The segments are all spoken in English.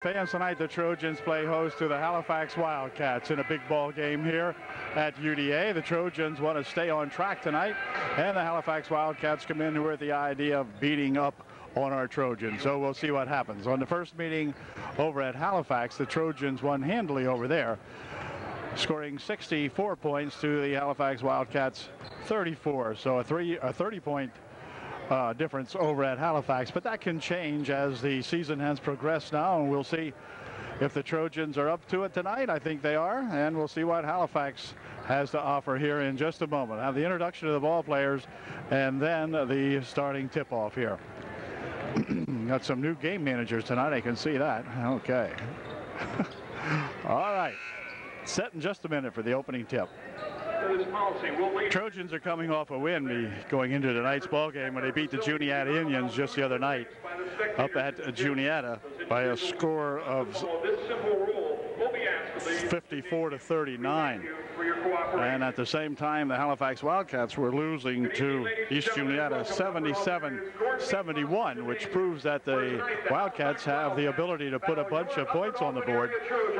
Fans tonight, the Trojans play host to the Halifax Wildcats in a big ball game here at UDA. The Trojans want to stay on track tonight, and the Halifax Wildcats come in with the idea of beating up on our Trojans. So we'll see what happens. On the first meeting over at Halifax, the Trojans won handily over there, scoring 64 points to the Halifax Wildcats 34. So a 30-point difference over at Halifax, but that can change as the season has progressed now, and we'll see if the Trojans are up to it tonight. I think they are, and we'll see what Halifax has to offer here in just a moment. I have the introduction of the ball players and then the starting tip-off here. Got some new game managers tonight, I can see that. Okay. All right, set in just a minute for the opening tip. Trojans are coming off a win going into tonight's ball game when they beat the Juniata Indians just the other night up at Juniata by a score of 54-39. And at the same time, the Halifax Wildcats were losing to East Juniata 77-71, which proves that the Wildcats have the ability to put a bunch of points on the board.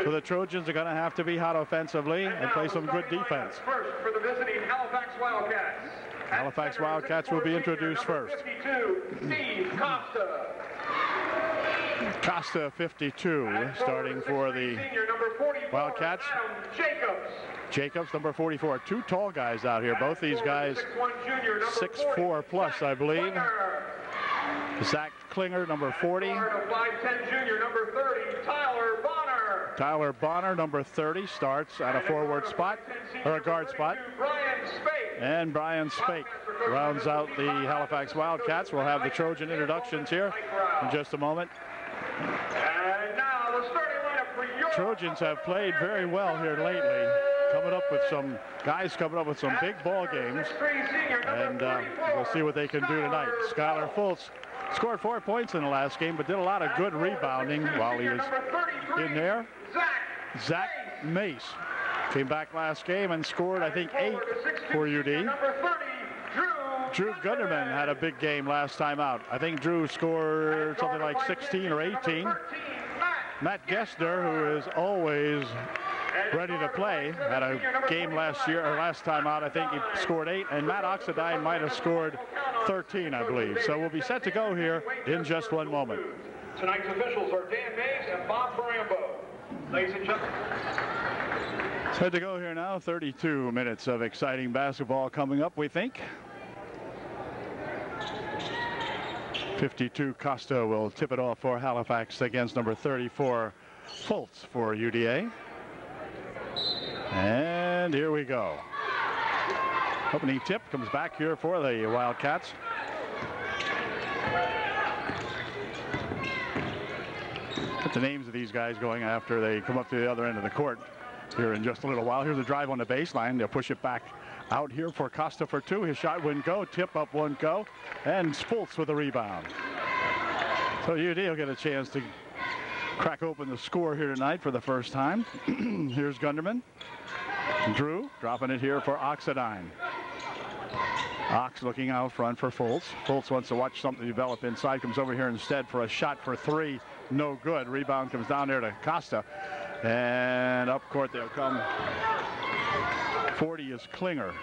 So the Trojans are going to have to be hot offensively and play some good defense. First for the visiting Halifax Wildcats. Halifax Wildcats will be introduced first. 52, Steve Costa. Costa, 52, starting for the Wildcats. Jacobs, number 44. Two tall guys out here. Both these guys 6'4" plus, I believe. Zach Klinger, number 40. 5'10" junior, number 30, Tyler Bonner. Tyler Bonner, number 30, starts at a forward spot, or a guard spot. And Brian Spake rounds out the Halifax Wildcats. We'll have the Trojan introductions here in just a moment. And now the starting lineup for your Trojans have played very well here lately, coming up with some big ball games, and we'll see what they can do tonight. Skylar Fultz scored 4 points in the last game, but did a lot of good rebounding while he was in there. Zach Mace came back last game and scored, I think, 8 for UD. Drew Gunderman had a big game last time out. I think Drew scored something like 16 or 18. Matt Gessner, who is always ready to play, had a game last time out. I think he scored 8, and Matt Oxidine might have scored 13, I believe. So we'll be set to go here in just one moment. Tonight's officials are Dan Mays and Bob Barambo. Ladies and gentlemen. Set to go here now. 32 minutes of exciting basketball coming up, we think. 52, Costa will tip it off for Halifax against number 34, Fultz for UDA. And here we go. Opening tip comes back here for the Wildcats. Get the names of these guys going after they come up to the other end of the court here in just a little while. Here's the drive on the baseline. They'll push it back out here for Costa for 2. His shot wouldn't go. Tip up won't go. And Fultz with a rebound. So UD will get a chance to crack open the score here tonight for the first time. Here's Gunderman. Drew dropping it here for Oxidine. Ox looking out front for Fultz. Fultz wants to watch something develop inside. Comes over here instead for a shot for 3. No good. Rebound comes down there to Costa. And up court they'll come. 40 is Klinger.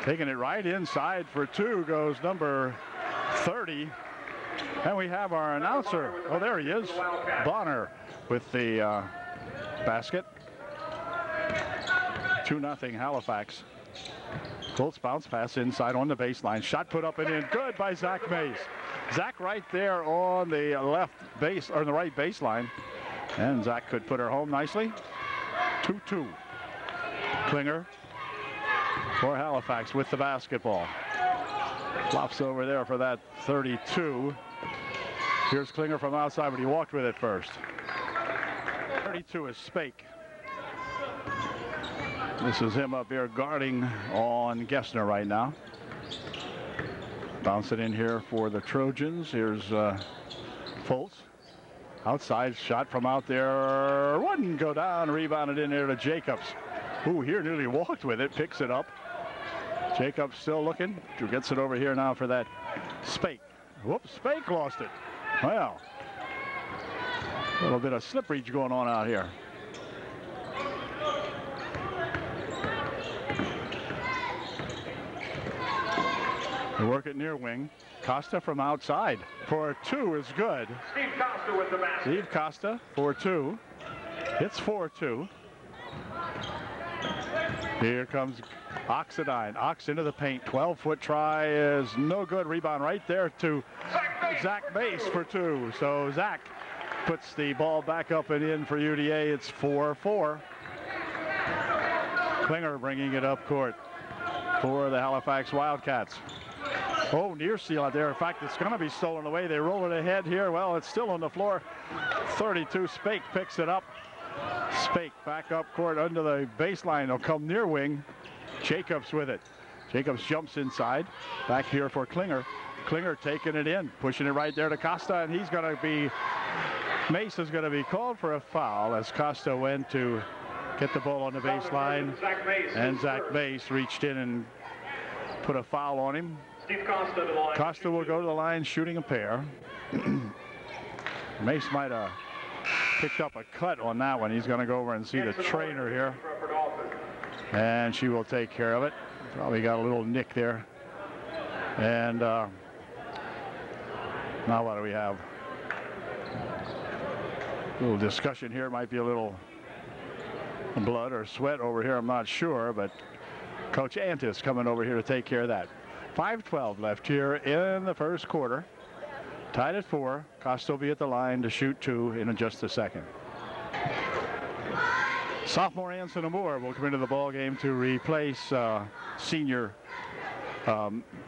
Taking it right inside for 2 goes number 30. And we have our announcer. Oh, there he is. Bonner with the basket. 2-0 Halifax. Fultz bounce pass inside on the baseline. Shot put up and in. Good by Zach Mays. Zach right there on the left base, or the right baseline. And Zach could put her home nicely. 2-2. Klinger for Halifax with the basketball. Flops over there for that 32. Here's Klinger from outside, but he walked with it first. 32 is Spake. This is him up here guarding on Gessner right now. Bounce it in here for the Trojans. Here's Fultz. Outside shot from out there. Wouldn't go down. Rebounded in there to Jacobs. Ooh, here nearly walked with it. Picks it up. Jacobs still looking. Drew gets it over here now for that Spake. Whoops, Spake lost it. Well, a little bit of slippery going on out here. They work it near wing. Costa from outside for 2 is good. Steve Costa with the basket. Steve Costa for 2. It's 4-2. Here comes Oxidine. Ox into the paint. 12-foot try is no good. Rebound right there to Zach Mace for 2. So Zach puts the ball back up and in for UDA. It's 4-4. Klinger bringing it up court for the Halifax Wildcats. Oh, near seal out there. In fact, it's going to be stolen away. They roll it ahead here. Well, it's still on the floor. 32. Spake picks it up. Spake back up court under the baseline. They'll come near wing. Jacobs with it. Jacobs jumps inside. Back here for Klinger. Klinger taking it in, pushing it right there to Costa, and he's going to be, Mace is going to be called for a foul as Costa went to get the ball on the baseline, and Zach Mace reached in and put a foul on him. Steve Costa to the line. Costa will go to the line shooting a pair. Mace might have picked up a cut on that one. He's going to go over and see the trainer here, and she will take care of it. Probably got a little nick there. And now what do we have? A little discussion here. Might be a little blood or sweat over here. I'm not sure, but Coach Antis coming over here to take care of that. 5:12 left here in the first quarter. Tied at 4. Costa will be at the line to shoot 2 in just a second. Sophomore Anson Moore will come into the ball game to replace senior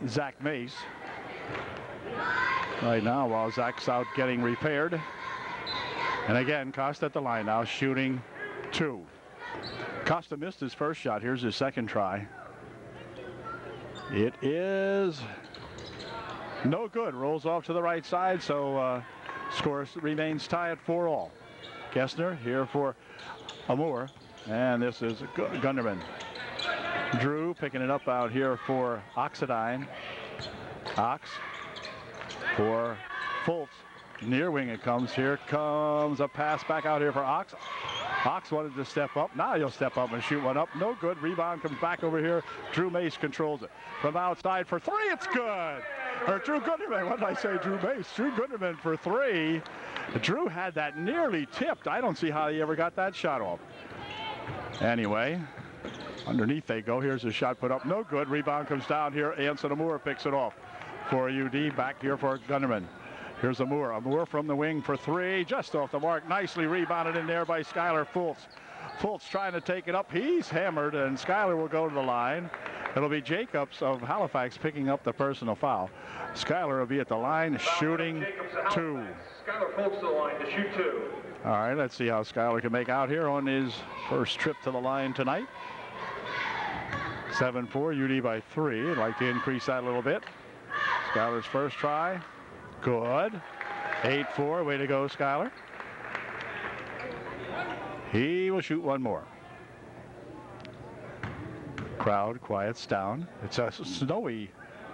Zach Mace. Right now, while Zach's out getting repaired. And again, Costa at the line now, shooting 2. Costa missed his first shot. Here's his second try. It is no good. Rolls off to the right side, so score remains tie at 4-all. Gessner here for Amour, and this is Gunderman. Drew picking it up out here for Oxidine. Ox for Fultz. Near wing it comes. Here comes a pass back out here for Ox. Ox wanted to step up. Now he'll step up and shoot one up. No good. Rebound comes back over here. Drew Mace controls it. From outside for 3. It's good. Or Drew Gunderman. What did I say? Drew Mace. Drew Gunderman for 3. Drew had that nearly tipped. I don't see how he ever got that shot off. Anyway, underneath they go. Here's a shot put up. No good. Rebound comes down here. Anson Amour picks it off for UD. Back here for Gunderman. Here's Amour. Amour from the wing for 3. Just off the mark. Nicely rebounded in there by Skylar Fultz. Fultz trying to take it up. He's hammered, and Skylar will go to the line. It'll be Jacobs of Halifax picking up the personal foul. Skylar will be at the line shooting 2. Skylar Fultz to the line to shoot 2. All right, let's see how Skylar can make out here on his first trip to the line tonight. 7-4, UD by 3. I'd like to increase that a little bit. Skylar's first try. Good. 8-4. Way to go, Skylar. He will shoot one more. Crowd quiets down. It's a snowy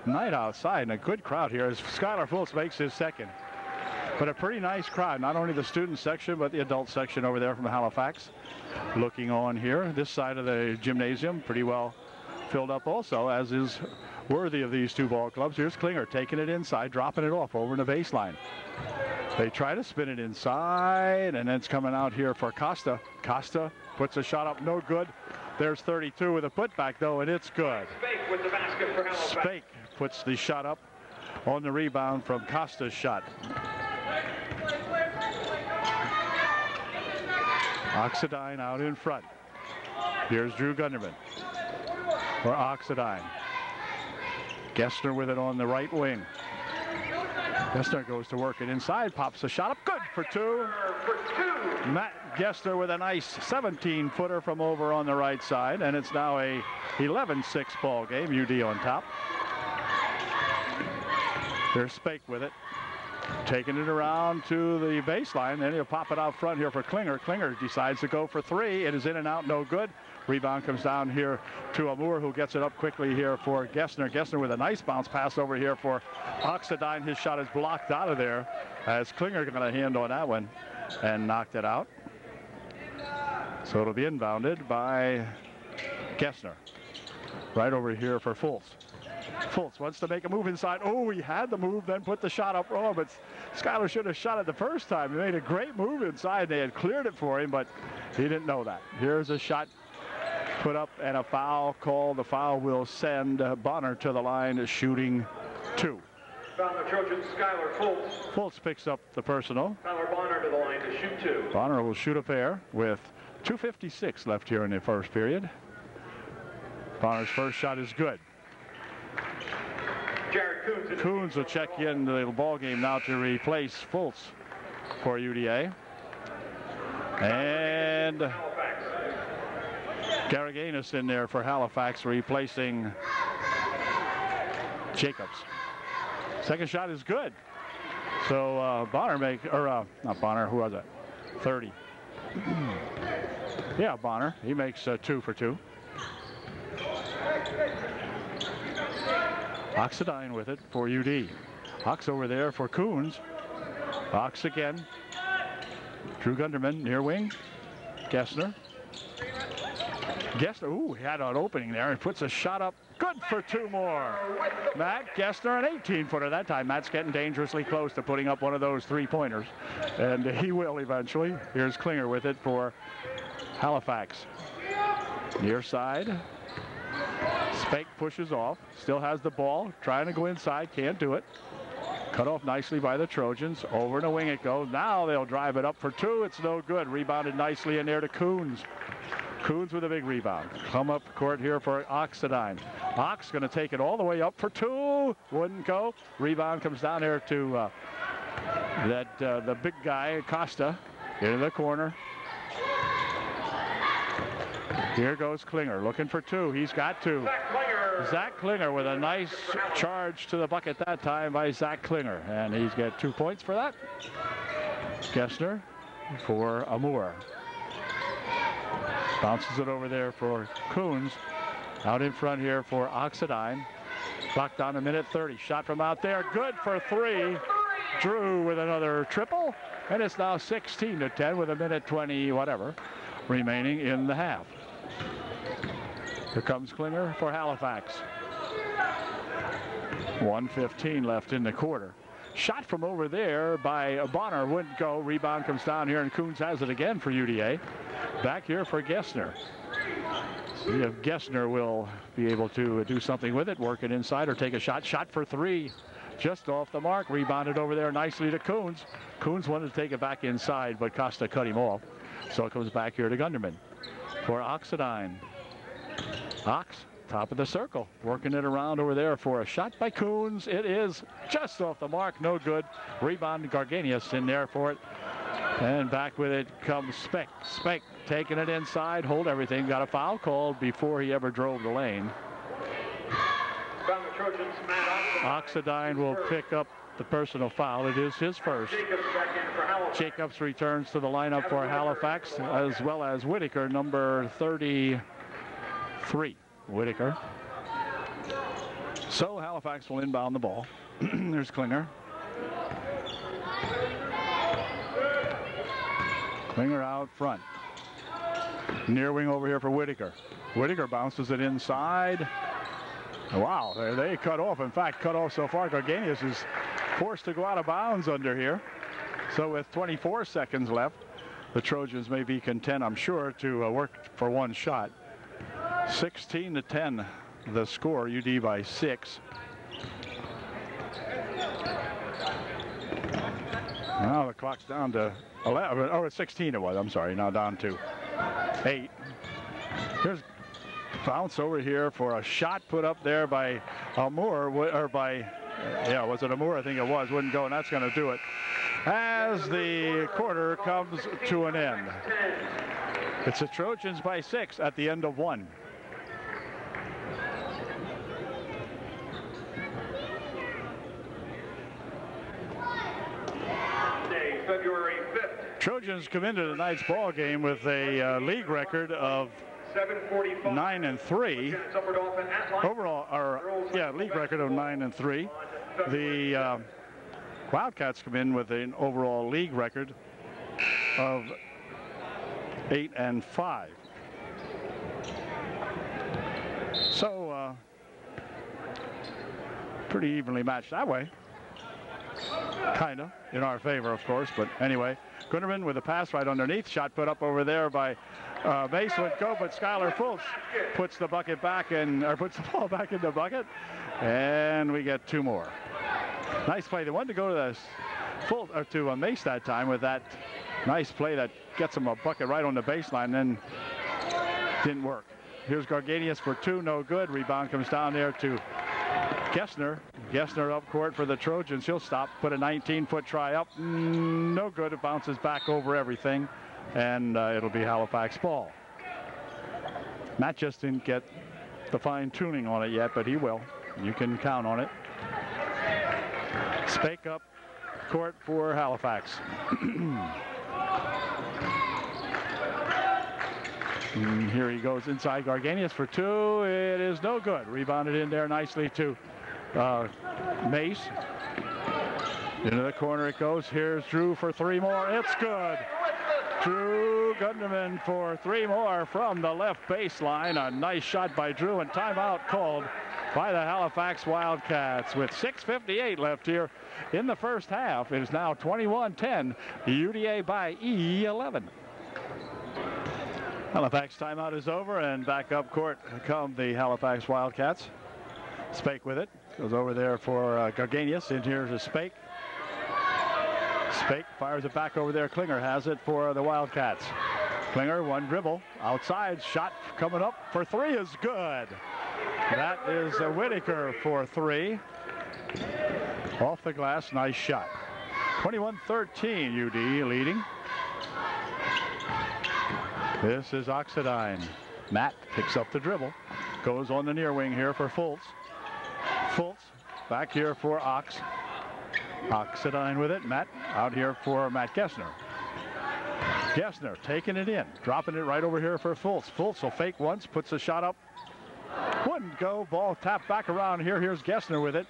night outside and a good crowd here as Skylar Fultz makes his second. But a pretty nice crowd. Not only the student section, but the adult section over there from Halifax. Looking on here. This side of the gymnasium pretty well filled up also, as is worthy of these two ball clubs. Here's Klinger taking it inside, dropping it off over the baseline. They try to spin it inside, and it's coming out here for Costa. Costa puts a shot up, no good. There's 32 with a putback, though, and it's good. Spake with the basket for Halifax. Spake puts the shot up on the rebound from Costa's shot. Oxidine out in front. Here's Drew Gunderman for Oxidine. Gessner with it on the right wing. Gessner goes to work it inside, pops a shot up, good for 2. Matt Gessner with a nice 17-footer from over on the right side, and it's now a 11-6 ball game. UD on top. There's Spake with it. Taking it around to the baseline. Then he'll pop it out front here for Klinger. Klinger decides to go for three. It is in and out, no good. Rebound comes down here to Amour, who gets it up quickly here for Gessner. Gessner with a nice bounce pass over here for Oxidine. His shot is blocked out of there as Klinger got a hand on that one and knocked it out. So it'll be inbounded by Gessner. Right over here for Fultz. Fultz wants to make a move inside. Oh, he had the move, then put the shot up wrong, but Schuyler should have shot it the first time. He made a great move inside. They had cleared it for him, but he didn't know that. Here's a shot put up and a foul called. The foul will send Bonner to the line, shooting 2. Foul the Trojans, Schuyler Fultz. Fultz picks up the personal. Tyler Bonner to the line to shoot 2. Bonner will shoot a pair with 2:56 left here in the first period. Bonner's first shot is good. Jared Coons will check in the ball game now to replace Fultz for UDA. And Garaganis in there for Halifax, replacing Jacobs. Second shot is good. So Bonner not Bonner, who was it? 30. Yeah, Bonner. He makes 2 for 2. Oxidine with it for UD. Ox over there for Coons. Ox again. Drew Gunderman near wing. Gessner. Gessner, ooh, he had an opening there and puts a shot up. Good for 2 more. Matt Gessner, an 18-footer that time. Matt's getting dangerously close to putting up one of those 3-pointers. And he will eventually. Here's Klinger with it for Halifax. Near side. Spake pushes off, still has the ball, trying to go inside, can't do it. Cut off nicely by the Trojans. Over and a wing it goes. Now they'll drive it up for 2. It's no good. Rebounded nicely in there to Coons. Coons with a big rebound. Come up court here for Oxidine. Ox going to take it all the way up for 2. Wouldn't go. Rebound comes down there to the big guy, Costa, into the corner. Here goes Klinger looking for 2. He's got 2. Zach Klinger with a nice charge to the bucket that time by Zach Klinger. And he's got 2 points for that. Gessner for Amour. Bounces it over there for Coons. Out in front here for Oxidine. Clock down to minute 30. Shot from out there. Good for 3. Drew with another triple. And it's now 16-10 with a minute 20 whatever remaining in the half. Here comes Klinger for Halifax. 1:15 left in the quarter. Shot from over there by Bonner wouldn't go. Rebound comes down here and Coons has it again for UDA. Back here for Gessner. See if Gessner will be able to do something with it. Work it inside or take a shot. Shot for 3. Just off the mark. Rebounded over there nicely to Coons. Coons wanted to take it back inside, but Costa cut him off. So it comes back here to Gunderman for Oxidine. Ox, top of the circle, working it around over there for a shot by Coons. It is just off the mark, no good. Rebound, Garganius in there for it. And back with it comes Speck. Speck taking it inside, hold everything. Got a foul called before he ever drove the lane. Oxidine will pick up the personal foul. It is his first. Jacobs returns to the lineup for Halifax, as well as Whitaker, number 33. Whitaker. So Halifax will inbound the ball. There's Klinger. Klinger out front. Near wing over here for Whitaker. Whitaker bounces it inside. Wow, they cut off. In fact, cut off so far. Garganius is forced to go out of bounds under here. So with 24 seconds left, the Trojans may be content, I'm sure, to work for 1 shot. 16-10, the score. UD by 6. Now the clock's down to 11. Oh, it's 16 it was. I'm sorry. Now down to 8. Here's bounce over here for a shot put up there by Amour, or by, was it Amour? I think it was. Wouldn't go, and that's going to do it as the quarter comes to an end. It's the Trojans by 6 at the end of 1. February 5th. Trojans come into tonight's ball game with a league record of 9-3. Overall, league record of 9-3. The Wildcats come in with an overall league record of 8-5. So pretty evenly matched that way. Kind of in our favor, of course, but anyway, Gunderman with a pass right underneath. Shot put up over there by Mace would go, but Skylar Fultz puts the bucket back puts the ball back in the bucket, and we get two more. Nice play. They wanted to go to Mace that time with that nice play that gets him a bucket right on the baseline, then didn't work. Here's Garganius for two, no good. Rebound comes down there to Gessner. Gessner up court for the Trojans. He'll stop, put a 19-foot try up. No good. It bounces back over everything, and it'll be Halifax ball. Matt just didn't get the fine tuning on it yet, but he will. You can count on it. Spake up court for Halifax. And here he goes inside. Garganius for two. It is no good. Rebounded in there nicely to Mace. Into the corner it goes. Here's Drew for three more. It's good. Drew Gunderman for three more from the left baseline. A nice shot by Drew, and timeout called by the Halifax Wildcats with 6:58 left here in the first half. It is now 21-10. UDA by 11. Halifax timeout is over, and back up court come the Halifax Wildcats. Spake with it. Goes over there for Garganius. In here to Spake. Spake fires it back over there. Klinger has it for the Wildcats. Klinger, one dribble. Outside, shot coming up for three is good. That is Whitaker for three. Off the glass, nice shot. 21-13, UD leading. This is Oxidine. Matt picks up the dribble. Goes on the near wing here for Fultz. Fultz back here for Ox. Oxidine with it. Matt out here for Matt Gessner. Gessner taking it in. Dropping it right over here for Fultz. Fultz will fake once. Puts a shot up. Wouldn't go. Ball tapped back around here. Here's Gessner with it.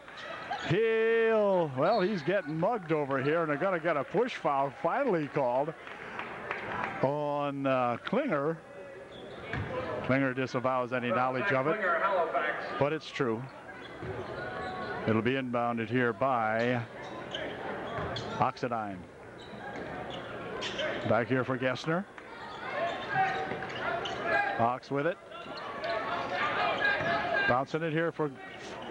He's getting mugged over here, and they're going to get a push foul finally called on Klinger. Klinger disavows any knowledge of it, but it's true. It'll be inbounded here by Oxidine. Back here for Gessner. Ox with it. Bouncing it here for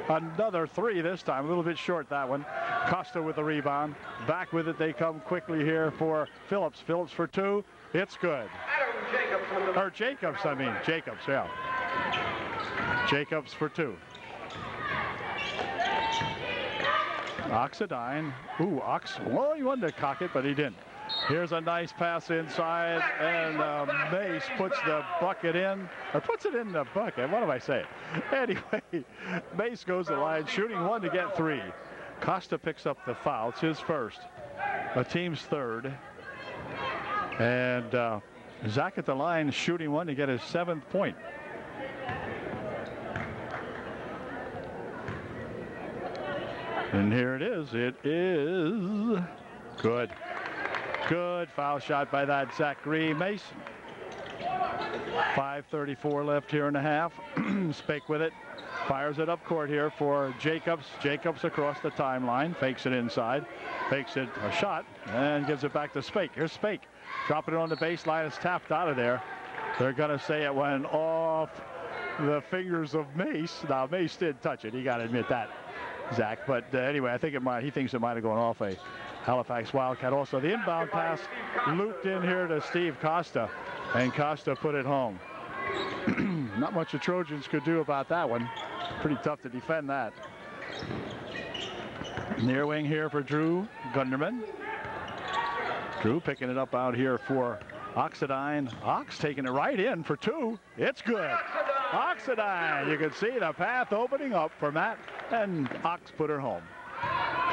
another three this time. A little bit short, that one. Costa with the rebound. Back with it they come quickly here for Phillips. Phillips for two. It's good. Jacobs, yeah. Jacobs for two. Oxidine. Ooh, Ox. Well, he wanted to cock it, but he didn't. Here's a nice pass inside, and Mace puts the bucket in, or puts it in the bucket. What do I say? Anyway, Mace goes to the line, shooting one to get three. Costa picks up the foul. It's his first. The team's third. And Zach at the line, shooting one to get his 7th point. And here it is. It is good. Good foul shot by that Zachary Mason. 5:34 left here in the half. Spake with it. Fires it up court here for Jacobs. Jacobs across the timeline. Fakes it inside. Fakes it a shot and gives it back to Spake. Here's Spake. Dropping it on the baseline. It's tapped out of there. They're going to say it went off the fingers of Mace. Now, Mace did touch it. You got to admit that, Zach. But anyway, I think he thinks it might have gone off a Halifax Wildcat. Also, the inbound pass looped in here to Steve Costa, and Costa put it home. Not much the Trojans could do about that one. Pretty tough to defend that. Near wing here for Drew Gunderman. Drew picking it up out here for Oxidine. Ox taking it right in for two. It's good. Oxidine. You can see the path opening up for Matt, and Ox put her home.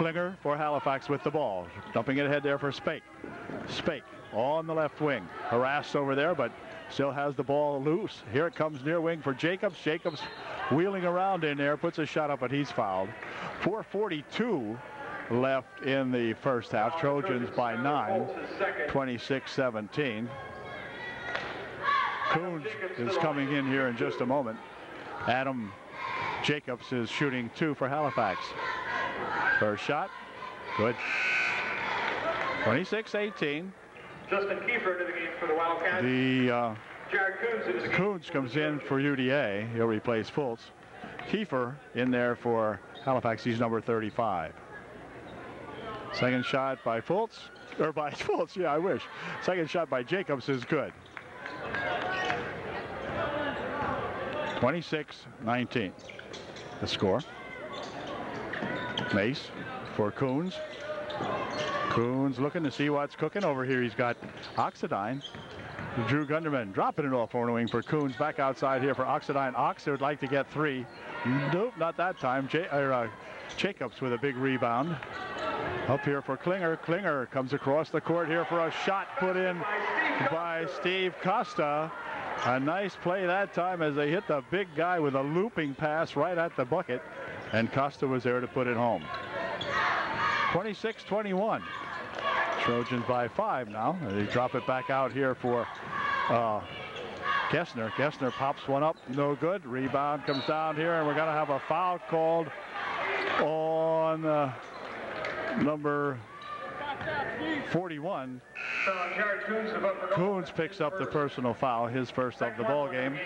Klinger for Halifax with the ball. Dumping it ahead there for Spake. Spake on the left wing. Harassed over there, but still has the ball loose. Here it comes near wing for Jacobs. Jacobs wheeling around in there, puts a shot up, but he's fouled. 4:42 left in the first half. Trojans by 9, 26-17. Coons is coming in here in just a moment. Adam Jacobs is shooting 2 for Halifax. First shot, good. 26-18. Justin Kiefer into the game for the Wildcats. Jared Coons comes in for UDA. He'll replace Fultz. Kiefer in there for Halifax. He's number 35. Second shot by Fultz, or by Fultz, yeah, I wish. Second shot by Jacobs is good. 26-19, the score. Mace for Coons. Coons looking to see what's cooking over here. He's got Oxidine. Drew Gunderman dropping it off on the wing for Coons. Back outside here for Oxidine. Ox would like to get 3. Nope, not that time. Jacobs with a big rebound. Up here for Klinger. Klinger comes across the court here for a shot put in by Steve Costa. A nice play that time as they hit the big guy with a looping pass right at the bucket. And Costa was there to put it home. 26-21. Trojans by 5 now. They drop it back out here for Gessner. Gessner pops one up, no good. Rebound comes down here, and we're going to have a foul called on number 41. Coons picks up the personal foul, his first of the ball game.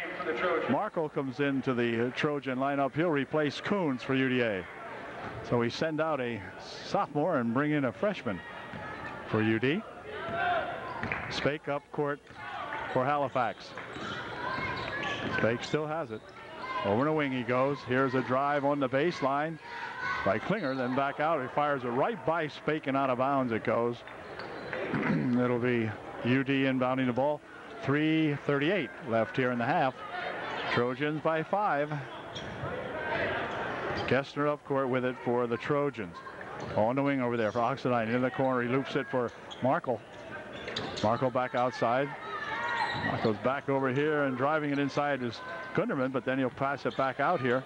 Markle comes into the Trojan lineup. He'll replace Coons for UDA. So we send out a sophomore and bring in a freshman for UD. Spake up court for Halifax. Spake still has it. Over the wing he goes. Here's a drive on the baseline by Klinger, then back out. He fires it right by Spake and out of bounds it goes. It'll be UD inbounding the ball. 3:38 left here in the half. Trojans by 5. Gessner up court with it for the Trojans. On the wing over there for Oxidine. In the corner, he loops it for Markle. Markle back outside. Markle's back over here and driving it inside is Gunderman, but then he'll pass it back out here.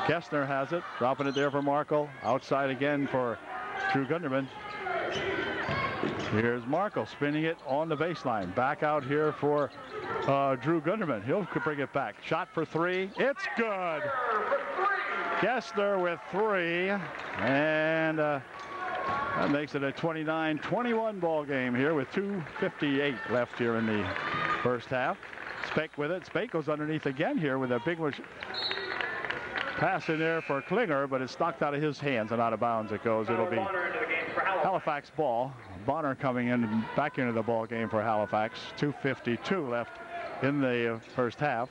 Gessner has it, dropping it there for Markle. Outside again for Drew Gunderman. Here's Markle spinning it on the baseline. Back out here for Drew Gunderman. He'll bring it back. Shot for 3. It's good. Gessner with 3. And that makes it a 29-21 ball game here with 2:58 left here in the first half. Spake with it. Spake goes underneath again here with a big pass in there for Klinger, but it's knocked out of his hands and out of bounds it goes. It'll be Halifax ball. Bonner coming in back into the ball game for Halifax. 2:52 left in the first half.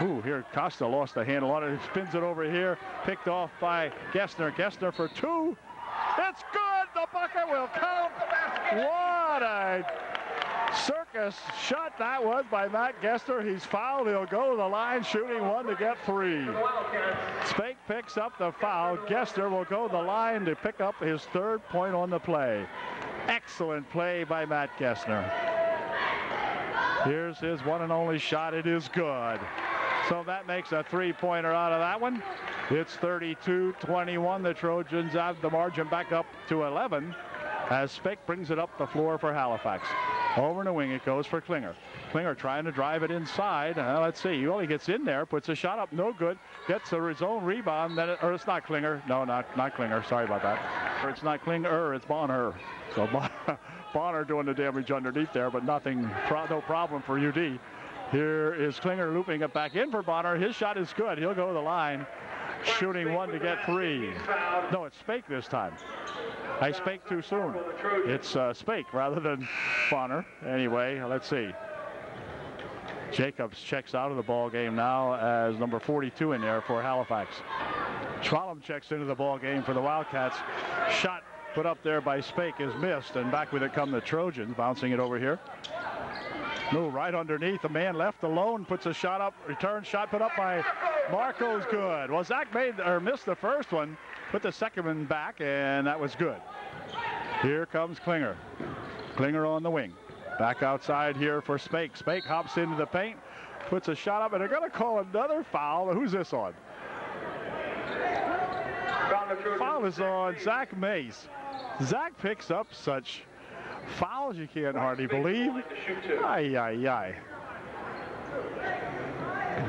Ooh, here Costa lost the handle on it. He spins it over here. Picked off by Gessner. Gessner for 2. It's good. The bucket will count. What a circus shot that was by Matt Gessner. He's fouled. He'll go to the line shooting 1 to get 3. Spake picks up the foul. Gessner will go to the line to pick up his 3rd point on the play. Excellent play by Matt Gessner. Here's his one and only shot. It is good. So that makes a 3-pointer out of that one. It's 32-21. The Trojans have the margin back up to 11 as Spake brings it up the floor for Halifax. Over in the wing it goes for Klinger. Klinger trying to drive it inside. Let's see. He only gets in there, puts a shot up, no good. Gets his own rebound. Then or it's not Klinger. No, not Klinger. Sorry about that. Or it's not Klinger. It's Bonner. So Bonner doing the damage underneath there, but nothing. No problem for UD. Here is Klinger looping it back in for Bonner. His shot is good. He'll go to the line, shooting 1 to get 3. No, it's Spake this time. I spake too soon. It's Spake rather than Bonner. Anyway, let's see. Jacobs checks out of the ball game now as number 42 in there for Halifax. Schwalm checks into the ball game for the Wildcats. Shot put up there by Spake is missed, and back with it come the Trojans, bouncing it over here. Move right underneath. The man left alone puts a shot up. Return shot put up by Marco's good. Well, Zach made or missed the first one. put the second one back, and that was good. Here comes Klinger. Klinger on the wing. Back outside here for Spake. Spake hops into the paint, puts a shot up, and they're going to call another foul. Who's this on? Foul is on Zach Mace. Zach picks up such fouls you can't hardly believe. Ay, ay, ay.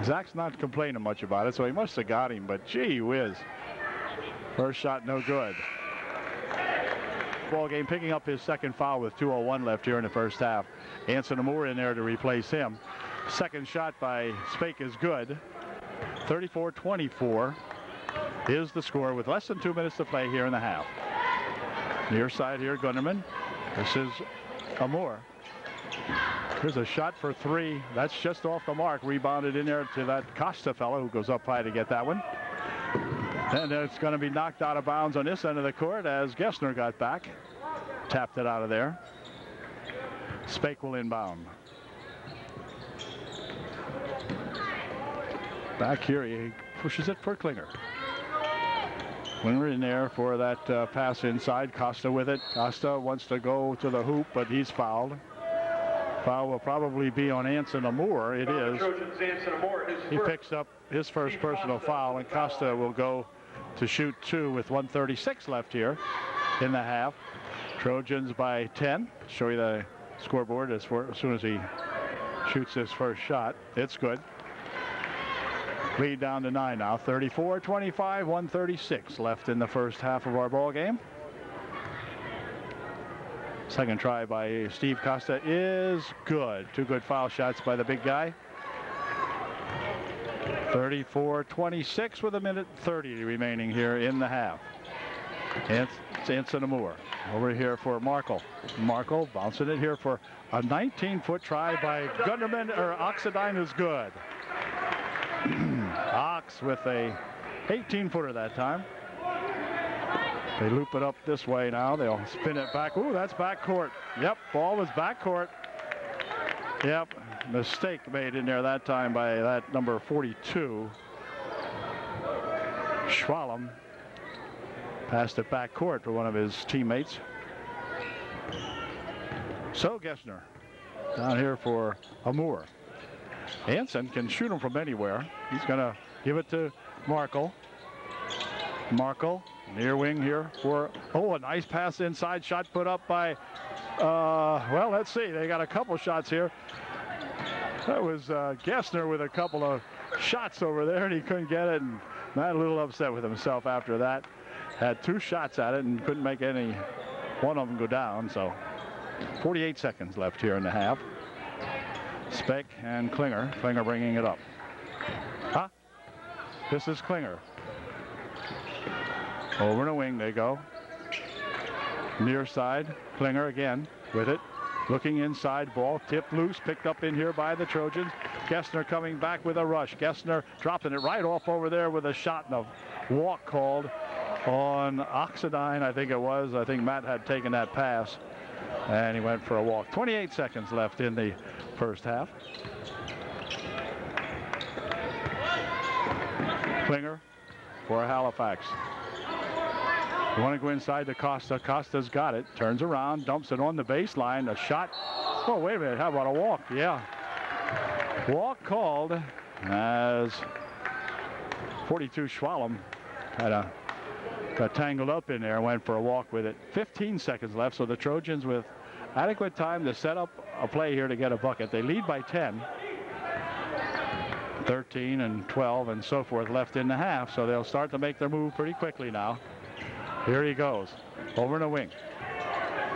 Zach's not complaining much about it, so he must have got him, but gee whiz. First shot no good. Ball game picking up his second foul with 2:01 left here in the first half. Anson Moore in there to replace him. Second shot by Spake is good. 34-24 is the score with less than 2 minutes to play here in the half. Near side here, Gunderman. This is Moore. Here's a shot for three. That's just off the mark. Rebounded in there to that Costa fellow who goes up high to get that one. And it's going to be knocked out of bounds on this end of the court as Gessner got back. Tapped it out of there. Spake will inbound. Back here, he pushes it for Klinger. Klinger in there for that pass inside. Costa with it. Costa wants to go to the hoop, but he's fouled. Foul will probably be on Anson Moore. It is. He picks up his first personal foul, and Costa will go to shoot two with 1:36 left here in the half. Trojans by 10. Show you the scoreboard as soon as he shoots his first shot. It's good. Lead down to 9 now. 34-25, 1:36 left in the first half of our ball game. Second try by Steve Costa is good. Two good foul shots by the big guy. 34-26 with 1:30 remaining here in the half. It's Anson Moore over here for Markle. Markle bouncing it here for a 19-foot try by Gunderman, or Oxidine is good. Ox with a 18-footer that time. They loop it up this way now. They'll spin it back. Ooh, that's backcourt. Yep, ball was backcourt. Yep, mistake made in there that time by that number 42. Schwalm passed it backcourt to one of his teammates. So Gessner down here for Moore. Anson can shoot him from anywhere. He's going to give it to Markle. Markle, near wing here for, a nice pass inside. Shot put up by, well, let's see. They got a couple shots here. That was Gessner with a couple of shots over there, and he couldn't get it. And Matt a little upset with himself after that. Had two shots at it and couldn't make any one of them go down. So 48 seconds left here in the half. Speck and Klinger. Klinger bringing it up. This is Klinger. Over the wing they go. Near side. Klinger again with it. Looking inside, ball tipped loose, picked up in here by the Trojans. Gessner coming back with a rush. Gessner dropping it right off over there with a shot and a walk called on Oxidine, I think it was. I think Matt had taken that pass, and he went for a walk. 28 seconds left in the first half. Klinger for Halifax. You want to go inside to Costa. Costa's got it. Turns around, dumps it on the baseline. A shot. Oh, wait a minute. How about a walk? Yeah. Walk called as 42 Schwalm got tangled up in there and went for a walk with it. 15 seconds left, so the Trojans with adequate time to set up a play here to get a bucket. They lead by 10. 13 and 12 and so forth left in the half, so they'll start to make their move pretty quickly now. Here he goes, over in the wing.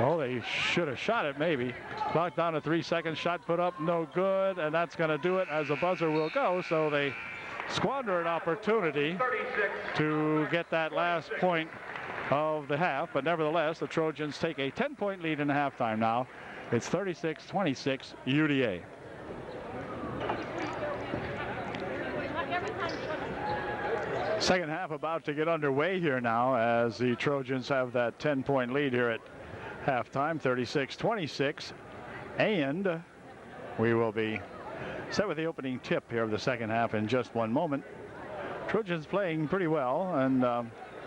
Oh, they should have shot it maybe. Clock down to 3 seconds, shot put up, no good, and that's going to do it as the buzzer will go, so they squander an opportunity to get that last point of the half, but nevertheless, the Trojans take a 10-point lead in the halftime now. It's 36-26 UDA. Second half about to get underway here now as the Trojans have that 10-point lead here at halftime, 36-26. And we will be set with the opening tip here of the second half in just one moment. Trojans playing pretty well, and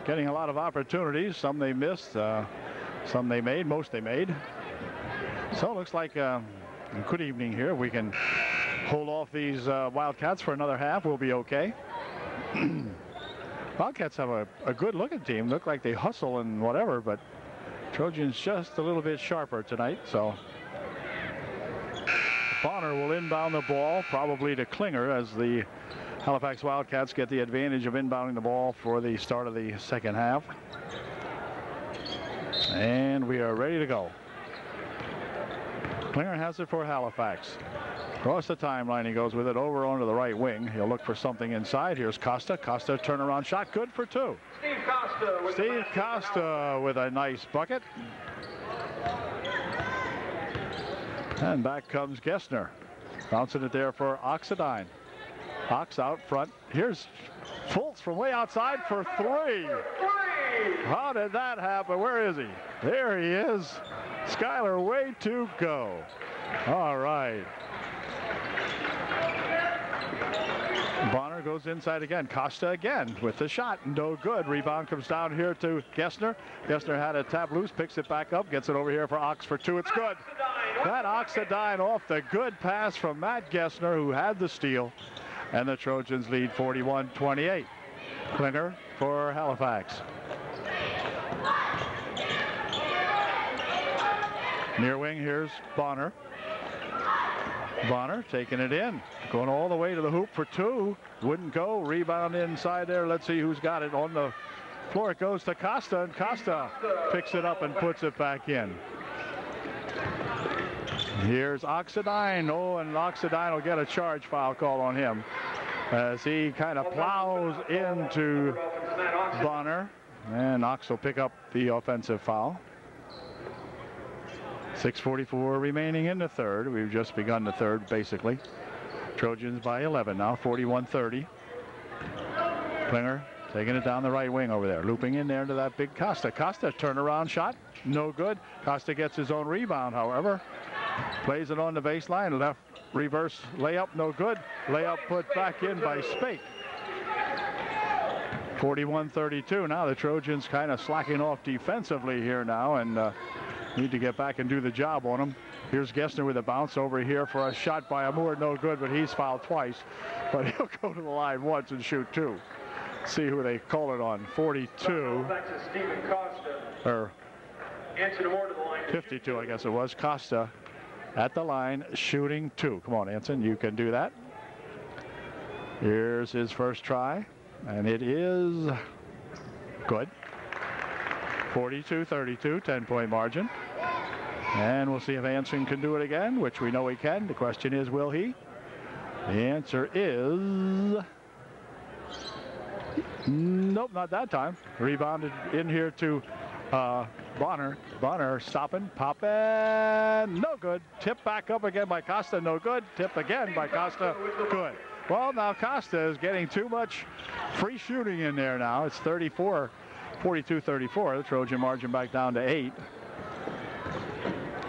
getting a lot of opportunities. Some they missed, some they made, most they made. So it looks like a good evening here. We can hold off these Wildcats for another half. We'll be okay. Wildcats have a good looking team. Look like they hustle and whatever, but Trojans just a little bit sharper tonight. So Bonner will inbound the ball, probably to Klinger, as the Halifax Wildcats get the advantage of inbounding the ball for the start of the second half. And we are ready to go. Klinger has it for Halifax. Across the timeline he goes with it over onto the right wing. He'll look for something inside. Here's Costa. Costa turnaround shot, good for two. Steve Costa with a nice bucket. And back comes Gessner. Bouncing it there for Oxidine. Ox out front. Here's Fultz from way outside for three. How did that happen? Where is he? There he is. Skyler, way to go. All right. Bonner goes inside again. Costa again with the shot. No good. Rebound comes down here to Gessner. Gessner had it tapped loose, picks it back up, gets it over here for Ox for two. It's good. That Oxidine off the good pass from Matt Gessner, who had the steal. And the Trojans lead 41-28. Klinger for Halifax. Near wing, here's Bonner. Bonner taking it in. Going all the way to the hoop for two. Wouldn't go. Rebound inside there. Let's see who's got it on the floor. It goes to Costa, and Costa picks it up and puts it back in. Here's Oxidine. Oh, and Oxidine will get a charge foul call on him as he kind of plows into Bonner. And Ox will pick up the offensive foul. 6:44 remaining in the third. We've just begun the third, basically. Trojans by 11 now, 41-30. Klinger taking it down the right wing over there, looping in there to that big Costa. Costa turnaround shot, no good. Costa gets his own rebound, however. Plays it on the baseline, left reverse layup, no good. Layup put back in by Spake. 41-32. Now the Trojans kind of slacking off defensively here now, and need to get back and do the job on him. Here's Gessner with a bounce over here for a shot by Amour, no good, but he's fouled twice. But he'll go to the line once and shoot two. See who they call it on. 42. Or 52, I guess it was. Costa at the line, shooting two. Come on, Anson, you can do that. Here's his first try, and it is good. 42-32, 10-point margin. And we'll see if Anson can do it again, which we know he can. The question is, will he? The answer is nope, not that time. Rebounded in here to Bonner. Bonner stopping, popping, no good. Tip back up again by Costa, no good. Tip again by Costa, good. Well, now Costa is getting too much free shooting in there now. It's 42-34. The Trojan margin back down to 8.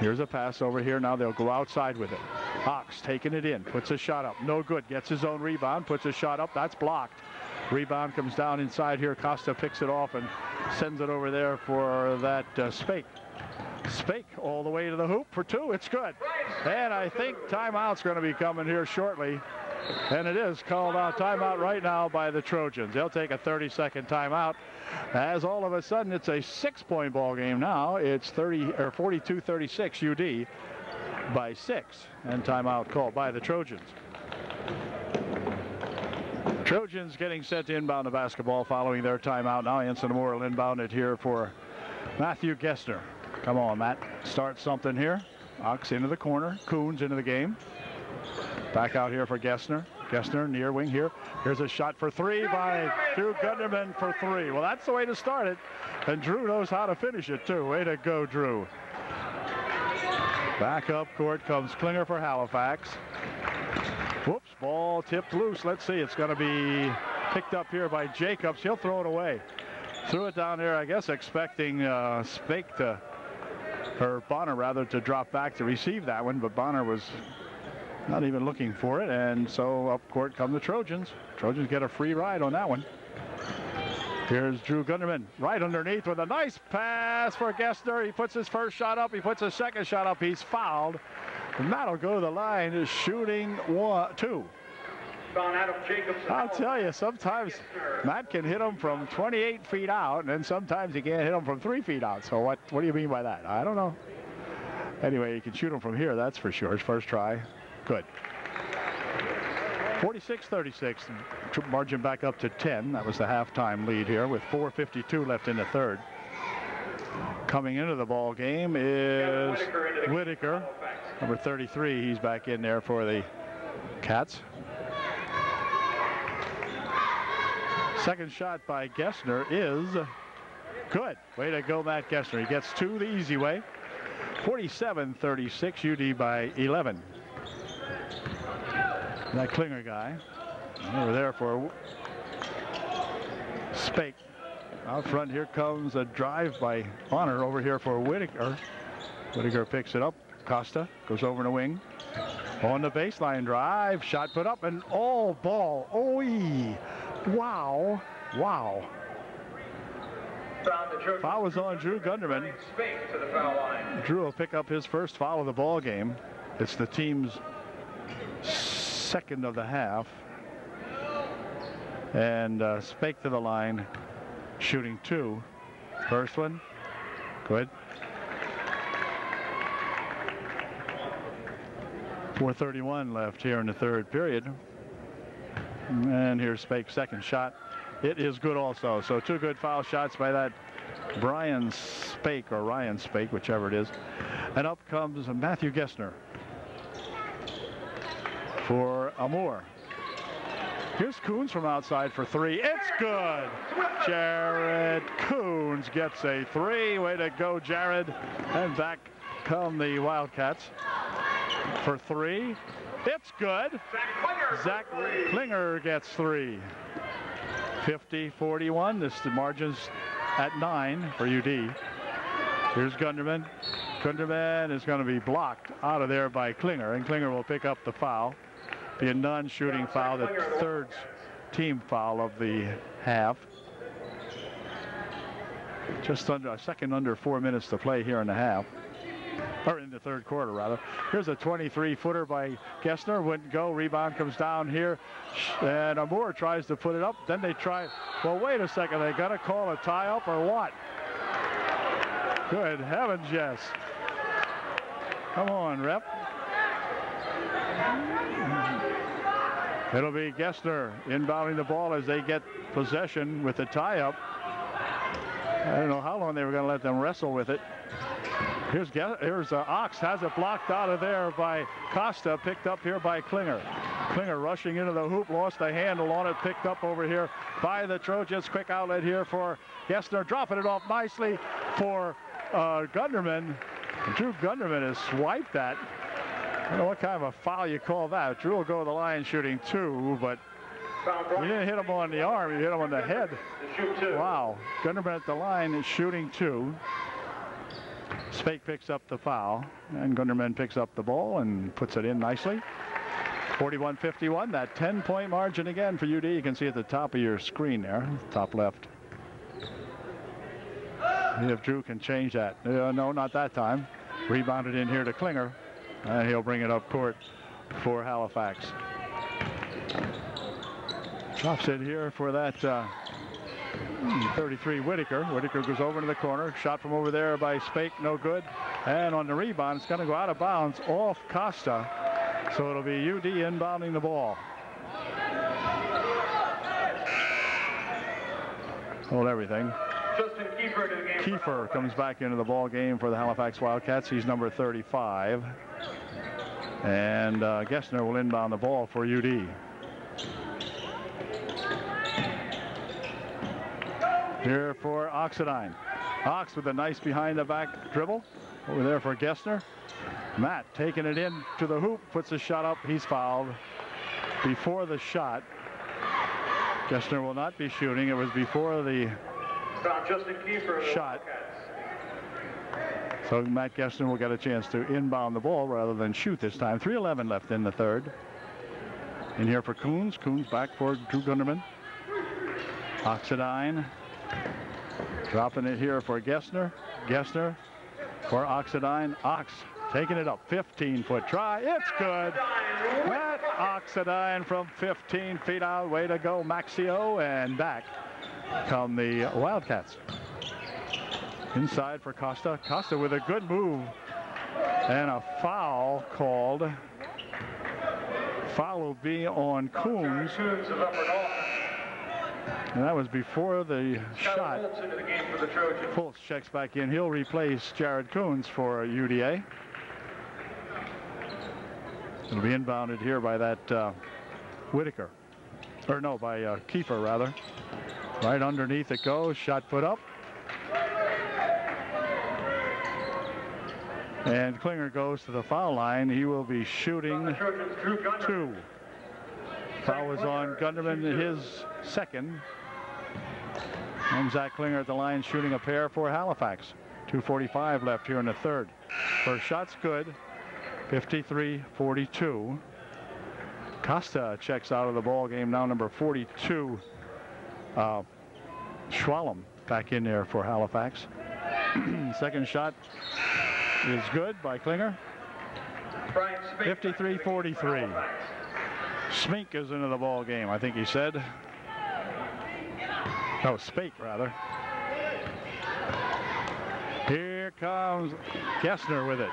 Here's a pass over here. Now they'll go outside with it. Ox taking it in, puts a shot up, no good. Gets his own rebound, puts a shot up, that's blocked. Rebound comes down inside here. Costa picks it off and sends it over there for that Spake. Spake all the way to the hoop for two. It's good. And I think timeout's going to be coming here shortly. And it is called out timeout right now by the Trojans. They'll take a 30-second timeout as all of a sudden it's a 6-point ball game now. It's 42-36 UD by 6, and timeout called by the Trojans. Trojans getting set to inbound the basketball following their timeout. Now Anson Moore will inbound it here for Matthew Gessner. Come on, Matt. Start something here. Ox into the corner. Coons into the game. Back out here for Gessner. Gessner near wing here. Here's a shot for three by Drew Gunderman for three. Well, that's the way to start it. And Drew knows how to finish it, too. Way to go, Drew. Back up court comes Klinger for Halifax. Whoops, ball tipped loose. Let's see. It's going to be picked up here by Jacobs. He'll throw it away. Threw it down there, I guess, expecting Spake to, or Bonner rather, to drop back to receive that one. But Bonner was not even looking for it, and so up court come the Trojans. Trojans get a free ride on that one. Here's Drew Gunderman right underneath with a nice pass for Gessner. He puts his first shot up. He puts his second shot up. He's fouled. And that'll go to the line. Is shooting 2. I'll tell you, sometimes Matt can hit him from 28 feet out, and then sometimes he can't hit him from 3 feet out. So what do you mean by that? I don't know. Anyway, you can shoot him from here, that's for sure. His first try. Good. 46-36. Margin back up to 10. That was the halftime lead here with 4:52 left in the third. Coming into the ball game is Whitaker, number 33. He's back in there for the Cats. Second shot by Gessner is good. Way to go, Matt Gessner. He gets 2 the easy way. 47-36, UD by 11. That Klinger guy over there for Spake. Out front, here comes a drive by Honor over here for Whitaker. Whitaker picks it up. Costa goes over in the wing. On the baseline drive, shot put up, and ball. Oh-ee. Wow. Foul was on Drew Gunderman. Drew will pick up his first foul of the ball game. It's the team's second of the half. And Spake to the line, shooting 2. First one, good. 4:31 left here in the third period. And here's Spake's second shot. It is good also. So 2 good foul shots by that Brian Spake or Ryan Spake, whichever it is. And up comes Matthew Gessner for Amour. Here's Coons from outside for 3. It's good. Jared Coons gets a 3. Way to go, Jared. And back come the Wildcats for 3. It's good. Zach Klinger gets 3. 50-41. This the margins at 9 for UD. Here's Gunderman. Gunderman is going to be blocked out of there by Klinger, and Klinger will pick up the foul. Be a non-shooting foul, the third team foul of the half. Just under a second under 4 minutes to play here in the half. Or in the third quarter, rather. Here's a 23-footer by Gessner. Wouldn't go. Rebound comes down here. And Amour tries to put it up. Then they try. Well, wait a second. They got to call a tie-up or what? Good heavens, yes. Come on, rep. It'll be Gessner inbounding the ball as they get possession with the tie-up. I don't know how long they were going to let them wrestle with it. Here's Ox, has it blocked out of there by Costa, picked up here by Klinger. Klinger rushing into the hoop, lost the handle on it, picked up over here by the Trojans. Quick outlet here for Gessner, dropping it off nicely for Gunderman. Drew Gunderman has swiped that. I don't know what kind of a foul you call that. Drew will go to the line shooting 2, but you didn't hit him on the arm, you hit him on the head. Wow. Gunderman at the line is shooting 2. Spake picks up the foul, and Gunderman picks up the ball and puts it in nicely. 41-51, that 10-point margin again for UD. You can see at the top of your screen there, top left. If Drew can change that. No, not that time. Rebounded in here to Klinger, and he'll bring it up court for Halifax. Drops it here for that 33 Whitaker. Whitaker goes over to the corner. Shot from over there by Spake, no good. And on the rebound, it's going to go out of bounds off Costa. So it'll be UD inbounding the ball. Hold everything. Kiefer comes back into the ball game for the Halifax Wildcats. He's number 35. And Gessner will inbound the ball for UD. Here for Oxidine. Ox with a nice behind the back dribble. Over there for Gessner. Matt taking it in to the hoop, puts a shot up. He's fouled before the shot. Gessner will not be shooting. It was before the shot. So Matt Gessner will get a chance to inbound the ball rather than shoot this time. 3:11 left in the third. In here for Coons. Coons back for Drew Gunderman. Oxidine Dropping it here for Gessner. Gessner for Oxidine. Ox taking it up. 15-foot try. It's good. Matt Oxidine from 15 feet out. Way to go, Maxio. And back come the Wildcats. Inside for Costa. Costa with a good move. And a foul called. Foul will be on Coons. And that was before the shot. Fultz checks back in. He'll replace Jared Coons for UDA. It'll be inbounded here by that Whitaker. Or no, by Kiefer rather. Right underneath it goes. Shot put up. And Klinger goes to the foul line. He will be shooting 2. Foul was on Gunderman, his second. And Zach Klinger at the line shooting a pair for Halifax. 2:45 left here in the third. First shot's good. 53-42. Costa checks out of the ball game now. Number 42. Schwalm back in there for Halifax. Second shot is good by Klinger. 53-43. Smink is into the ball game, I think he said. No, Spake rather. Here comes Gessner with it.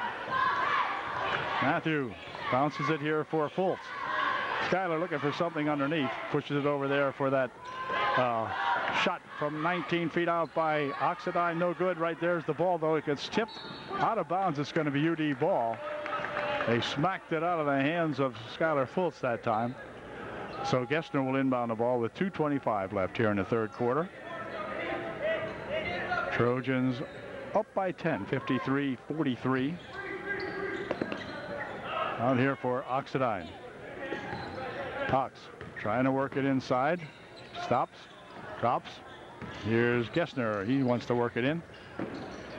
Matthew bounces it here for Fultz. Schuyler looking for something underneath. Pushes it over there for that shot from 19 feet out by Oxidine. No good. Right there's the ball, though. It gets tipped out of bounds. It's going to be UD ball. They smacked it out of the hands of Schuyler Fultz that time. So Gessner will inbound the ball with 2:25 left here in the third quarter. Trojans up by 10, 53-43. Out here for Oxidine. Ox trying to work it inside. Stops. Drops. Here's Gessner. He wants to work it in.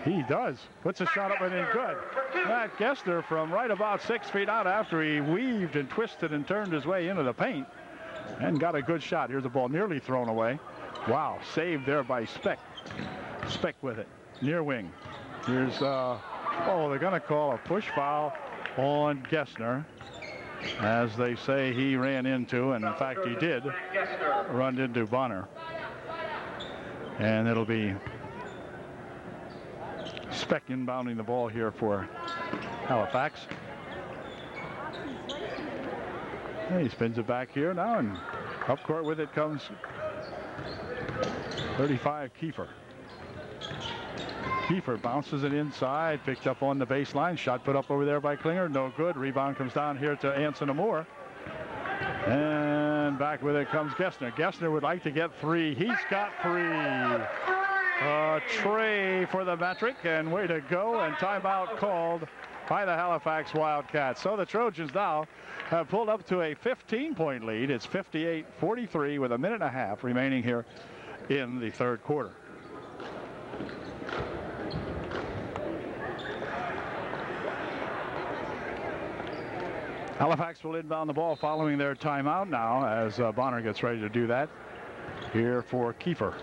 He does. Puts a shot up and in good. Matt Gessner from right about 6 feet out after he weaved and twisted and turned his way into the paint. And got a good shot. Here's the ball nearly thrown away. Wow. Saved there by Speck. Speck with it. Near wing. Here's, oh, they're going to call a push foul on Gessner. As they say he ran into, and in fact he did, run into Bonner. And it'll be Speck inbounding the ball here for Halifax. And he spins it back here now, and up court with it comes 35 Kiefer. Kiefer bounces it inside, picked up on the baseline. Shot put up over there by Klinger, no good. Rebound comes down here to Anson Amore. And back with it comes Gessner. Gessner would like to get 3. He's got 3. Tray for the metric, and way to go, and timeout called by the Halifax Wildcats. So the Trojans now have pulled up to a 15-point lead. It's 58-43 with a minute and a half remaining here in the third quarter. Halifax will inbound the ball following their timeout now as Bonner gets ready to do that. Here for Kiefer.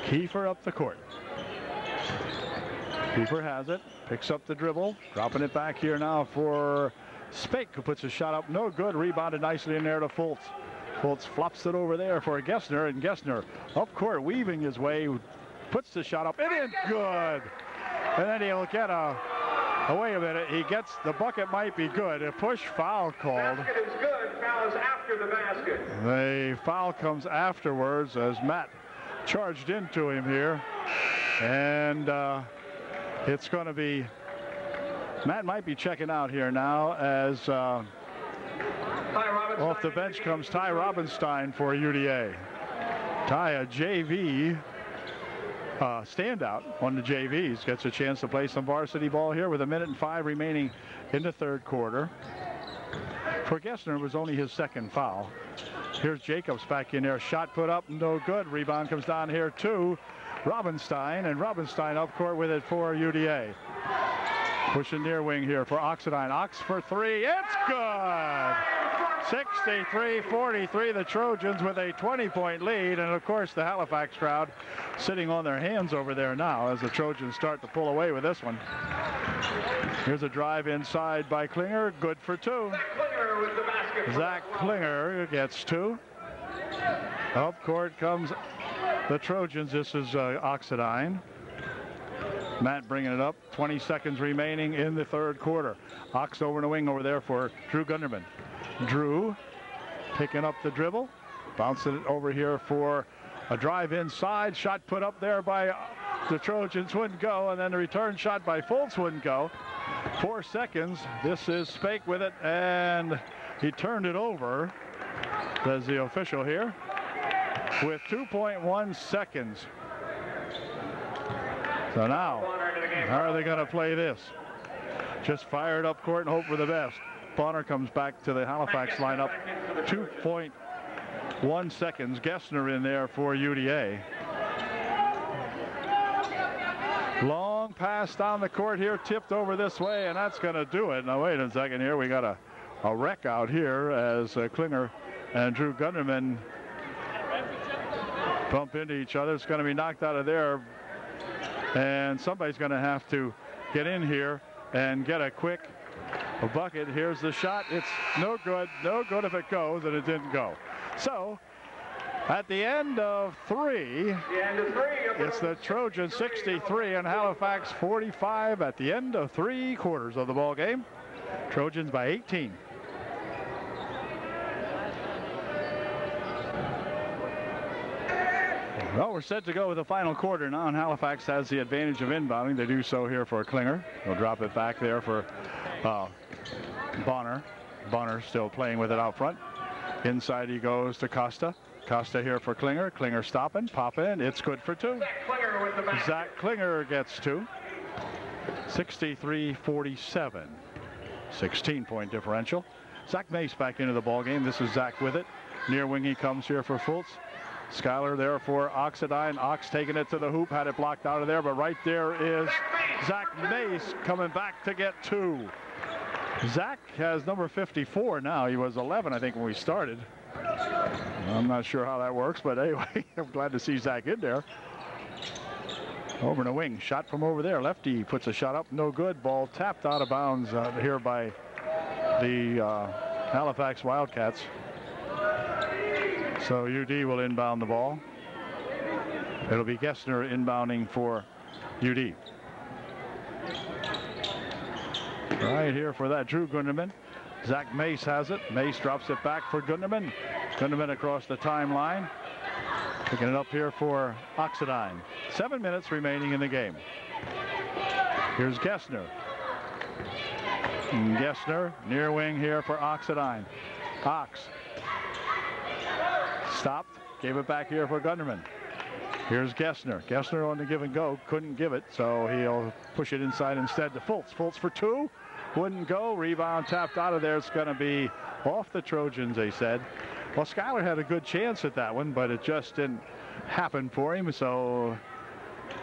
Kiefer up the court. Kiefer has it, picks up the dribble, dropping it back here now for Spake, who puts a shot up, no good. Rebounded nicely in there to Fultz. Fultz flops it over there for Gessner, and Gessner up court weaving his way, puts the shot up, and it's good. And then he'll get a wait a minute, he gets, the bucket might be good. A push foul called. Basket is good, foul is after the basket. The foul comes afterwards as Matt charged into him here. And it's going to be, Matt might be checking out here now as off the bench comes Ty Robinstein for UDA. Ty, a JV standout on the JVs, gets a chance to play some varsity ball here with a minute and 5 remaining in the third quarter. For Gessner, it was only his second foul. Here's Jacobs back in there. Shot put up, no good. Rebound comes down here to Robinstein, and Robinstein up court with it for UDA. Pushing near wing here for Oxidine. Ox for 3. It's good. 63-43, the Trojans with a 20-point lead. And of course, the Halifax crowd sitting on their hands over there now as the Trojans start to pull away with this one. Here's a drive inside by Klinger, good for two. Zach Klinger gets two. Up court comes the Trojans. This is Oxidine. Matt bringing it up. 20 seconds remaining in the third quarter. Ox over in the wing over there for Drew Gunderman. Drew picking up the dribble. Bouncing it over here for a drive inside. Shot put up there by the Trojans, wouldn't go. And then the return shot by Fultz wouldn't go. 4 seconds. This is Spake with it. And he turned it over, says the official here, with 2.1 seconds. So now, how are they going to play this? Just fire it up court and hope for the best. Bonner comes back to the Halifax lineup. 2.1 seconds. Gessner in there for UDA. Long pass down the court here, tipped over this way, and that's going to do it. Now, wait a second here. We got a wreck out here as Klinger and Drew Gunderman bump into each other. It's going to be knocked out of there. And somebody's going to have to get in here and get a quick bucket. Here's the shot. It's no good. No good if it goes, and it didn't go. So at the end of three, it's the Trojans 63 and Halifax 45 at the end of 3 quarters of the ball game. Trojans by 18. Well, we're set to go with the final quarter now, and Halifax has the advantage of inbounding. They do so here for Klinger. They'll drop it back there for Bonner. Bonner still playing with it out front. Inside he goes to Costa. Costa here for Klinger. Klinger stopping, pop in. It's good for two. Zach Klinger gets two. 63-47. 16-point differential. Zach Mace back into the ball game. This is Zach with it. Near wing he comes here for Fultz. Schuyler there for Oxidine. Ox taking it to the hoop, had it blocked out of there, but right there is Zach Mace coming back to get two. Zach has number 54 now. He was 11, I think, when we started. I'm not sure how that works, but anyway, I'm glad to see Zach in there. Over in the wing, shot from over there. Lefty puts a shot up, no good. Ball tapped out of bounds here by the Halifax Wildcats. So UD will inbound the ball. It'll be Gessner inbounding for UD. Right here for that, Drew Gunderman. Zach Mace has it. Mace drops it back for Gunderman. Gunderman across the timeline. Picking it up here for Oxidine. 7 minutes remaining in the game. Here's Gessner. And Gessner near wing here for Oxidine. Ox. Stopped, gave it back here for Gunderman. Here's Gessner. Gessner on the give and go, couldn't give it, so he'll push it inside instead to Fultz. Fultz for two, wouldn't go. Rebound tapped out of there. It's going to be off the Trojans, they said. Well, Schuyler had a good chance at that one, but it just didn't happen for him, so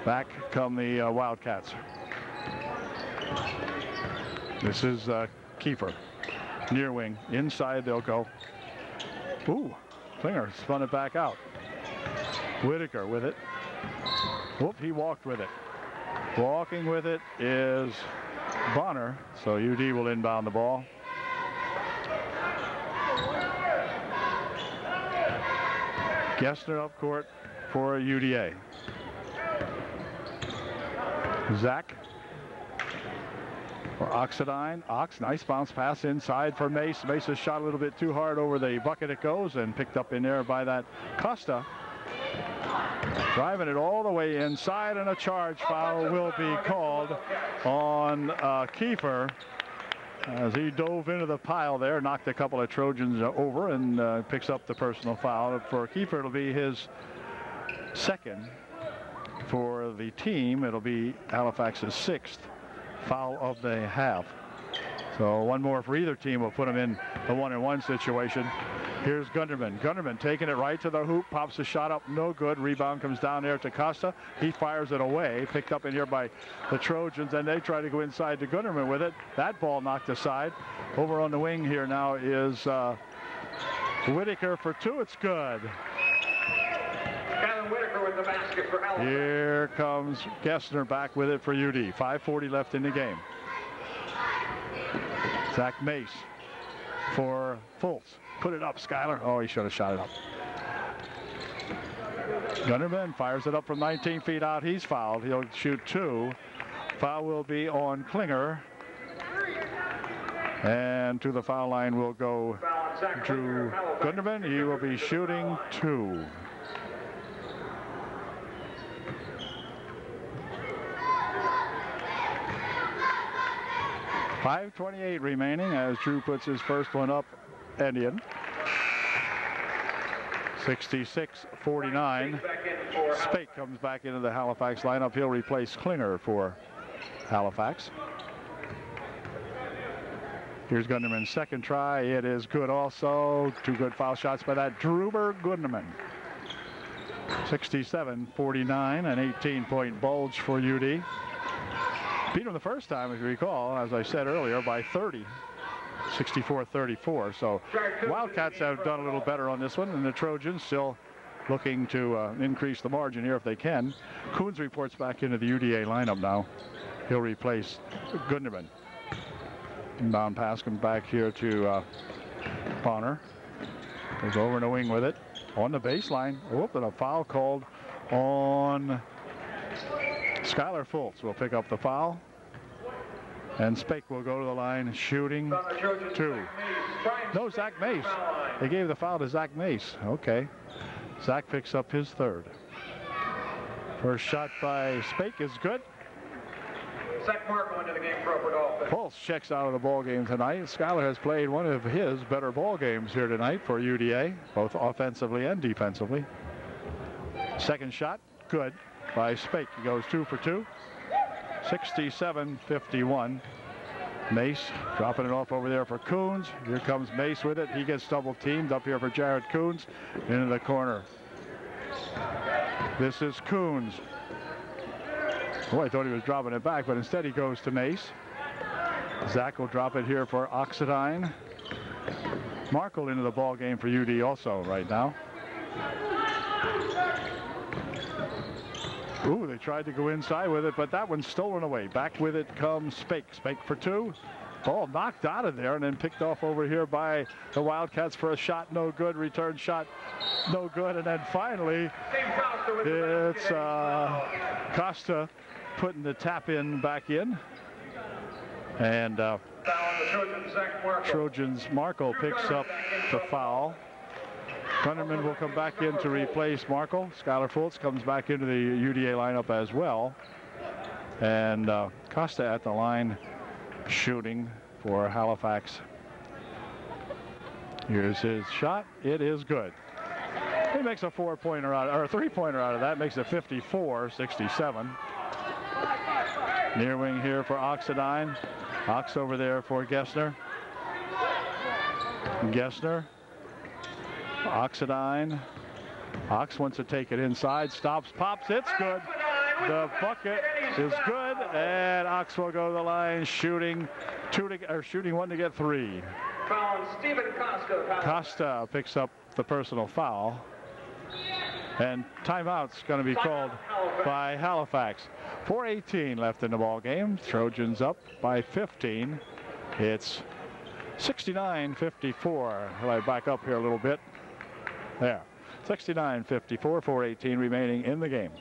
back come the Wildcats. This is Kiefer. Near wing, inside they'll go. Ooh. Klinger spun it back out. Whitaker with it. Whoop, he walked with it. Walking with it is Bonner, so UD will inbound the ball. Gessner up court for UDA. Zach for Oxidine. Ox, nice bounce pass inside for Mace. Mace has shot a little bit too hard over the bucket it goes, and picked up in there by that Costa. Driving it all the way inside, and a charge foul will be called on Kiefer as he dove into the pile there, knocked a couple of Trojans over, and picks up the personal foul. For Kiefer, it'll be his second. For the team, it'll be Halifax's 6th foul of the half. So one more for either team will put them in the 1-on-1 situation. Here's Gunderman. Gunderman taking it right to the hoop, pops the shot up, no good. Rebound comes down there to Costa. He fires it away, picked up in here by the Trojans, and they try to go inside to Gunderman with it. That ball knocked aside. Over on the wing here now is Whitaker for two. It's good. Whitaker with the basket for Halifax. Here comes Gessner back with it for UD. 5:40 left in the game. Zach Mace for Fultz. Put it up, Schuyler. Oh, he should have shot it up. Gunderman fires it up from 19 feet out. He's fouled. He'll shoot two. Foul will be on Klinger. And to the foul line will go Drew Gunderman. He will be shooting two. .528 remaining as Drew puts his first one up and in. 66-49. Spake comes back into the Halifax lineup. He'll replace Klinger for Halifax. Here's Gunderman's second try. It is good also. Two good foul shots by that Druber Gunderman. 67-49, an 18-point bulge for UD. Beat him the first time, if you recall, as I said earlier, by 30. 64-34. So Wildcats have done a little better on this one, and the Trojans still looking to increase the margin here if they can. Coons reports back into the UDA lineup now. He'll replace Gunderman. Inbound pass comes back here to Bonner. Goes over in the wing with it. On the baseline. Oh, and a foul called on Schuyler Fultz. Will pick up the foul. And Spake will go to the line shooting two. No, Zach Mace. They gave the foul to Zach Mace. Okay. Zach picks up his third. First shot by Spake is good. Zach Marco into the game for Upper Dolphin. Pulse checks out of the ball game tonight. Schuyler has played one of his better ball games here tonight for UDA, both offensively and defensively. Second shot, good by Spake. He goes 2 for 2. 67-51. Mace dropping it off over there for Coons. Here comes Mace with it. He gets double teamed up here for Jared Coons into the corner. This is Coons. Boy, I thought he was dropping it back, but instead he goes to Mace. Zach will drop it here for Oxidine. Markle into the ball game for UD also right now. Ooh, they tried to go inside with it, but that one's stolen away. Back with it comes Spake. Spake for two. Ball knocked out of there and then picked off over here by the Wildcats for a shot. No good. Return shot. No good. And then finally, it's Costa putting the tap in back in. And Trojans Markle picks up the foul. Gunderman will come back in to replace Markle. Schuyler Fultz comes back into the UDA lineup as well. And Costa at the line shooting for Halifax. Here's his shot. It is good. He makes a 4-pointer out, or a 3-pointer out of that. Makes it 54-67. Near wing here for Oxidine. Ox over there for Gessner. Gessner. Oxidine. Ox wants to take it inside. Stops, pops. It's good. The bucket is good, and Ox will go to the line shooting one to get three. Foul Stephen Costa. Costa picks up the personal foul. And timeout's going to be called by Halifax. 4:18 left in the ball game. Trojans up by 15. It's 69-54. I back up here a little bit. There. 69-54. 4:18 remaining in the game.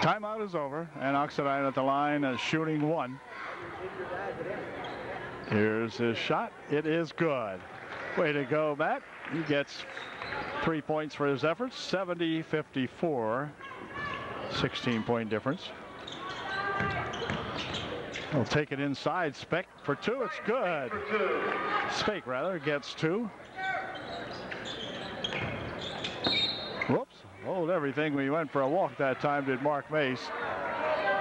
Timeout is over, and Oxidine at the line is shooting one. Here's his shot. It is good. Way to go, Matt. He gets 3 points for his efforts. 70-54. 16-point difference. He'll take it inside. Spake for two. It's good. Spake, rather, gets two. Whoops. Hold everything. We went for a walk that time, did Mark Mace.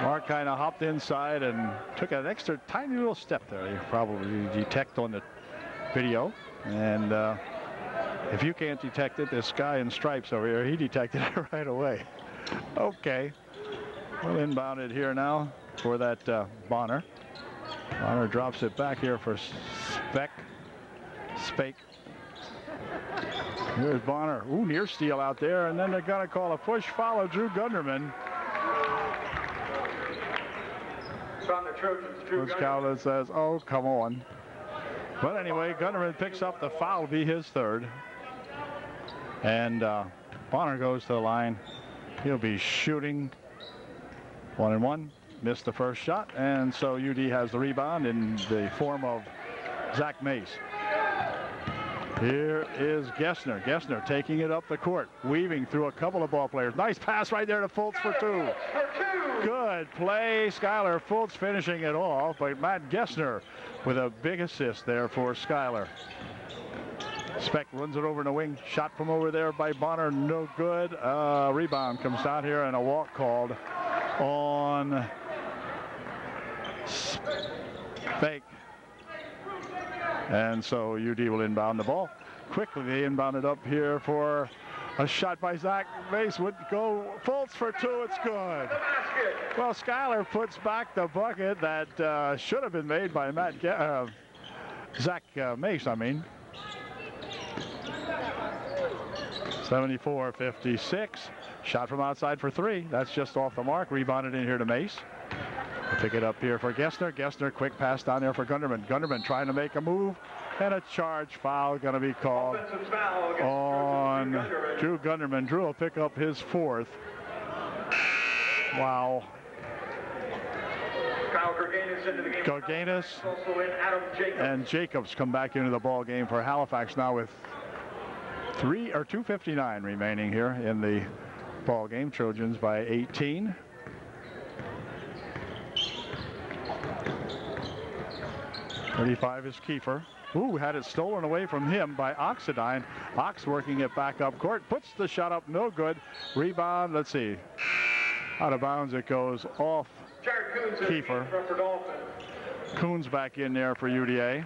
Mark kind of hopped inside and took an extra tiny little step there. You probably detect on the video. And if you can't detect it, this guy in stripes over here, he detected it right away. Okay. We'll inbound it here now. for that Bonner. Bonner drops it back here for Spake. Here's Bonner. Ooh, near steal out there, and then they're going to call a push foul of Drew Gunderman. From the Trojans, Coach Calnon says, oh, come on. But anyway, Gunderman picks up the foul, be his third. And Bonner goes to the line. He'll be shooting 1-1. Missed the first shot, and so UD has the rebound in the form of Zach Mace. Here is Gessner. Gessner taking it up the court, weaving through a couple of ball players. Nice pass right there to Fultz for two. Good play. Skylar Fultz finishing it off, but Matt Gessner with a big assist there for Skylar. Speck runs it over in the wing. Shot from over there by Bonner, no good. Rebound comes down here, and a walk called on Spake. And so UD will inbound the ball. Quickly they inbound it up here for a shot by Zach Mace. Would go Fultz for two. It's good. Well, Skylar puts back the bucket that should have been made by Zach Mace, I mean. 74-56. Shot from outside for three. That's just off the mark. Rebounded in here to Mace. We'll pick it up here for Gessner. Gessner, quick pass down there for Gunderman. Gunderman trying to make a move, and a charge foul going to be called on Drew Gunderman. Drew will pick up his fourth. Wow. Kyle Gorganis into the game. Gorganis Also in Adam Jacobs. and Jacobs come back into the ball game for Halifax now with 2:59 remaining here in the ball game. Trojans by 18. .35 is Kiefer. Ooh, had it stolen away from him by Oxidine. Ox working it back up court. Puts the shot up, no good. Rebound, let's see. Out of bounds it goes off Kiefer. Coons back in there for UDA.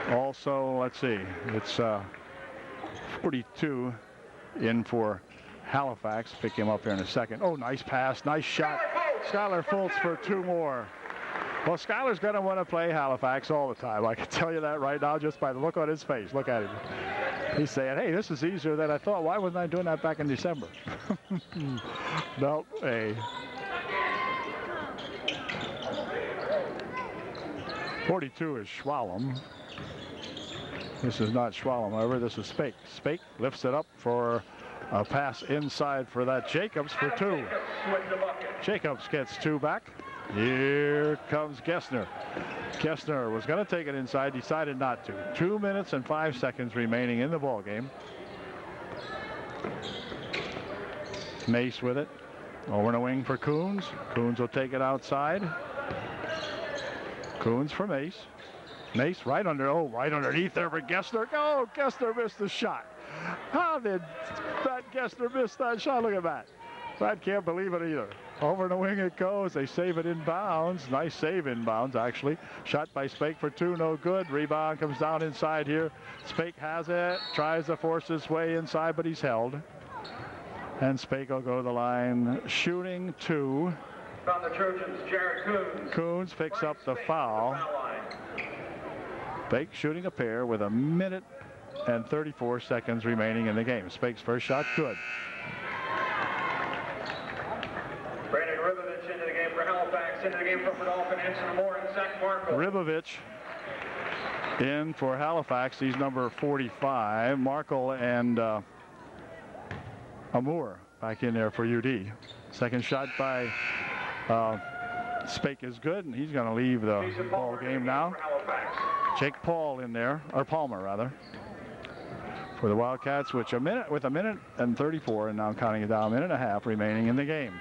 Also, let's see. It's 42 in for Halifax. Pick him up here in a second. Oh, nice pass, nice shot. Skylar Fultz for two more. Well, Skylar's going to want to play Halifax all the time. I can tell you that right now just by the look on his face. Look at him. He's saying, hey, this is easier than I thought. Why wasn't I doing that back in December? Nope. Hey. 42 is Schwalm. This is not Schwalm, however. This is Spake. Spake lifts it up for a pass inside for that Jacobs for two. Jacobs gets two back. Here comes Gessner. Gessner was going to take it inside, decided not to. 2 minutes and 5 seconds remaining in the ball game. Mace with it. Over in the wing for Coons. Coons will take it outside. Coons for Mace. Mace right underneath there for Gessner. Oh, Gessner missed the shot. How did that Gessner miss that shot? Look at that. I can't believe it either. Over in the wing it goes. They save it in bounds. Nice save in bounds, actually. Shot by Spake for two, no good. Rebound comes down inside here. Spake has it. Tries to force his way inside, but he's held. And Spake will go to the line. Shooting two. From the Trojans, Jared Coons. Coons picks up the foul. Spake shooting a pair with 1 minute and 34 seconds remaining in the game. Spake's first shot, good. Brandon Ribovich into the game for Halifax, into the game for Godolphin, Anson Moore, and Zach Markle. Ribovich in for Halifax. He's number 45. Markle and Amour back in there for UD. Second shot by Spake is good, and he's going to leave the ball game now. Jake Paul in there, or Palmer rather, for the Wildcats, with a minute and 34, and now counting it down, 1.5 minutes remaining in the game.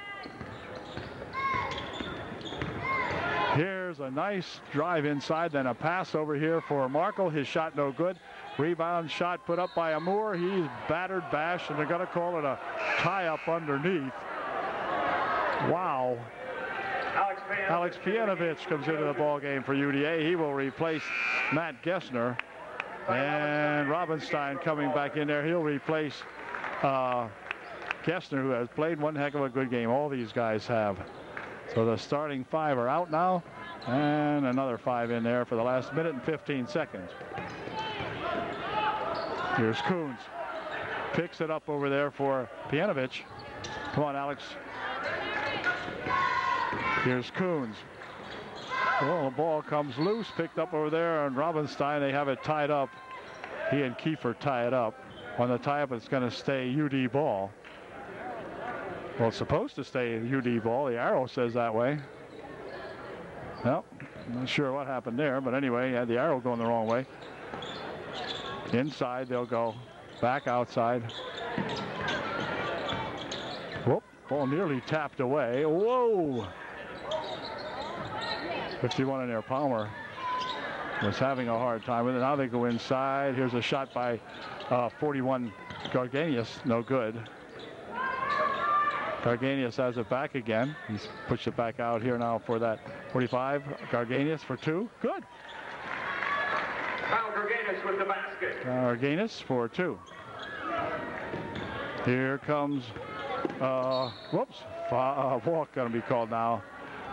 Here's a nice drive inside, then a pass over here for Markle. His shot no good. Rebound shot put up by Amour. He's battered, bashed, and they're going to call it a tie-up underneath. Wow. Alex Pianovich comes into the ball game for UDA. He will replace Matt Gessner. And Robinstein coming back in there. He'll replace Gessner, who has played one heck of a good game. All these guys have. So So the starting 5 are out now, and another 5 in there for the last minute and 15 seconds. Here's Coons. Picks it up over there for Pianovich. Come on, Alex. Here's Coons. Well, the ball comes loose, picked up over there, and Robinstein, they have it tied up. He and Kiefer tie it up. On the tie-up, it's going to stay UD ball. Well, it's supposed to stay UD ball. The arrow says that way. Well, I'm not sure what happened there, but anyway, had the arrow going the wrong way. Inside, they'll go back outside. Whoop, ball nearly tapped away. Whoa! 51 in there. Palmer was having a hard time with it. Now they go inside. Here's a shot by 41 Garganius. No good. Garganius has it back again. He's pushed it back out here now for that 45. Garganius for 2. Good. Kyle Garganius with the basket. Garganius for 2. Here comes, whoops, walk going to be called now.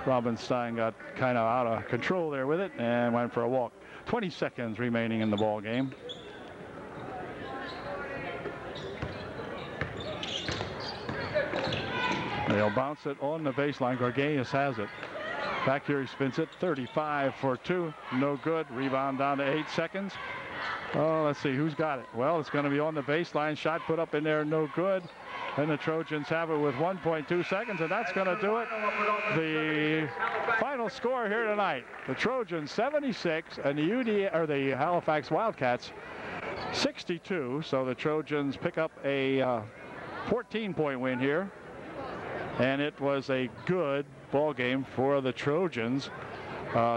Robinstein got kind of out of control there with it and went for a walk. 20 seconds remaining in the ball game. They'll bounce it on the baseline. Garganius has it. Back here he spins it. 35 for 2. No good. Rebound down to 8 seconds. Oh, let's see who's got it. Well, it's going to be on the baseline. Shot put up in there. No good. And the Trojans have it with 1.2 seconds, and that's going to do it. The final score here tonight: the Trojans 76 and the UDA, or the Halifax Wildcats 62. So the Trojans pick up a 14-point win here, and it was a good ball game for the Trojans,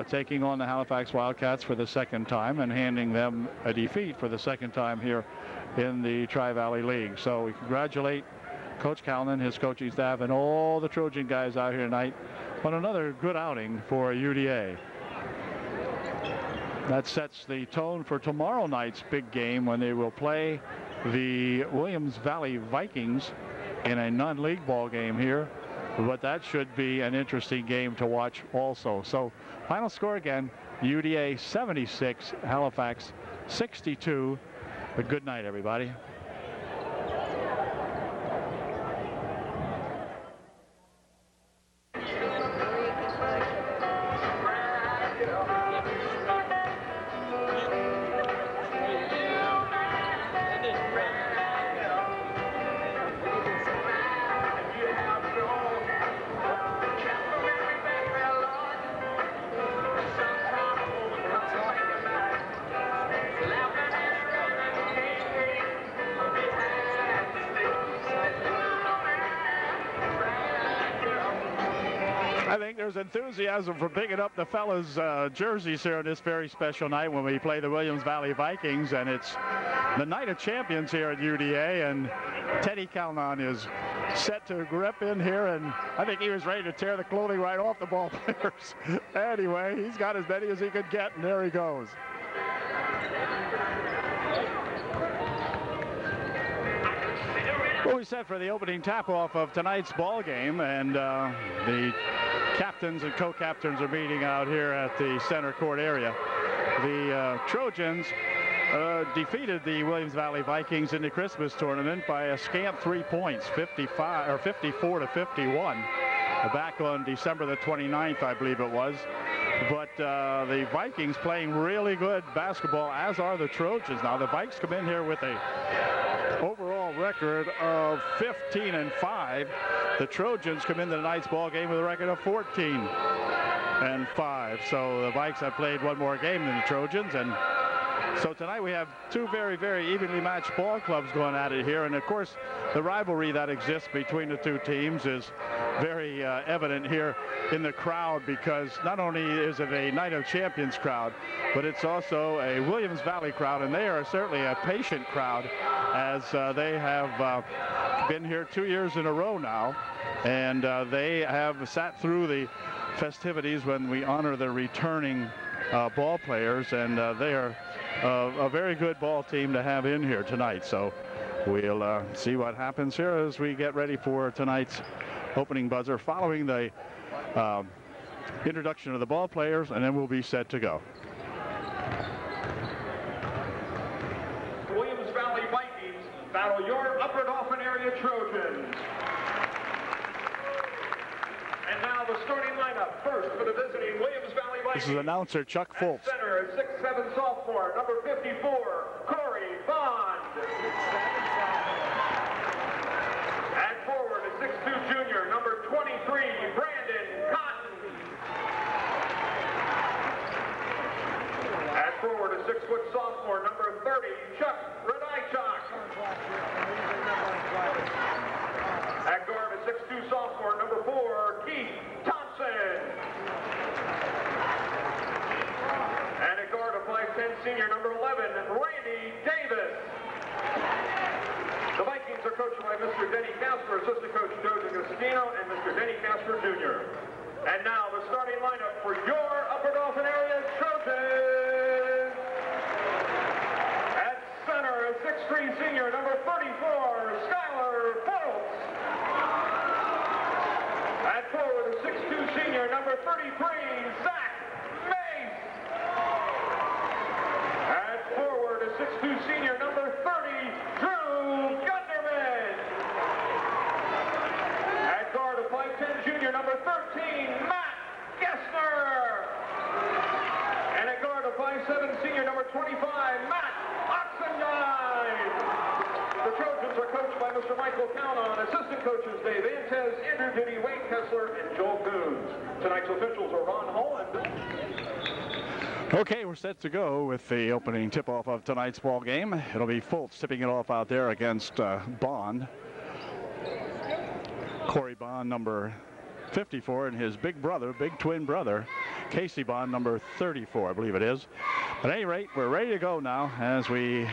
taking on the Halifax Wildcats for the second time and handing them a defeat for the second time here in the Tri-Valley League. So we congratulate Coach Calnon, his coaching staff, and all the Trojan guys out here tonight on another good outing for UDA. That sets the tone for tomorrow night's big game when they will play the Williams Valley Vikings in a non-league ball game here. But that should be an interesting game to watch also. So final score again: UDA 76, Halifax 62. A good night, everybody. There's enthusiasm for picking up the fellas' jerseys here on this very special night when we play the Williams Valley Vikings, and it's the night of champions here at UDA, and Teddy Calnon is set to grip in here, and I think he was ready to tear the clothing right off the ball players. Anyway, he's got as many as he could get, and there he goes. Well, we set for the opening tap-off of tonight's ball game, and the captains and co-captains are meeting out here at the center court area. The Trojans defeated the Williams Valley Vikings in the Christmas tournament by a scant 3 points, 54 to 51, back on December the 29th, I believe it was. But the Vikings playing really good basketball, as are the Trojans. Now the Vikes come in here with a overall record of 15-5. The Trojans come into tonight's ball game with a record of 14-5. So the Vikes have played one more game than the Trojans, and so tonight we have two very, very evenly matched ball clubs going at it here. And of course, the rivalry that exists between the two teams is very evident here in the crowd, because not only is it a Night of Champions crowd, but it's also a Williams Valley crowd, and they are certainly a patient crowd, as they have been here 2 years in a row now, and they have sat through the festivities when we honor the returning ball players, and they are a very good ball team to have in here tonight. So We'll see what happens here as we get ready for tonight's opening buzzer following the introduction of the ball players, and then we'll be set to go. Williams Valley Vikings battle your Upper Dauphin area Trojans. And now the starting lineup. First for the visiting Williams Valley Vikings. This is announcer Chuck Fultz. At center, 6'7" sophomore, number 54, Corey Bond. At forward, a 6'2" junior, number 23, Brandon Cotton. At forward, a 6-foot sophomore, number 30, Chuck Radaichuk. At guard, a 6'2" sophomore, number 4, Keith Thompson. And at guard, a 5'10" senior, number 11, Randy Davis. The Vikings are coached by Mr. Denny Casper, assistant coach Trojan Gustino, and Mr. Denny Casper Jr. And now the starting lineup for your Upper Dauphin area Trojans. At center, a 6'3" senior, number 34, Skylar Fultz. At forward, a 6'2" senior, number 33, Zach Mace. At forward, a 6'2" senior, number 30, Drew Gunderman. At guard, a 5'10" junior, number 13, Matt Gessner. And at guard, a 5'7" senior, number 25, Matt Oxendine. The Trojans are coached by Mr. Michael Calnon, assistant coaches Dave Antez, Andrew Diddy, Wayne Kessler, and Joel Coons. Tonight's officials are Ron Hull and... Okay, we're set to go with the opening tip-off of tonight's ball game. It'll be Fultz tipping it off out there against Bond. Corey Bond, number 54, and his big brother, big twin brother, Casey Bond, number 34, I believe it is. At any rate, we're ready to go now as we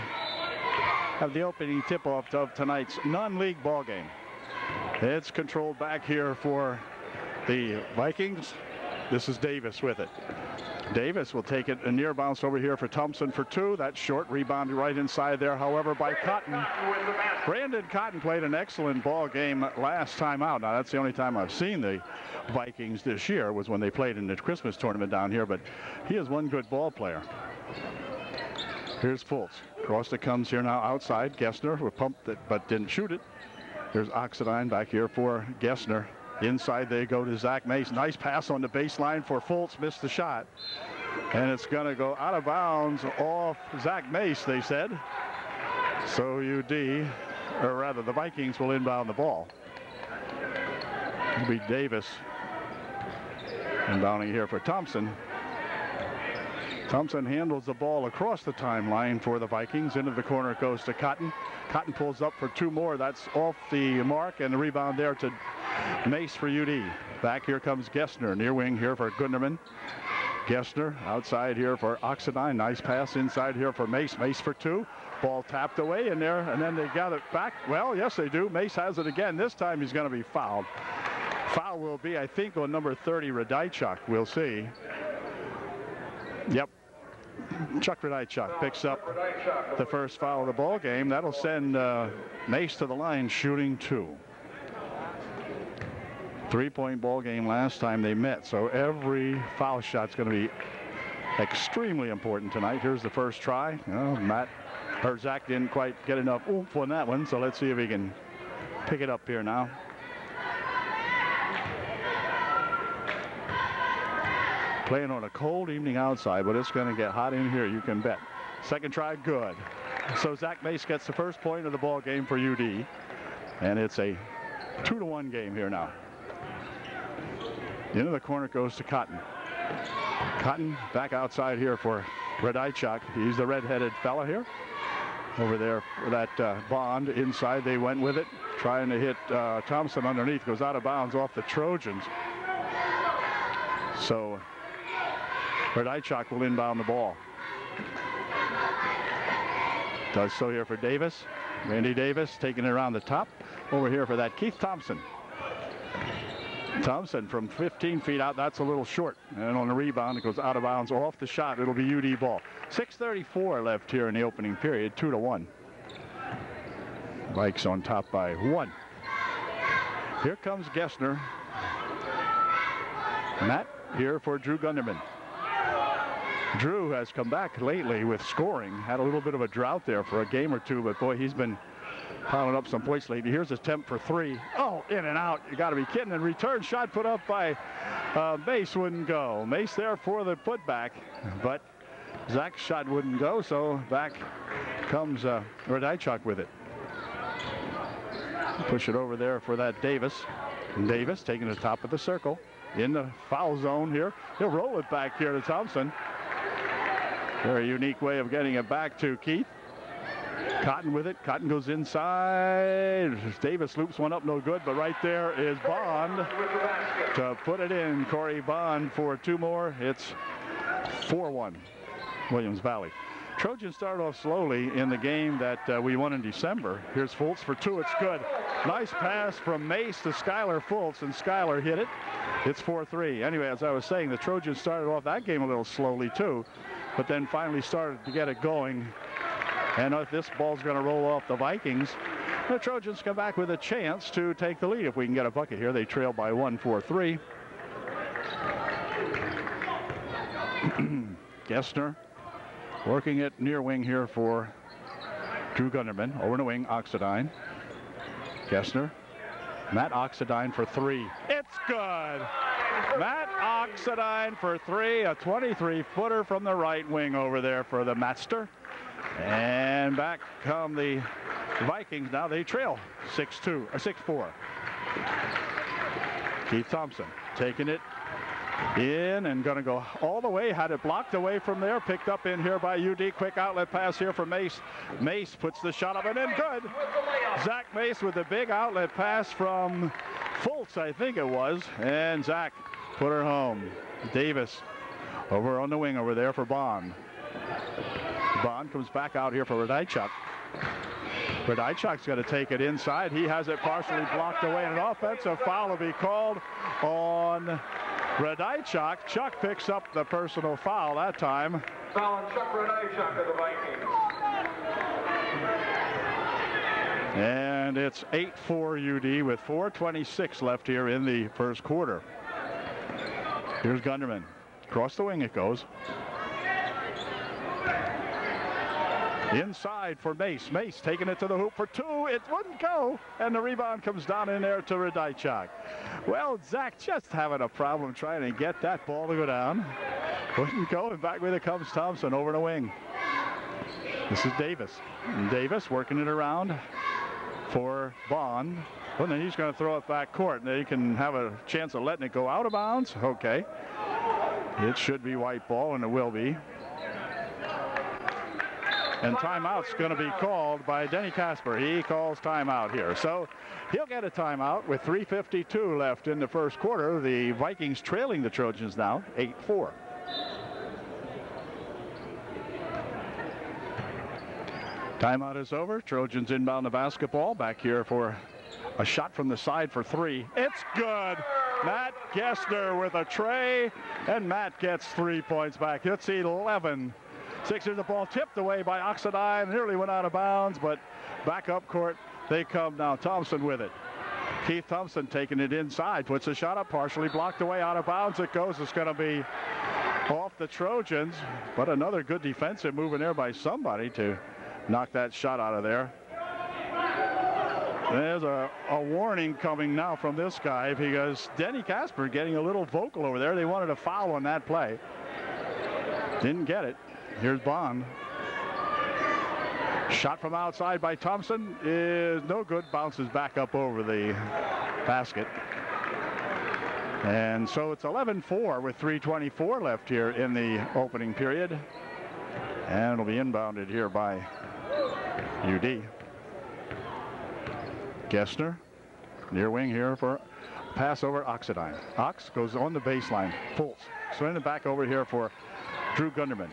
have the opening tip-off of tonight's non-league ball game. It's controlled back here for the Vikings. This is Davis with it. Davis will take it a near bounce over here for Thompson for 2. That's short, rebounded right inside there, however, by Cotton. Brandon Cotton played an excellent ball game last time out. Now, that's the only time I've seen the Vikings this year was when they played in the Christmas tournament down here, but he is one good ball player. Here's Fultz. Across it comes here now outside. Gessner will pump it, but didn't shoot it. There's Oxendine back here for Gessner. Inside they go to Zach Mace. Nice pass on the baseline for Fultz. Missed the shot. And it's going to go out of bounds off Zach Mace, they said. So UD, or rather the Vikings, will inbound the ball. It'll be Davis inbounding here for Thompson. Thompson handles the ball across the timeline for the Vikings. Into the corner it goes to Cotton. Cotton pulls up for 2 more. That's off the mark, and the rebound there to Mace for UD. Back here comes Gessner. Near wing here for Gunderman. Gessner outside here for Oxendine. Nice pass inside here for Mace. Mace for 2. Ball tapped away in there, and then they got it back. Well, yes, they do. Mace has it again. This time he's going to be fouled. Foul will be, I think, on number 30, Radaichuk. We'll see. Yep. Chuck Radaichuk picks up the first foul of the ball game. That'll send Mace to the line shooting 2. 3-point ball game last time they met, so every foul shot's going to be extremely important tonight. Here's the first try. Zach didn't quite get enough oomph on that one, so let's see if he can pick it up here now. Playing on a cold evening outside, but it's going to get hot in here, you can bet. Second try, good. So Zach Mace gets the first point of the ball game for UD, and it's a 2-1 game here now. Into the corner goes to Cotton. Cotton back outside here for Radaichuk. He's the red-headed fella here. Over there for that Bond. Inside they went with it. Trying to hit Thompson underneath. Goes out of bounds off the Trojans. So Radaichuk will inbound the ball. Does so here for Davis. Randy Davis taking it around the top. Over here for that Keith Thompson. Thompson from 15 feet out. That's a little short. And on the rebound, it goes out of bounds off the shot. It'll be UD ball. 6:34 left here in the opening period. 2-1. Vikes on top by 1. Here comes Gessner. Matt here for Drew Gunderman. Drew has come back lately with scoring. Had a little bit of a drought there for a game or two, but boy, he's been piling up some points lately. Here's his attempt for 3. Oh, in and out. You got to be kidding. And return shot put up by Mace wouldn't go. Mace there for the putback, but Zach's shot wouldn't go, so back comes Radaichuk with it. Push it over there for that Davis. Davis taking the top of the circle in the foul zone here. He'll roll it back here to Thompson. Very unique way of getting it back to Keith. Cotton with it. Cotton goes inside. Davis loops one up, no good, but right there is Bond to put it in. Corey Bond for 2 more. It's 4-1, Williams Valley. Trojans started off slowly in the game that we won in December. Here's Fultz for 2. It's good. Nice pass from Mace to Skylar Fultz, and Skylar hit it. It's 4-3. Anyway, as I was saying, the Trojans started off that game a little slowly too, but then finally started to get it going. And if this ball's going to roll off the Vikings, the Trojans come back with a chance to take the lead. If we can get a bucket here, they trail by 1, 4-3. Gessner working it near wing here for Drew Gunderman. Over to wing, Oxidine. Gessner. Matt Oxidine for 3. It's good. Matt Oxidine for 3. A 23-footer from the right wing over there for the Matster. And back come the Vikings. Now they trail 6-2 or 6-4. Keith Thompson taking it in and going to go all the way. Had it blocked away from there. Picked up in here by UD. Quick outlet pass here for Mace. Mace puts the shot up and in. Good. Zach Mace with a big outlet pass from Fultz, I think it was. And Zach put her home. Davis over on the wing over there for Bond. Bond comes back out here for Radaichuk. Radaichuk's going to take it inside. He has it partially blocked away, and an offensive foul will be called on Radaichuk. Chuck picks up the personal foul that time. Foul on Chuck Radaichuk of the Vikings. And it's 8-4 UD with 4:26 left here in the first quarter. Here's Gunderman. Across the wing it goes. Inside for Mace. Mace taking it to the hoop for 2. It wouldn't go. And the rebound comes down in there to Radaichuk. Well, Zach just having a problem trying to get that ball to go down. Wouldn't go. And back with it comes Thompson over the wing. This is Davis. And Davis working it around for Bond. Well, then he's going to throw it back court. They can have a chance of letting it go out of bounds. Okay. It should be white ball, and it will be. And timeout's going to be called by Denny Casper. He calls timeout here. So he'll get a timeout with 3:52 left in the first quarter. The Vikings trailing the Trojans now 8-4. Timeout is over. Trojans inbound the basketball. Back here for a shot from the side for 3. It's good. Matt Gessner with a tray, and Matt gets 3 points back. It's 11. Sixers, the ball tipped away by Oxidine, nearly went out of bounds, but back up court they come now. Thompson with it. Keith Thompson taking it inside, puts a shot up, partially blocked away, out of bounds it goes. It's going to be off the Trojans, but another good defensive move in there by somebody to knock that shot out of there. There's a warning coming now from this guy because Denny Casper getting a little vocal over there. They wanted a foul on that play. Didn't get it. Here's Bond. Shot from outside by Thompson is no good. Bounces back up over the basket. And so it's 11-4 with 3:24 left here in the opening period. And it'll be inbounded here by UD. Gessner, near wing here for pass over Oxidine. Ox goes on the baseline. Fultz. Swinging it back over here for Drew Gunderman.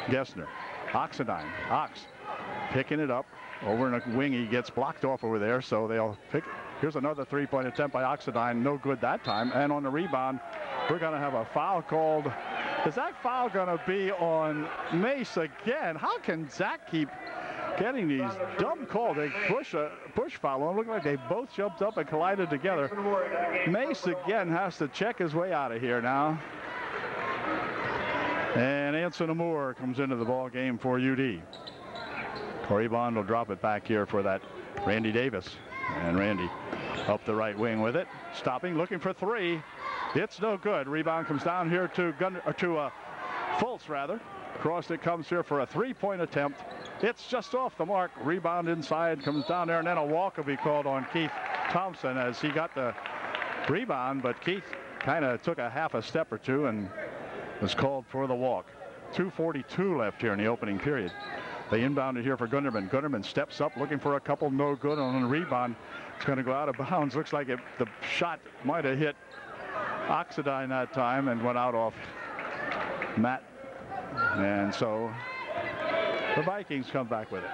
Gessner. Oxidine. Ox picking it up over in a wing. He gets blocked off over there, so they'll pick. Here's another three-point attempt by Oxidine. No good that time. And on the rebound, we're going to have a foul called. Is that foul going to be on Mace again? How can Zach keep getting these dumb calls. They push foul on. Look like they both jumped up and collided together. Mace again has to check his way out of here now. And Anson Moore comes into the ball game for UD. Corey Bond will drop it back here for that Randy Davis. And Randy up the right wing with it. Stopping, looking for three. It's no good. Rebound comes down here to Fultz, rather. Across it comes here for a three-point attempt. It's just off the mark. Rebound inside, comes down there, and then a walk will be called on Keith Thompson as he got the rebound, but Keith kind of took a half a step or two and was called for the walk. 2:42 left here in the opening period. They inbounded here for Gunderman. Gunderman steps up looking for a couple, no good on the rebound. It's going to go out of bounds. Looks like the shot might have hit Oxidine that time and went out off Matt. And so the Vikings come back with it.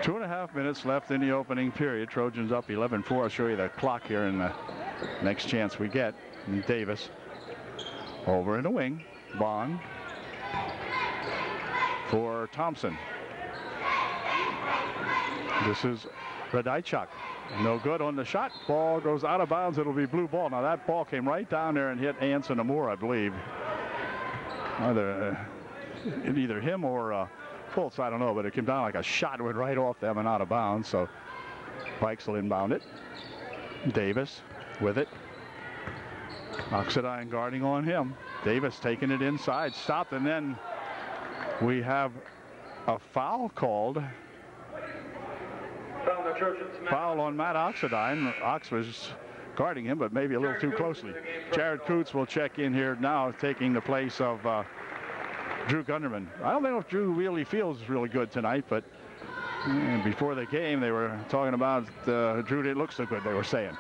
2.5 minutes left in the opening period. Trojans up 11-4. I'll show you the clock here in the next chance we get. And Davis over in the wing. Bond for Thompson. This is Radajczak. No good on the shot. Ball goes out of bounds. It'll be blue ball. Now that ball came right down there and hit Anson Moore, I believe. Either him or Fultz, I don't know, but it came down like a shot, went right off them and out of bounds. So Vikes will inbound it. Davis with it. Oxidine guarding on him. Davis taking it inside, stopped, and then we have a foul called. Foul on Matt Oxidine. Ox was guarding him, but maybe a little too closely. Jared Coots will check in here now, taking the place of Drew Gunderman. I don't know if Drew really feels really good tonight, but before the game they were talking about Drew didn't look so good, they were saying.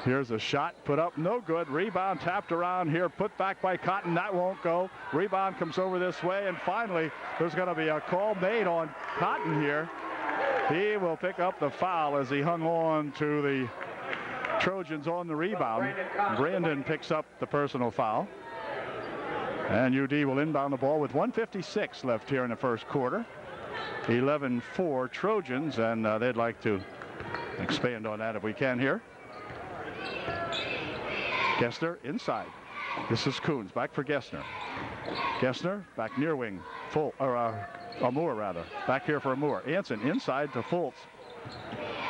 Here's a shot put up, no good. Rebound tapped around here, put back by Cotton. That won't go. Rebound comes over this way, and finally there's going to be a call made on Cotton here. He will pick up the foul as he hung on to the Trojans on the rebound. Brandon picks up the personal foul. And UD will inbound the ball with 1:56 left here in the first quarter. 11-4 Trojans, and they'd like to expand on that if we can here. Gessner inside. This is Coons back for Gessner. Gessner back near wing. Moore rather. Back here for Moore. Anson inside to Fultz.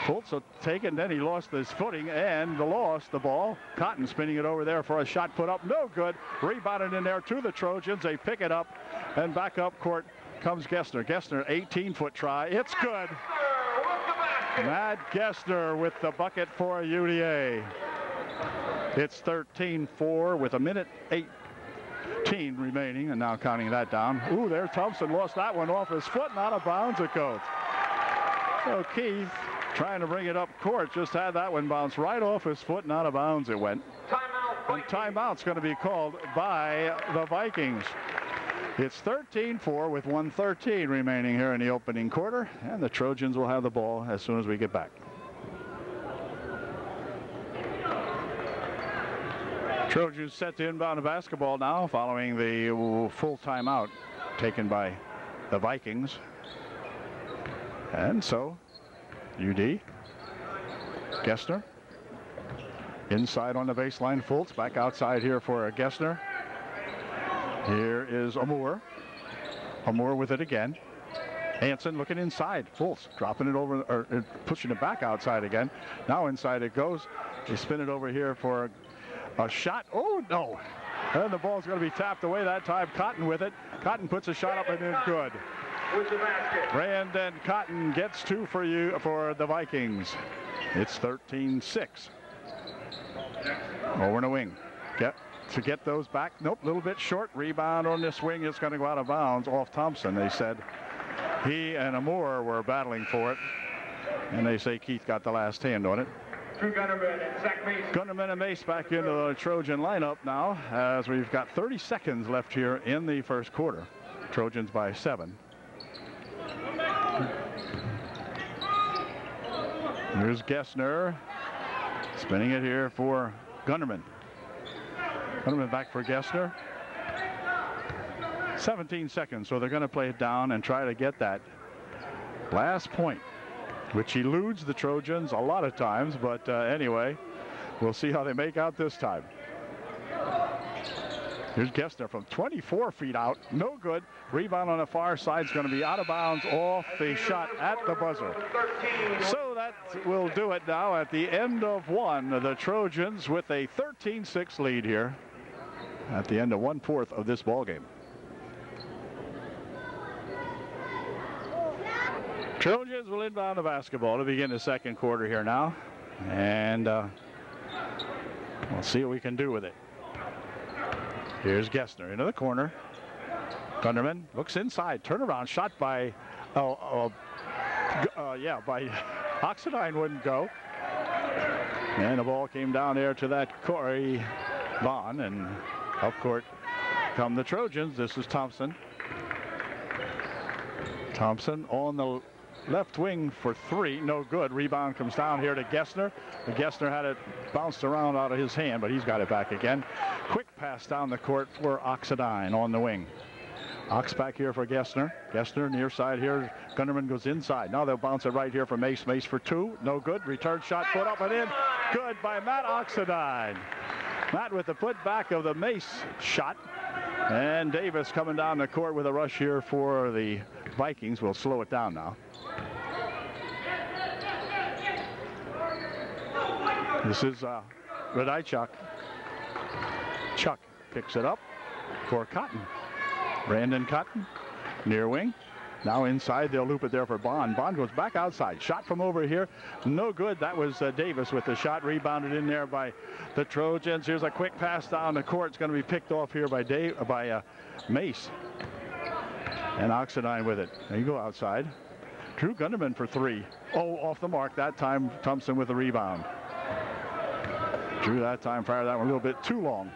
Fultz will take it, and then he lost his footing and lost the ball. Cotton spinning it over there for a shot put up. No good. Rebounded in there to the Trojans. They pick it up, and back up court comes Gessner. Gessner, 18-foot try. It's good. Matt Gessner with the bucket for UDA. It's 13-4 with 1:18 remaining, and now counting that down. Ooh, there Thompson lost that one off his foot and out of bounds it goes. So Keith, trying to bring it up court, just had that one bounce right off his foot and out of bounds it went. And timeout's going to be called by the Vikings. It's 13-4 with 1:13 remaining here in the opening quarter, and the Trojans will have the ball as soon as we get back. Trojans set to inbound the basketball now following the full timeout taken by the Vikings. And so UD, Gessner inside on the baseline. Fultz back outside here for Gessner. Here is Moore. Moore with it again. Anson looking inside. Fultz dropping it over, or pushing it back outside again. Now inside it goes. They spin it over here for a shot. Oh, no. And the ball's going to be tapped away that time. Cotton with it. Cotton puts a shot up and in good. Brandon Cotton gets two for the Vikings. It's 13-6. Over in the wing. To get those back. Nope, a little bit short. Rebound on this wing. It's going to go out of bounds off Thompson. They said he and Moore were battling for it. And they say Keith got the last hand on it. Gunderman and Mace back into the Trojan lineup now as we've got 30 seconds left here in the first quarter. Trojans by 7. Here's Gessner spinning it here for Gunderman. Gunderman back for Gessner. 17 seconds, so they're going to play it down and try to get that Last point, which eludes the Trojans a lot of times, but anyway, we'll see how they make out this time. Here's Gessner from 24 feet out. No good. Rebound on the far side is going to be out of bounds off the shot at the buzzer. So that will do it now at the end of one. The Trojans with a 13-6 lead here at the end of 1/4 of this ball game. Trojans will inbound the basketball to begin the second quarter here now. And we'll see what we can do with it. Here's Gessner into the corner. Gunderman looks inside. Turnaround shot by, by Oxidine wouldn't go. And the ball came down there to that Corey Vaughn, and up court come the Trojans. This is Thompson. Thompson on the left wing for three, no good. Rebound comes down here to Gessner. Gessner had it bounced around out of his hand, but he's got it back again. Quick pass down the court for Oxidine on the wing. Ox back here for Gessner. Gessner near side here. Gunderman goes inside. Now they'll bounce it right here for Mace. Mace for two, no good. Return shot put up and in. Good by Matt Oxidine. Matt with the put back of the Mace shot. And Davis coming down the court with a rush here for the Vikings. We'll slow it down now. This is Radaichuk. Chuck picks it up for Cotton. Brandon Cotton, near wing. Now inside, they'll loop it there for Bond. Bond goes back outside. Shot from over here, no good. That was Davis with the shot, rebounded in there by the Trojans. Here's a quick pass down the court. It's going to be picked off here by Mace. And Oxidine with it. There you go outside. Drew Gunderman for three. Oh, off the mark. That time, Thompson with the rebound. Drew that time, fired that one a little bit too long.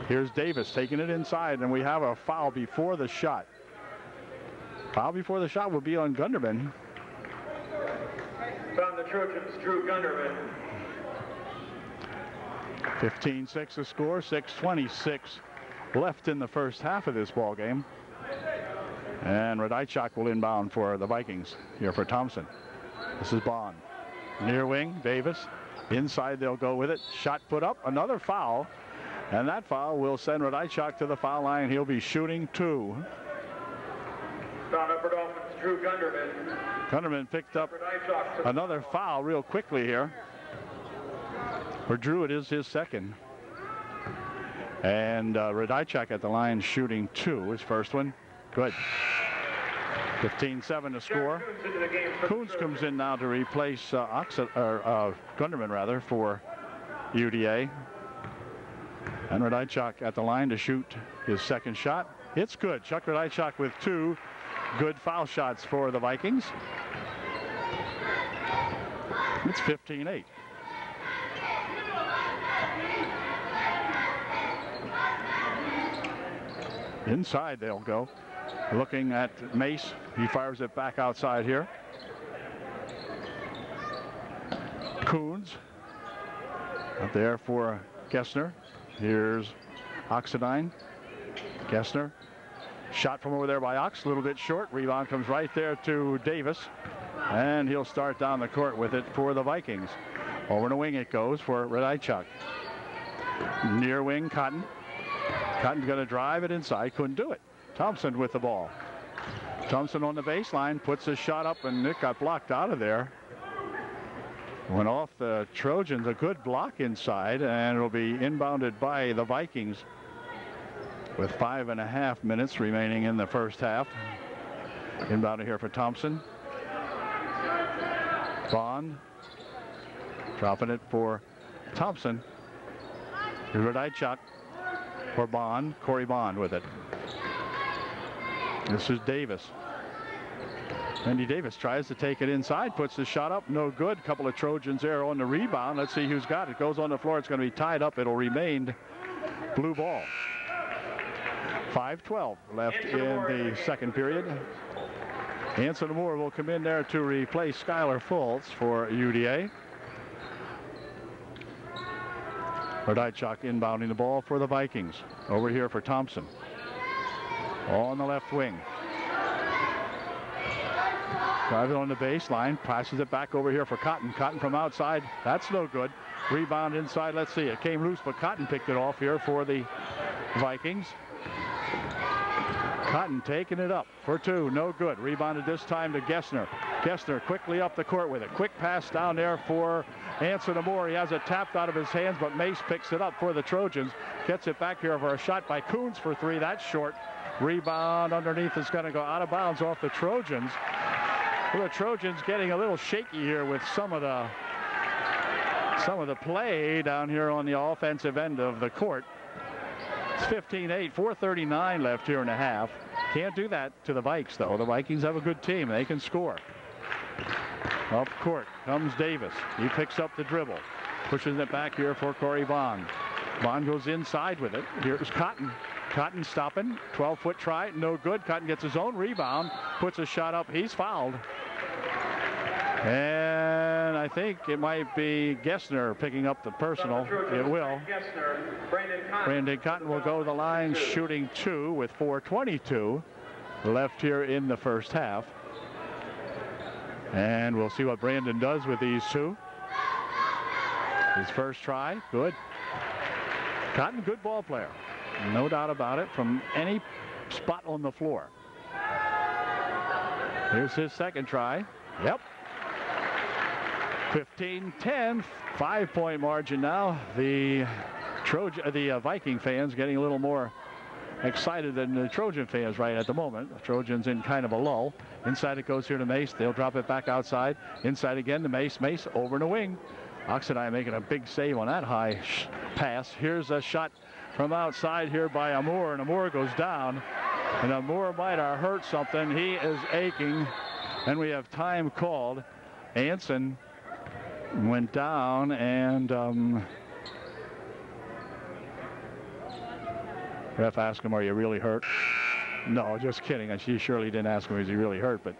Here's Davis taking it inside, and we have a foul before the shot. Foul before the shot will be on Gunderman. Found the Trojans, Drew Gunderman. 15-6 the score, 6:26 left in the first half of this ball game. And Radaichuk will inbound for the Vikings here for Thompson. This is Bond. Near wing, Davis. Inside they'll go with it. Shot put up, another foul. And that foul will send Radaichuk to the foul line. He'll be shooting two. Down upper Dolphins, Drew Gunderman. Gunderman picked up another foul real quickly here. For Drew, it is his second. And Radaichuk at the line shooting two. His first one, good. 15-7 to score. Coons comes in now to replace Gunderman rather for UDA. And Radaichuk at the line to shoot his second shot. It's good. Chuck Radaichuk with two good foul shots for the Vikings. It's 15-8. Inside they'll go. Looking at Mace. He fires it back outside here. Coons out there for Gessner. Here's Oxidine. Gessner. Shot from over there by Ox. A little bit short. Rebound comes right there to Davis. And he'll start down the court with it for the Vikings. Over the wing it goes for Radaichuk. Near wing, Cotton. Cotton's going to drive it inside. Couldn't do it. Thompson with the ball. Thompson on the baseline. Puts his shot up and it got blocked out of there. Went off the Trojans, a good block inside, and it'll be inbounded by the Vikings with 5.5 minutes remaining in the first half. Inbounded here for Thompson. Bond dropping it for Thompson. Here's Radaichuk for Bond. Corey Bond with it. This is Davis. Andy Davis tries to take it inside, puts the shot up, no good. Couple of Trojans there on the rebound. Let's see who's got it. Goes on the floor. It's going to be tied up. It'll remain blue ball. 5:12 left in the second period. Anson Moore will come in there to replace Skylar Fultz for UDA. Radaichuk inbounding the ball for the Vikings. Over here for Thompson. On the left wing. Drive it on the baseline, passes it back over here for Cotton. Cotton from outside, that's no good. Rebound inside, let's see, it came loose, but Cotton picked it off here for the Vikings. Cotton taking it up for two, no good. Rebounded this time to Gessner. Gessner quickly up the court with it. Quick pass down there for Anson Amore. He has it tapped out of his hands, but Mace picks it up for the Trojans. Gets it back here for a shot by Coons for three. That's short. Rebound underneath is going to go out of bounds off the Trojans. Well, the Trojans getting a little shaky here with some of the play down here on the offensive end of the court. It's 15-8, 4:39 left here in a half. Can't do that to the Vikes, though. The Vikings have a good team. They can score. Up court comes Davis. He picks up the dribble. Pushes it back here for Corey Bond. Bond goes inside with it. Here's Cotton. Cotton stopping. 12-foot try. No good. Cotton gets his own rebound. Puts a shot up. He's fouled. And I think it might be Gessner picking up the personal. It will. Brandon Cotton will go to the line shooting two with 4:22 left here in the first half. And we'll see what Brandon does with these two. His first try, good. Cotton, good ball player. No doubt about it, from any spot on the floor. Here's his second try. Yep. 15-10, 5-point margin now. The Viking fans getting a little more excited than the Trojan fans right at the moment. The Trojans in kind of a lull. Inside it goes here to Mace. They'll drop it back outside. Inside again to Mace. Mace over in the wing. Oxenai making a big save on that high pass. Here's a shot from outside here by Amore, and Amore goes down. And Amore might have hurt something. He is aching, and we have time called. Anson went down, and ref asked him, "Are you really hurt?" No, just kidding. She surely didn't ask him, "Is he really hurt?" But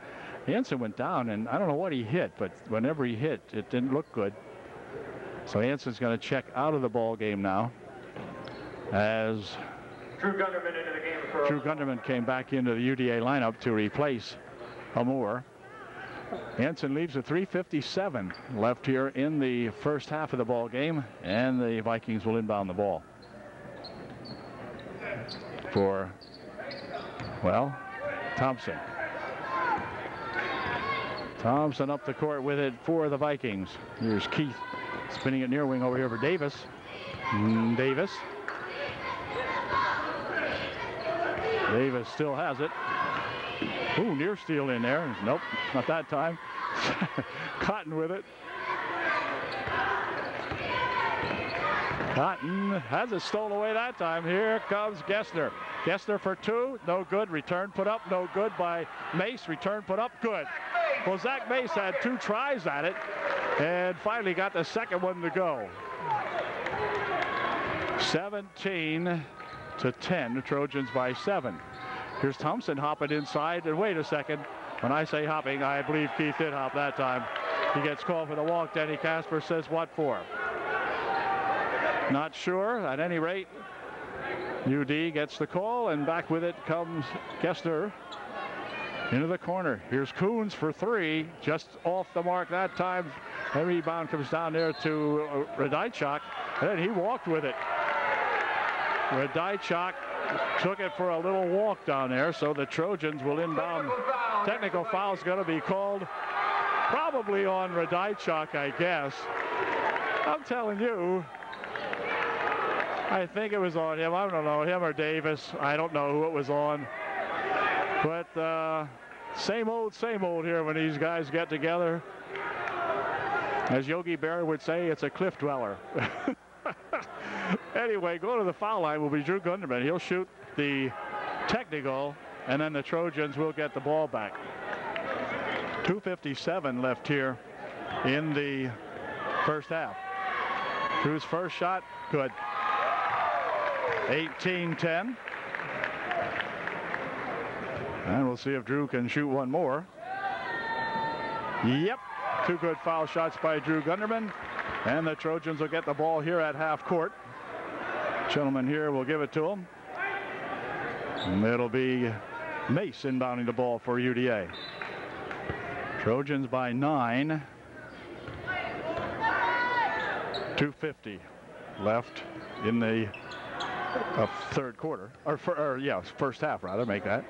Anson went down, and I don't know what he hit, but whenever he hit, it didn't look good. So Anson's going to check out of the ball game now, as Drew Gunderman into the game. Drew Gunderman came back into the UDA lineup to replace Amore. Anson leaves with 3:57 left here in the first half of the ball game, and the Vikings will inbound the ball for, well, Thompson. Thompson up the court with it for the Vikings. Here's Keith spinning it near wing over here for Davis. Davis still has it. Ooh, near steal in there. Nope, not that time. Cotton with it. Cotton has it stolen away that time. Here comes Gessner. Gessner for two, no good. Return put up, no good by Mace. Return put up, good. Well, Zach Mace had two tries at it and finally got the second one to go. 17-10, the Trojans by 7. Here's Thompson hopping inside, and wait a second. When I say hopping, I believe Keith did hop that time. He gets called for the walk. Danny Casper says what for? Not sure. At any rate, UD gets the call, and back with it comes Gessner into the corner. Here's Coons for three, just off the mark that time. The rebound comes down there to Radajczak, and then he walked with it. Radajczak took it for a little walk down there, so the Trojans will inbound. Technical foul is going to be called probably on Radajczak, I guess. I'm telling you, I think it was on him. I don't know, him or Davis. I don't know who it was on. But same old here when these guys get together. As Yogi Berra would say, it's a cliff dweller. Anyway, going to the foul line will be Drew Gunderman. He'll shoot the technical, and then the Trojans will get the ball back. 2:57 left here in the first half. Drew's first shot, good. 18-10. And we'll see if Drew can shoot one more. Yep, two good foul shots by Drew Gunderman. And the Trojans will get the ball here at half court. Gentleman here will give it to him. And it'll be Mace inbounding the ball for UDA. Trojans by 9. 2:50 left in the third quarter, first half rather, make that.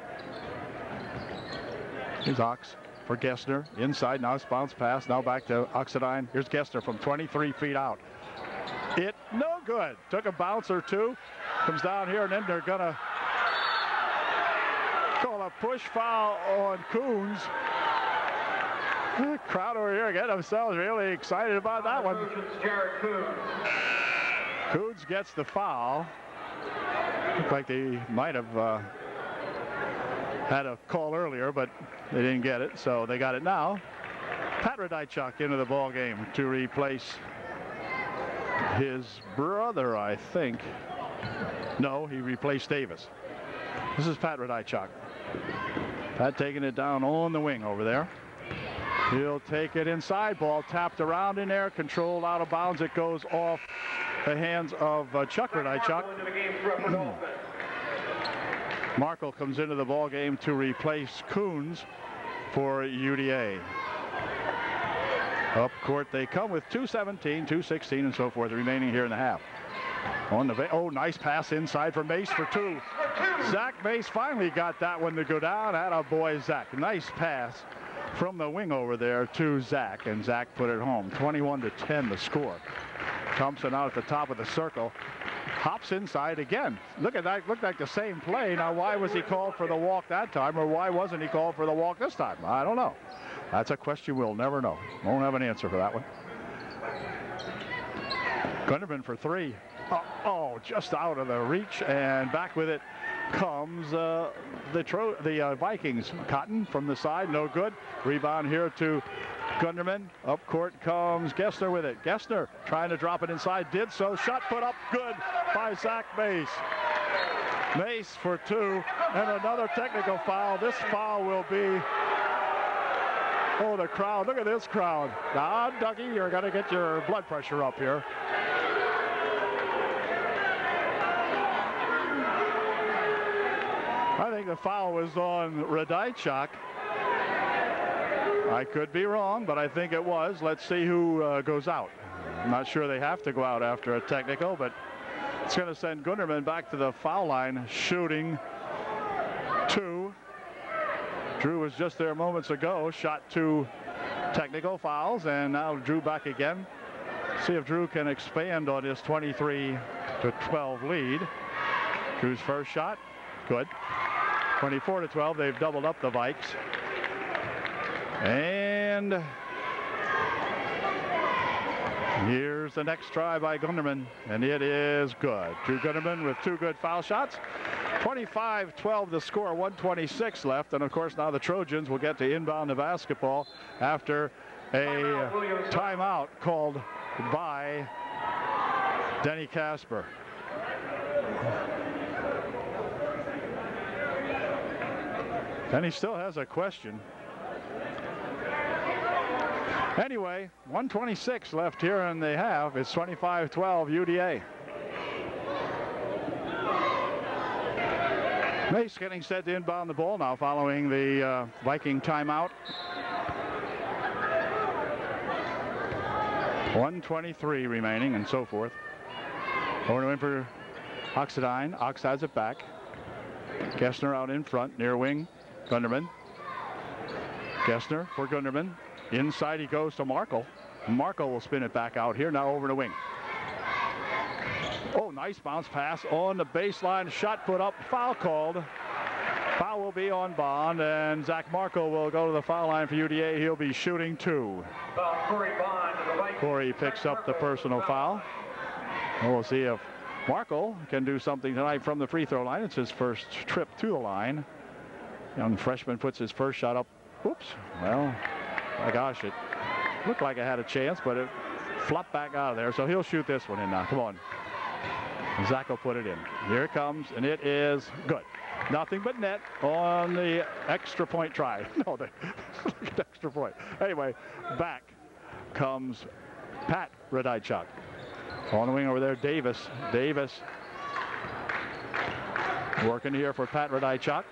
Here's Ox for Gessner, inside, now bounce pass, now back to Oxidine. Here's Gessner from 23 feet out. No good, took a bounce or two, comes down here, and then they're gonna call a push foul on Coons. The crowd over here get themselves really excited about that one. Coons gets the foul. Looked like they might have had a call earlier, but they didn't get it, so they got it now. Pat Radaichuk into the ball game to replace his brother, I think. No, he replaced Davis. This is Pat Radaichuk. Pat taking it down on the wing over there. He'll take it inside. Ball tapped around in there, controlled out of bounds. It goes off the hands of Chuck Radaichuk. Markle comes into the ball game to replace Coons for UDA. Up court they come with 2:17, 2:16, and so forth remaining here in the half. On the nice pass inside for Mace for 2. Zach Mace finally got that one to go down. Attaboy, Zach. Nice pass from the wing over there to Zach, and Zach put it home. 21-10 the score. Thompson out at the top of the circle. Hops inside again. Look at that. Looked like the same play. Now, why was he called for the walk that time, or why wasn't he called for the walk this time? I don't know. That's a question we'll never know. Won't have an answer for that one. Gunderman for 3. Just out of the reach, and back with it comes the Vikings. Cotton from the side, no good. Rebound here to Gunderman. Up court comes Gessner with it. Gessner trying to drop it inside, did so. Shot put up, good by Zach Mace. Mace for 2, and another technical foul. This foul will be, the crowd. Look at this crowd. Now, Dougie, you're going to get your blood pressure up here. I think the foul was on Radaichuk. I could be wrong, but I think it was. Let's see who goes out. I'm not sure they have to go out after a technical, but it's going to send Gunderman back to the foul line, shooting 2. Drew was just there moments ago, shot 2 technical fouls, and now Drew back again. See if Drew can expand on his 23-12 lead. Drew's first shot, good. 24-12, they've doubled up the Vikes. And here's the next try by Gunderman, and it is good. Drew Gunderman with 2 good foul shots. 25-12 the score, 1:26 left, and of course now the Trojans will get to inbound the basketball after a timeout called by Denny Casper. And he still has a question. Anyway, 1:26 left here in the half. It's 25-12 UDA. Mace getting set to inbound the ball now following the Viking timeout. 1:23 remaining and so forth. Over to him for Oxidine. Ox has it back. Gessner out in front, near wing. Gunderman. Gessner for Gunderman. Inside he goes to Markle. Markle will spin it back out here, now over the wing. Nice bounce pass on the baseline. Shot put up, foul called. Foul will be on Bond, and Zach Markle will go to the foul line for UDA. He'll be shooting 2. Corey picks up the personal foul. We'll see if Markle can do something tonight from the free throw line. It's his first trip to the line. Young freshman puts his first shot up. Oops. Well, my gosh, it looked like it had a chance, but it flopped back out of there. So he'll shoot this one in now. Come on. Zach will put it in. Here it comes, and it is good. Nothing but net on the extra point try. No, the extra point. Anyway, back comes Pat Radaichuk. On the wing over there, Davis. Davis working here for Pat Radaichuk.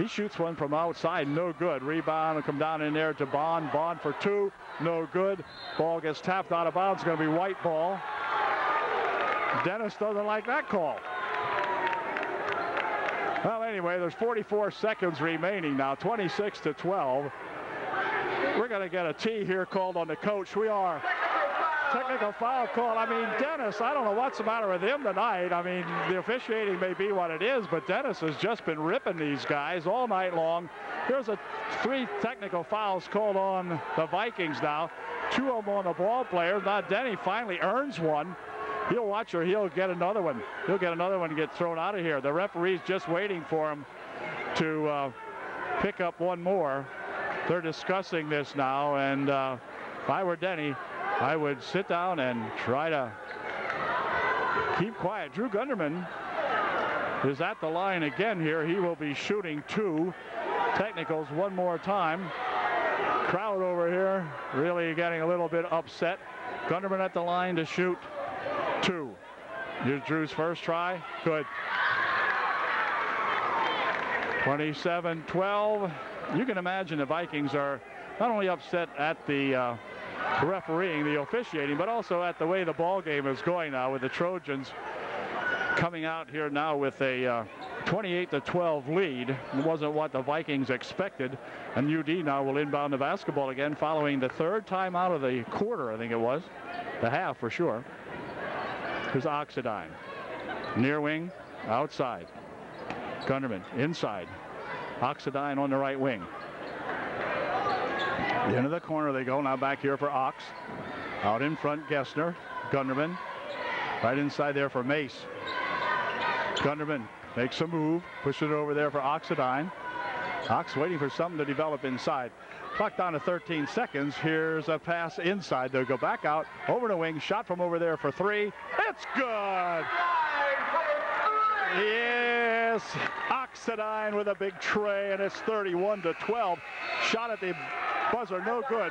He shoots one from outside, no good. Rebound will come down in there to Bond. Bond for two, no good. Ball gets tapped out of bounds. It's going to be white ball. Dennis doesn't like that call. Well, anyway, there's 44 seconds remaining now, 26-12. We're going to get a T here called on the coach. We are. Technical foul call. I mean, Dennis, I don't know what's the matter with him tonight. I mean, the officiating may be what it is, but Dennis has just been ripping these guys all night long. Here's three technical fouls called on the Vikings now. Two of them on the ball players. Now Denny finally earns one. He'll watch or he'll get another one. He'll get another one and get thrown out of here. The referee's just waiting for him to pick up one more. They're discussing this now, and if I were Denny, I would sit down and try to keep quiet. Drew Gunderman is at the line again here. He will be shooting two technicals one more time. Crowd over here really getting a little bit upset. Gunderman at the line to shoot two. Here's Drew's first try. Good. 27-12. You can imagine the Vikings are not only upset at the refereeing, the officiating, but also at the way the ball game is going now, with the Trojans coming out here now with a 28-12 lead. It wasn't what the Vikings expected, and UD now will inbound the basketball again following the third time out of the quarter, I think it was. The half for sure. Here's Oxidine. Near wing, outside. Gunderman inside. Oxidine on the right wing. Into the corner they go. Now back here for Ox. Out in front, Gessner. Gunderman. Right inside there for Mace. Gunderman makes a move. Pushes it over there for Oxidine. Ox waiting for something to develop inside. Clock down to 13 seconds. Here's a pass inside. They'll go back out. Over the wing. Shot from over there for three. It's good. Yes. Oxidine with a big tray, and it's 31-12. Shot at the buzzer, no good.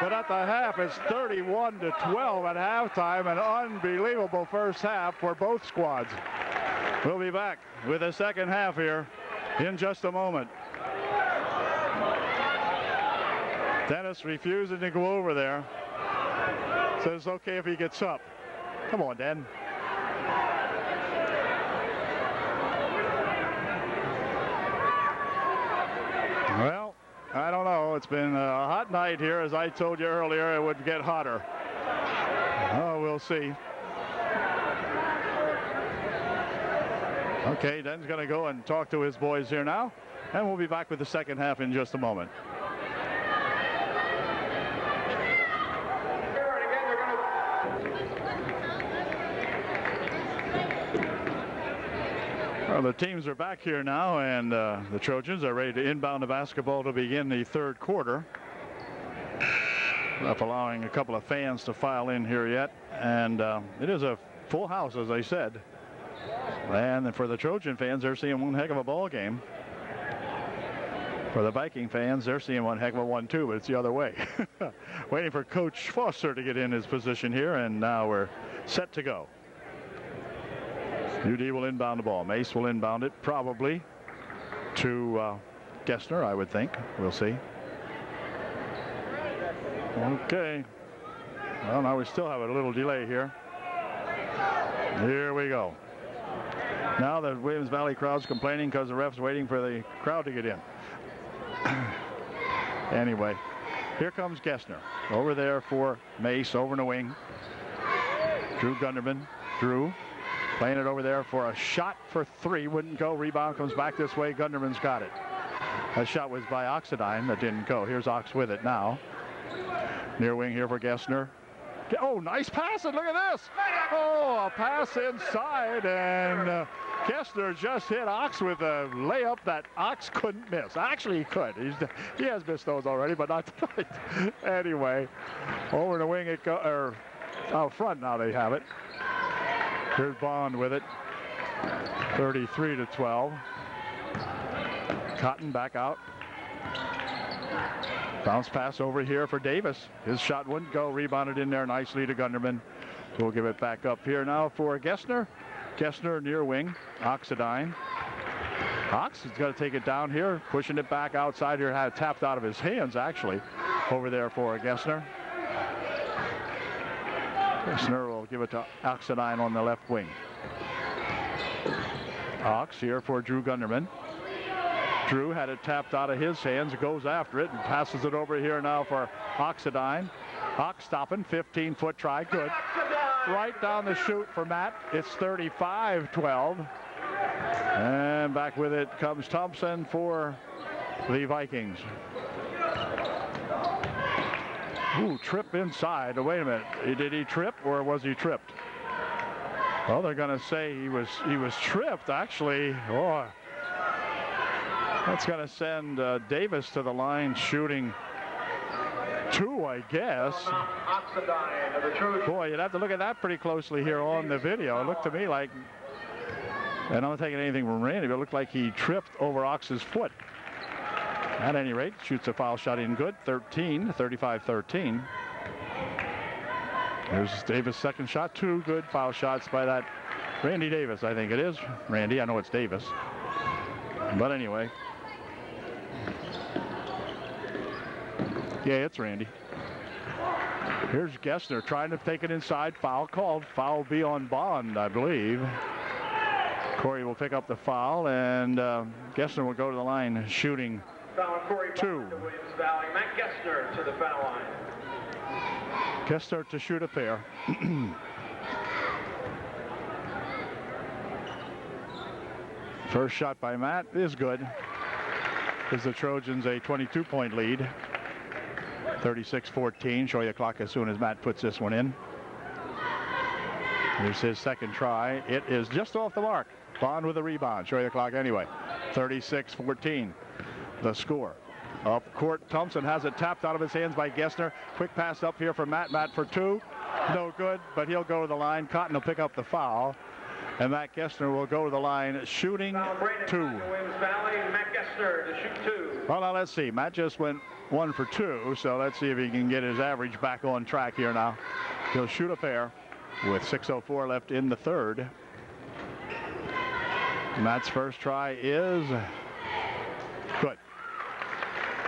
But at the half, it's 31-12 at halftime. An unbelievable first half for both squads. We'll be back with the second half here in just a moment. Dennis refusing to go over there. Says it's okay if he gets up. Come on, Den. Well, I don't know. It's been a hot night here. As I told you earlier, it would get hotter. Oh, we'll see. Okay, Den's going to go and talk to his boys here now, and we'll be back with the second half in just a moment. Well, the teams are back here now, and the Trojans are ready to inbound the basketball to begin the third quarter. Not allowing a couple of fans to file in here yet, and it is a full house, as I said. And for the Trojan fans, they're seeing one heck of a ball game. For the Viking fans, they're seeing one heck of a one too, but it's the other way. Waiting for Coach Foster to get in his position here, and now we're set to go. UD will inbound the ball. Mace will inbound it probably to Gessner, I would think. We'll see. Okay. Well, now we still have a little delay here. Here we go. Now the Williams Valley crowd's complaining because the ref's waiting for the crowd to get in. Anyway, here comes Gessner. Over there for Mace, over in the wing. Drew Gunderman. Drew playing it over there for a shot for three. Wouldn't go. Rebound comes back this way. Gunderman's got it. That shot was by Oxidine. That didn't go. Here's Ox with it now. Near wing here for Gessner. Oh, nice pass, and look at this. Oh, a pass inside, and Gessner just hit Ox with a layup that Ox couldn't miss. Actually, he could. He has missed those already, but not tonight. Anyway, over the wing it goes, or out front now they have it. Here's Bond with it. 33-12. Cotton back out. Bounce pass over here for Davis. His shot wouldn't go. Rebounded in there nicely to Gunderman. We'll give it back up here now for Gessner. Gessner near wing. Oxidine. Ox is going to take it down here, pushing it back outside here. Had it tapped out of his hands, actually, over there for Gessner. Gessner will give it to Oxendine on the left wing. Ox here for Drew Gunderman. Drew had it tapped out of his hands, goes after it and passes it over here now for Oxendine. Ox stopping, 15-foot try, good. Right down the chute for Matt. It's 35-12. And back with it comes Thompson for the Vikings. Ooh, trip inside. Oh, wait a minute. Did he trip or was he tripped? Well, they're going to say he was tripped, actually. Oh, that's going to send Davis to the line shooting 2, I guess. Boy, you'd have to look at that pretty closely here on the video. It looked to me like, and I'm not taking anything from Randy, but it looked like he tripped over Ox's foot. At any rate, shoots a foul shot in good, 35-13. There's Davis' second shot, 2 good foul shots by that Randy Davis, I think it is. Randy, I know it's Davis. But anyway. Yeah, it's Randy. Here's Gessner trying to take it inside. Foul called. Foul be on Bond, I believe. Corey will pick up the foul, and Gessner will go to the line shooting 2. Matt Gessner to the foul line. Gessner to shoot a pair. First shot by Matt is good. Gives the Trojans a 22-point lead. 36-14. Show you a clock as soon as Matt puts this one in. Here's his second try. It is just off the mark. Bond with a rebound. Show you the clock anyway. 36-14. The score. Up court, Thompson has it tapped out of his hands by Gessner. Quick pass up here for Matt. Matt for 2. No good, but he'll go to the line. Cotton will pick up the foul. And Matt Gessner will go to the line shooting 2. Matt Gessner to shoot 2. Well, now let's see. Matt just went 1 for 2, so let's see if he can get his average back on track here now. He'll shoot a pair with 6:04 left in the third. Matt's first try is good.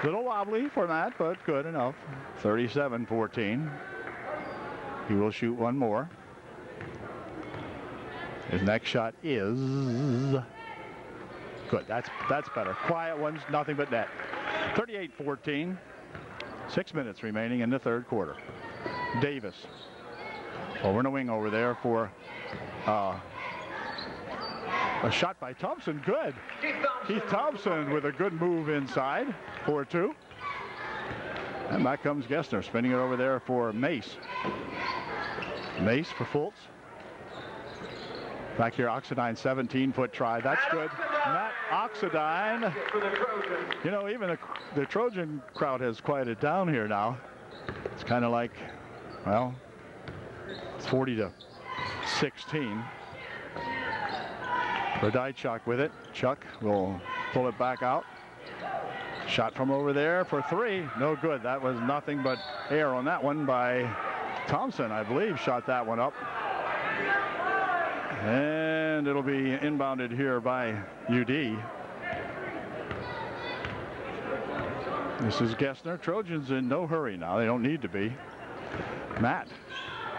Little wobbly for Matt, but good enough. 37-14. He will shoot one more. His next shot is good. That's better. Quiet ones, nothing but net. 38-14. 6 minutes remaining in the third quarter. Davis over in the wing over there for a shot by Thompson. Good. Keith Thompson with a good move inside. 4-2. And back comes Gessner, spinning it over there for Mace. Mace for Fultz. Back here, Oxendine, 17-foot try. That's good. Matt Oxendine. You know, even the Trojan crowd has quieted down here now. It's kind of like, well, it's 40-16. Radaichuk with it. Chuck will pull it back out. Shot from over there for 3. No good. That was nothing but air on that one by Thompson, I believe, shot that one up. And it'll be inbounded here by UD. This is Gessner. Trojans in no hurry now. They don't need to be. Matt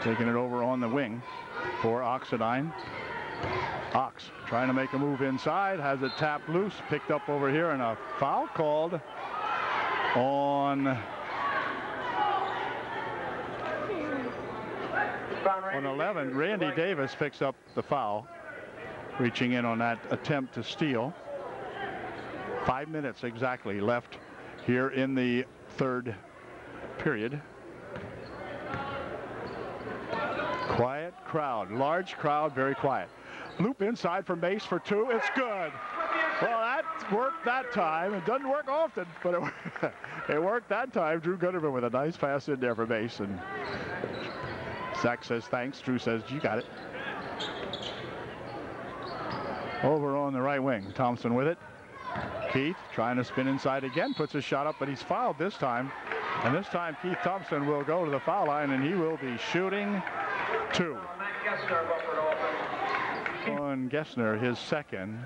taking it over on the wing for Oxendine. Ox trying to make a move inside, has it tapped loose, picked up over here, and a foul called on 11. Randy Davis picks up the foul, reaching in on that attempt to steal. 5 minutes exactly left here in the third period. Quiet crowd, large crowd, very quiet. Loop inside for Mace for 2. It's good. Well, that worked that time. It doesn't work often, but it worked that time. Drew Gunderman with a nice pass in there for Mace. And Zach says thanks. Drew says, you got it. Over on the right wing, Thompson with it. Keith trying to spin inside again, puts a shot up, but he's fouled this time. And this time Keith Thompson will go to the foul line, and he will be shooting 2. On Gessner, his second.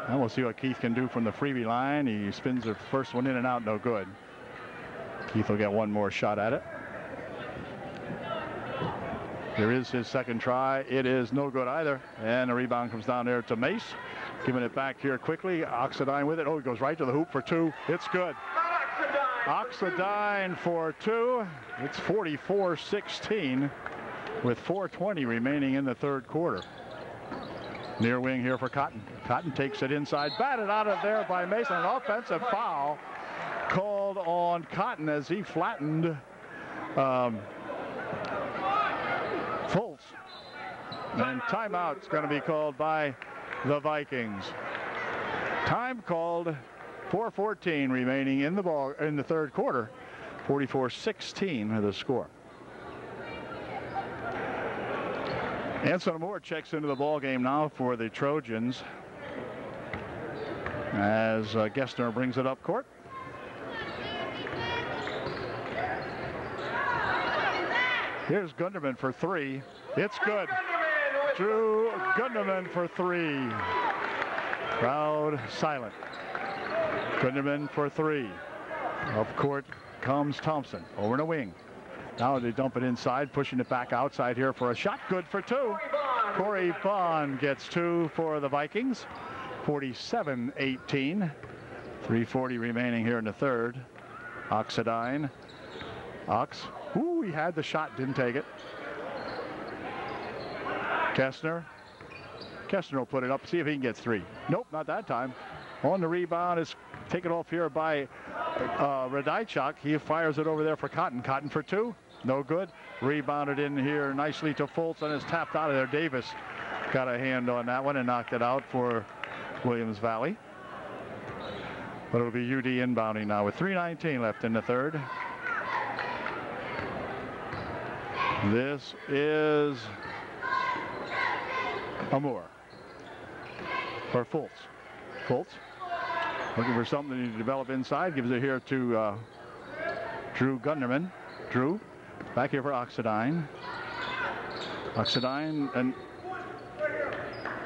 And we'll see what Keith can do from the freebie line. He spins the first one in and out, no good. Keith will get one more shot at it. Here is his second try. It is no good either. And the rebound comes down there to Mace. Giving it back here quickly. Oxidine with it. Oh, he goes right to the hoop for two. It's good. Oxidine for two. It's 44-16 with 4:20 remaining in the third quarter. Near wing here for Cotton. Cotton takes it inside. Batted out of there by Mason. An offensive foul called on Cotton as he flattened Fultz. And timeout's going to be called by the Vikings. Time called. 4:14 remaining in the third quarter. 44-16 the score. Anson Moore checks into the ball game now for the Trojans as Gessner brings it up court. Here's Gunderman for three. It's good. Drew Gunderman for three. Crowd silent. Gunderman for three. Up court comes Thompson. Over in the wing. Now they dump it inside, pushing it back outside here for a shot. Good for two. Corey Bond gets two for the Vikings. 47-18. 3:40 remaining here in the third. Oxidine. Ox. Ooh, he had the shot, didn't take it. Kessner. Kessner will put it up, see if he can get three. Nope, not that time. On the rebound is taken off here by Radajczak. He fires it over there for Cotton. Cotton for two. No good. Rebounded in here nicely to Fultz and is tapped out of there. Davis got a hand on that one and knocked it out for Williams Valley. But it'll be UD inbounding now with 3:19 left in the third. This is Amore for Fultz. Fultz looking for something to develop inside. Gives it here to Drew Gunderman. Drew back here for Oxidine. Oxidine and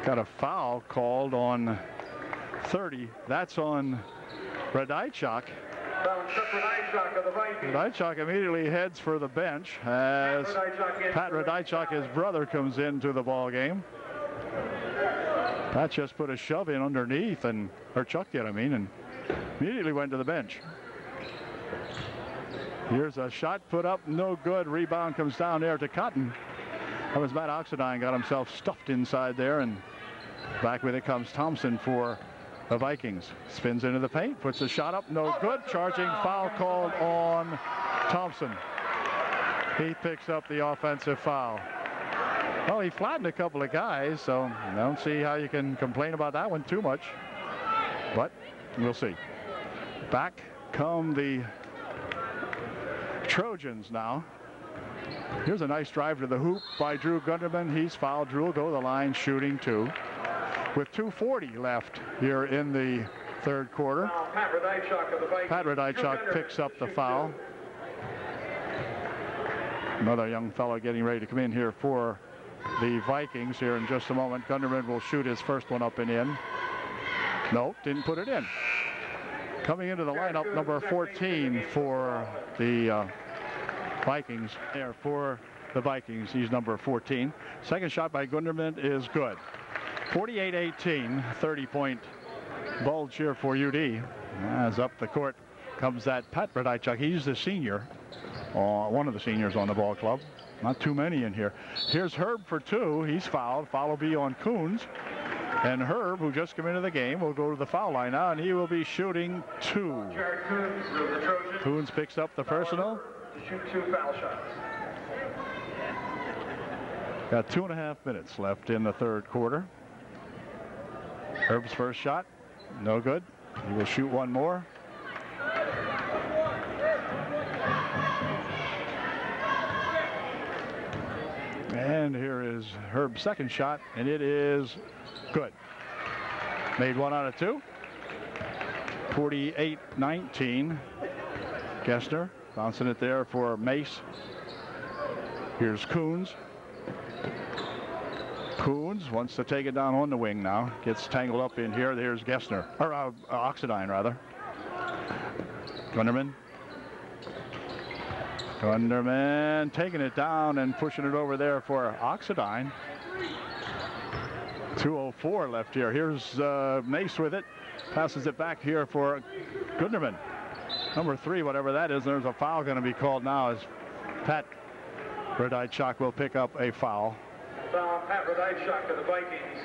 got a foul called on 30. That's on Radajczak. Radajczak immediately heads for the bench as Pat Radajczak, his brother, comes into the ball game. Pat just put a shove in underneath, or Chuck did, and immediately went to the bench. Here's a shot put up, no good. Rebound comes down there to Cotton. That was Matt Oxidine, got himself stuffed inside there, and back with it comes Thompson for the Vikings. Spins into the paint, puts a shot up, no good. Charging foul called on Thompson. He picks up the offensive foul. Well, he flattened a couple of guys, so I don't see how you can complain about that one too much. But we'll see. Back come the Trojans now. Here's a nice drive to the hoop by Drew Gunderman. He's fouled. Drew will go to the line shooting two. With 2:40 left here in the third quarter. Pat Radajczak picks up the foul. Another young fellow getting ready to come in here for the Vikings here in just a moment. Gunderman will shoot his first one up and in. Nope, didn't put it in. Coming into the lineup, number 14 for the Vikings. There for the Vikings, he's number 14. Second shot by Gunderman is good. 48-18, 30-point bulge here for UD. As up the court comes that Pat Radajczak. He's the senior, one of the seniors on the ball club. Not too many in here. Here's Herb for two. He's fouled. Foul will be on Coons. And Herb, who just came into the game, will go to the foul line now, and he will be shooting two. Coons picks up the personal. To shoot two foul shots. Got 2.5 minutes left in the third quarter. Herb's first shot, no good. He will shoot one more. And here is Herb's second shot, and it is good. Made one out of two. 48-19. Gessner bouncing it there for Mace. Here's Coons. Coons wants to take it down on the wing now. Gets tangled up in here. There's Gessner, or Oxidine rather. Gunderman taking it down and pushing it over there for Oxidine. 2:04 left here. Here's Mace with it. Passes it back here for Gunderman. Number 3, whatever that is. There's a foul going to be called now as Pat Radajczak will pick up a foul. Pat Radajczak to the Vikings.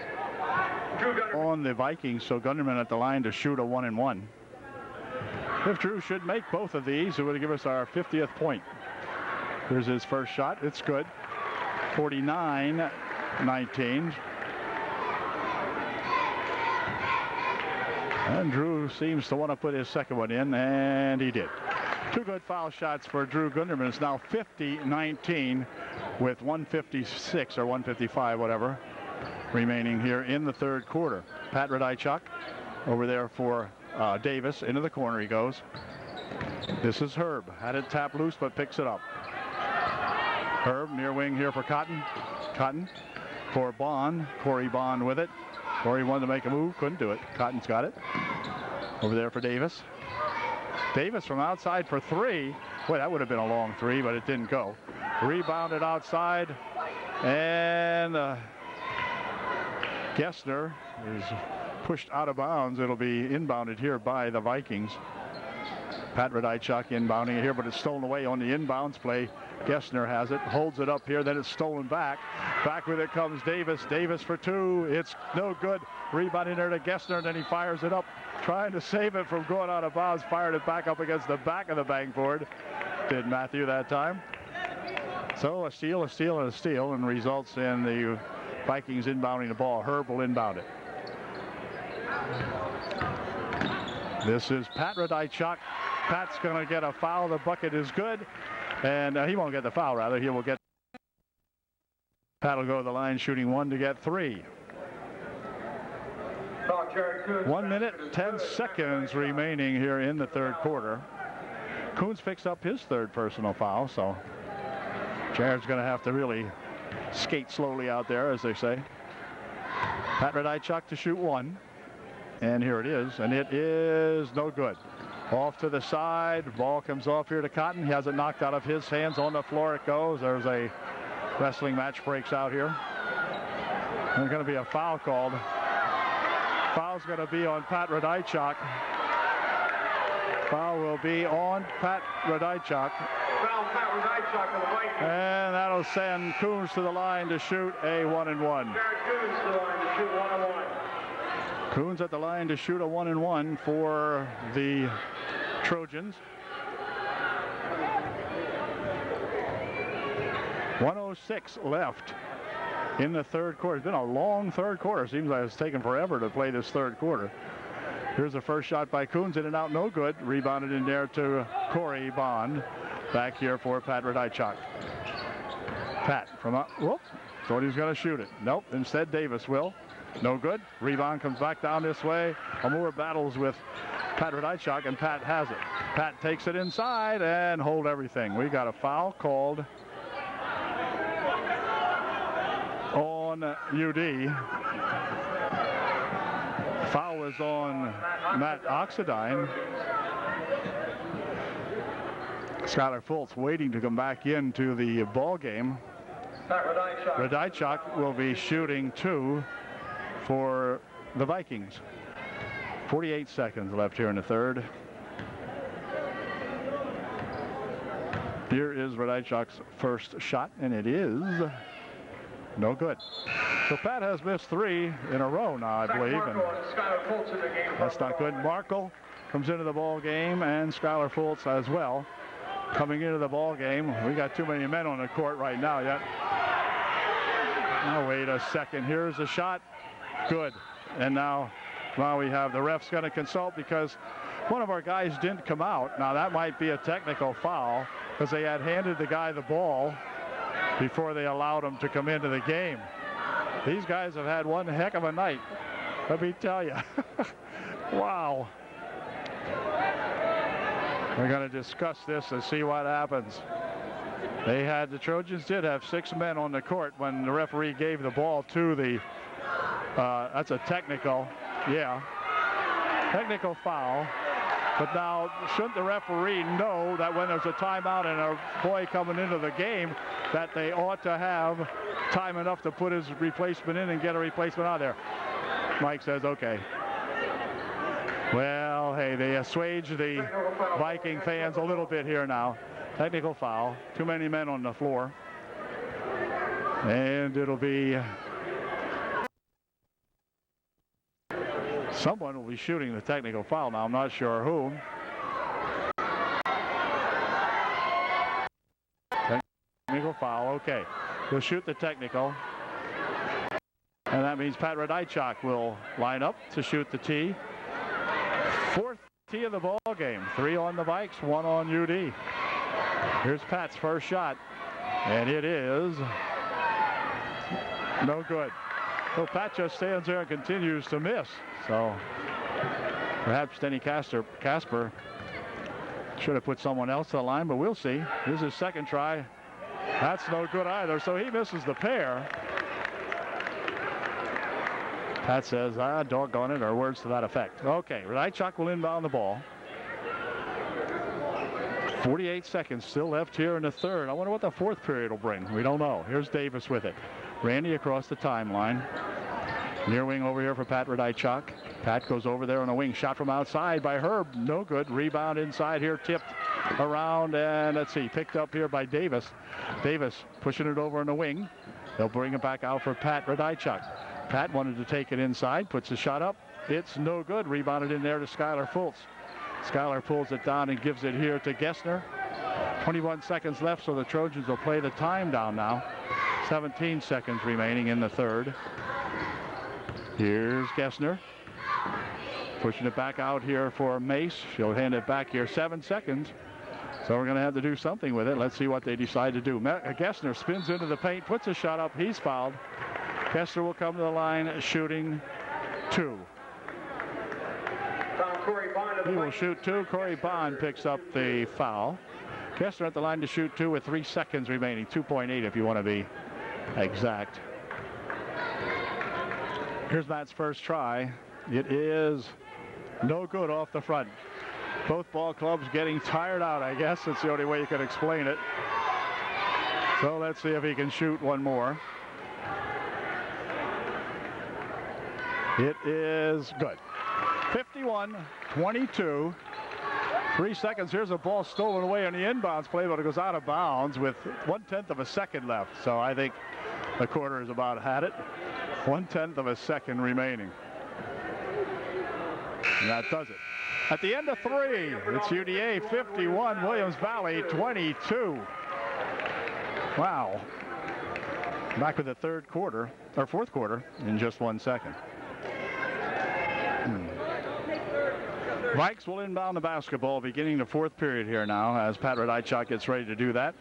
Drew Gunderman. On the Vikings, so Gunderman at the line to shoot a 1-and-1. If Drew should make both of these, it would give us our 50th point. Here's his first shot. It's good. 49-19. And Drew seems to want to put his second one in, and he did. 2 good foul shots for Drew Gunderman. It's now 50-19 with 1:56 or 1:55, whatever, remaining here in the third quarter. Pat Radajczak over there for Davis. Into the corner he goes. This is Herb. Had it tapped loose, but picks it up. Herb near wing here for Cotton. Cotton for Bond. Corey Bond with it. Corey wanted to make a move, couldn't do it. Cotton's got it. Over there for Davis. Davis from outside for 3. Boy, that would have been a long 3, but it didn't go. Rebounded outside, and Gessner is pushed out of bounds. It'll be inbounded here by the Vikings. Pat Radajczak inbounding it here, but it's stolen away on the inbounds play. Gessner has it, holds it up here, then it's stolen back. Back with it comes Davis. Davis for 2. It's no good. Rebounding there to Gessner, and then he fires it up, trying to save it from going out of bounds. Fired it back up against the back of the backboard. Did Matthew that time. So a steal, and a steal, and results in the Vikings inbounding the ball. Herb will inbound it. This is Pat Radajczak. Pat's going to get a foul. The bucket is good. And he won't get the foul, rather. He will get. Pat will go to the line shooting 1 to get 3. 1 minute, 10 seconds remaining here in the third quarter. Coons picks up his third personal foul, so Jared's going to have to really skate slowly out there, as they say. Pat Radajczak to shoot 1. And here it is, and it is no good. Off to the side, ball comes off here to Cotton. He has it knocked out of his hands. On the floor it goes. There's a wrestling match breaks out here. There's going to be a foul called. Foul's going to be on Pat Radajczak. Foul will be on Pat Radajczak. Foul Pat Radajczak to the Vikings. And that'll send Coons to the line to shoot a 1-and-1. Jared Coons to the line to shoot 1-and-1. Coons at the line to shoot a 1-and-1 for the Trojans. 1:06 left in the third quarter. It's been a long third quarter. Seems like it's taken forever to play this third quarter. Here's the first shot by Coons, in and out, no good. Rebounded in there to Corey Bond. Back here for Pat Radajczak. Pat from up. Whoop. Thought he was going to shoot it. Nope. Instead, Davis will. No good. Rebound comes back down this way. Amur battles with Pat Radajczak, and Pat has it. Pat takes it inside and hold everything. We got a foul called on UD. Foul is on Matt Oxidine. Skylar Fultz waiting to come back into the ball game. Radajczak will be shooting 2 for the Vikings. 48 seconds left here in the third. Here is Radajczak's first shot, and it is no good. So Pat has missed 3 in a row now, I believe. And that's not good. Markle comes into the ball game, and Skylar Fultz as well. Coming into the ball game. We got too many men on the court right now yet. Now wait a second. Here's a shot. Good. And now we have the refs going to consult because one of our guys didn't come out. Now that might be a technical foul because they had handed the guy the ball before they allowed him to come into the game. These guys have had one heck of a night, let me tell you. Wow. We're going to discuss this and see what happens. The Trojans did have 6 men on the court when the referee gave the ball to the, that's a technical, yeah, technical foul. But now, shouldn't the referee know that when there's a timeout and a boy coming into the game, that they ought to have time enough to put his replacement in and get a replacement out there? Mike says, okay. Well, hey, they assuage the Viking fans a little bit here now. Technical foul. Too many men on the floor. And it'll be... someone will be shooting the technical foul now. I'm not sure who. Technical foul, okay. He'll shoot the technical. And that means Pat Radajczak will line up to shoot the tee. 4th tee of the ball game. 3 on the Vikes, 1 on UD. Here's Pat's first shot. And it is no good. So Pat just stands there and continues to miss. So perhaps Denny Casper should have put someone else to the line, but we'll see. Here's his second try. That's no good either. So he misses the pair. Pat says, doggone it, or words to that effect. Okay, Radajczak will inbound the ball. 48 seconds still left here in the third. I wonder what the 4th period will bring. We don't know. Here's Davis with it. Randy across the timeline. Near wing over here for Pat Radajczak. Pat goes over there on a wing. Shot from outside by Herb. No good. Rebound inside here. Tipped around. And let's see. Picked up here by Davis. Davis pushing it over on the wing. They'll bring it back out for Pat Radajczak. Pat wanted to take it inside. Puts the shot up. It's no good. Rebounded in there to Skylar Fultz. Skylar pulls it down and gives it here to Gessner. 21 seconds left, so the Trojans will play the time down now. 17 seconds remaining in the third. Here's Gessner. Pushing it back out here for Mace. She'll hand it back here. 7 seconds. So we're going to have to do something with it. Let's see what they decide to do. Gessner spins into the paint, puts a shot up. He's fouled. Gessner will come to the line shooting 2. He will shoot 2. Corey Bond picks up the foul. Gessner at the line to shoot 2 with 3 seconds remaining. 2.8 if you want to be exact. Here's Matt's first try. It is no good off the front. Both ball clubs getting tired out, I guess. That's the only way you can explain it. So let's see if he can shoot one more. It is good. 51-22. 3 seconds. Here's a ball stolen away on the inbounds play, but it goes out of bounds with 1/10 of a second left. So I think the quarter is about had it. 1/10 of a second remaining. And that does it. At the end of 3, it's UDA 51, Williams Valley 22. Wow. Back with the third quarter, or fourth quarter, in just 1 second. Vikes will inbound the basketball beginning the 4th period here now as Pat Radajczak gets ready to do that.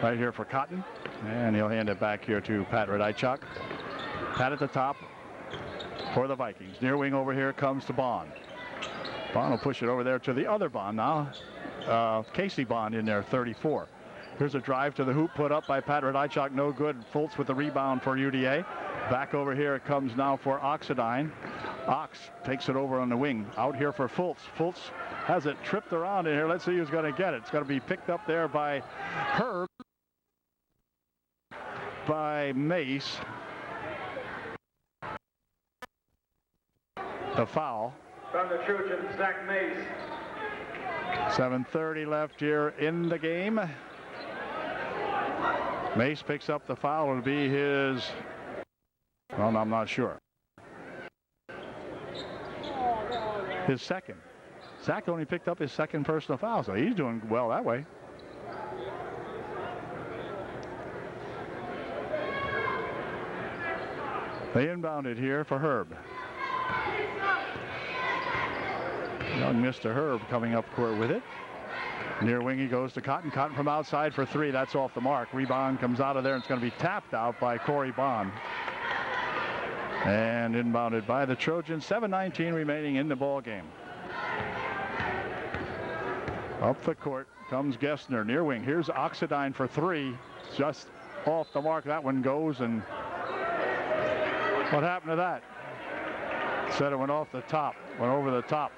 Right here for Cotton. And he'll hand it back here to Pat Radajczak. Pat at the top for the Vikings. Near wing over here comes to Bond. Bond will push it over there to the other Bond now. Casey Bond in there, 34. Here's a drive to the hoop put up by Pat Radajczak. No good. Fultz with the rebound for UDA. Back over here it comes now for Oxidine. Ox takes it over on the wing. Out here for Fultz. Fultz has it tripped around in here. Let's see who's going to get it. It's going to be picked up there by Herb. By Mace. The foul. From the Trojans, Zach Mace. 7:30 left here in the game. Mace picks up the foul. It'll be his, well, I'm not sure. His second. Zach only picked up his second personal foul, so he's doing well that way. They inbound it here for Herb. Young Mr. Herb coming up court with it. Near wing he goes to Cotton. Cotton from outside for 3. That's off the mark. Rebound comes out of there and it's going to be tapped out by Corey Bond. And inbounded by the Trojans. 7:19 remaining in the ball game. Up the court comes Gessner, near wing. Here's Oxidine for 3. Just off the mark. That one goes, and what happened to that? Said it went off the top, went over the top.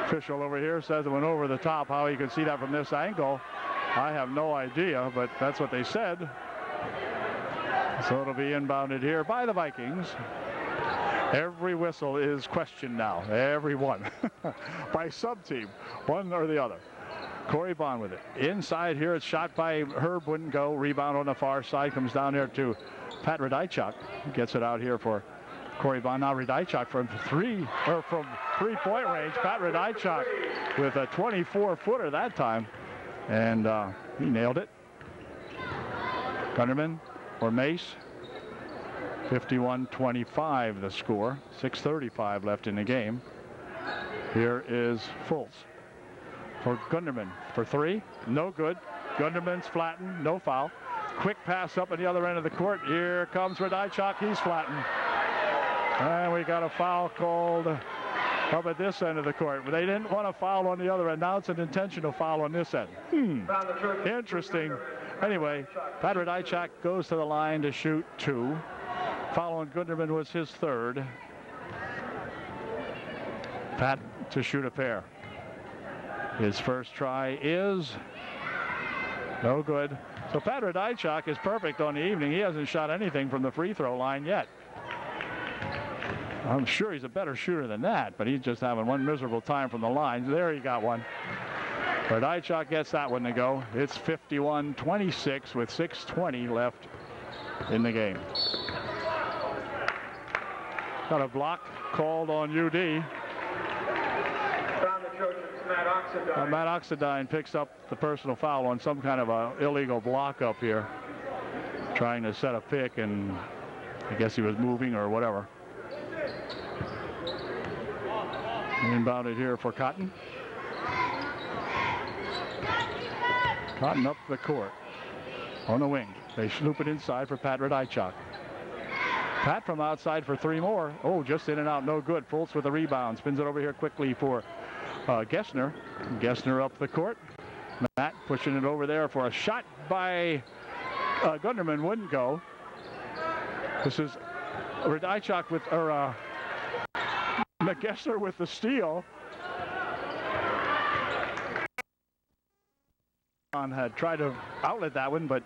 Official over here says it went over the top. How you can see that from this angle, I have no idea, but that's what they said. So it'll be inbounded here by the Vikings. Every whistle is questioned now, every one, by sub-team, one or the other. Corey Bond with it. Inside here, it's shot by Herb, wouldn't go. Rebound on the far side, comes down there to Pat Radajczak. Gets it out here for Corey Bond. Now Radajczak from three-point range. Pat Radajczak with a 24-footer that time, and he nailed it. Gunderman or Mace. 51-25 the score. 6:35 left in the game. Here is Fultz for Gunderman for 3. No good. Gunderman's flattened. No foul. Quick pass up at the other end of the court. Here comes Radajczak. He's flattened. And we got a foul called up at this end of the court. But they didn't want a foul on the other end. Now it's an intentional foul on this end. Interesting. Anyway, Pat Radajczak goes to the line to shoot 2. Foul on Gunderman was his 3rd. Pat to shoot a pair. His first try is no good. So Pat Radajczak is perfect on the evening. He hasn't shot anything from the free throw line yet. I'm sure he's a better shooter than that, but he's just having one miserable time from the line. There he got one. Radajczak gets that one to go. It's 51-26 with 6:20 left in the game. Got a block called on UD. Found the Trojans, Matt Oxidine. Matt Oxidine picks up the personal foul on some kind of a illegal block up here, trying to set a pick, and I guess he was moving or whatever. Inbounded here for Cotton. Cotton up the court on the wing. They sloop it inside for Pat Radajczak. Pat from outside for 3 more. Oh, just in and out, no good. Fultz with a rebound. Spins it over here quickly for Gessner. Gessner up the court. Matt pushing it over there for a shot by Gunderman. Wouldn't go. This is Radajczak with, Gessner with the steal. Had tried to outlet that one, but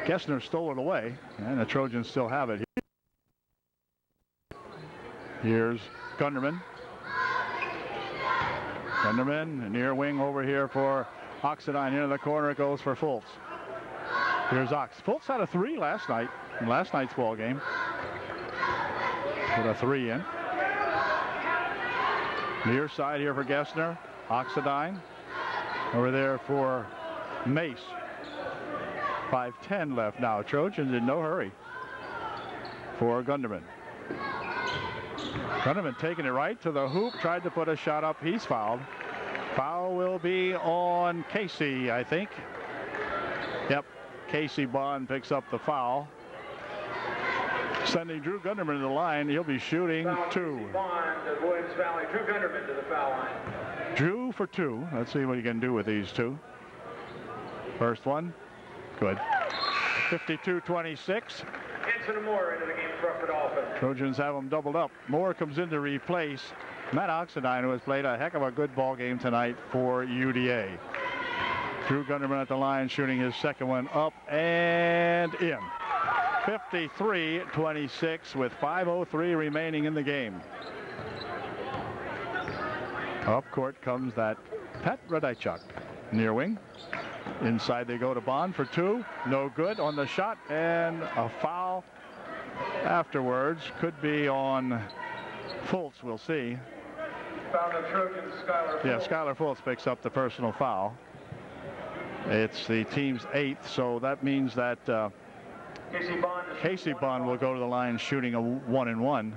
Gessner stole it away, and the Trojans still have it. Here's Gunderman. Gunderman, near wing over here for Oxidine. Into the corner it goes for Fultz. Here's Ox. Fultz had a 3 last night, in last night's ball game. Put a 3 in. Near side here for Gessner. Oxidine. Over there for Mace. 5:10 left now. Trojans in no hurry for Gunderman. Gunderman taking it right to the hoop. Tried to put a shot up. He's fouled. Foul will be on Casey, I think. Yep. Casey Bond picks up the foul. Sending Drew Gunderman to the line. He'll be shooting 2. Bond of Williams Valley. Drew Gunderman to the foul line. Drew for 2. Let's see what he can do with these 2. First one. Good. 52-26. Anson Moore into the game for Godolphin. Trojans have them doubled up. Moore comes in to replace Matt Oxidine, who has played a heck of a good ball game tonight for UDA. Drew Gunderman at the line, shooting his second one up and in. 53-26 with 5:03 remaining in the game. Up court comes that Pat Radajczak. Near wing. Inside they go to Bond for 2. No good on the shot, and a foul afterwards. Could be on Fultz, we'll see. Foul on Trojan, Skylar Fultz. Yeah, Skylar Fultz picks up the personal foul. It's the team's 8th, so that means that Casey Bond will go to the line shooting a 1-and-1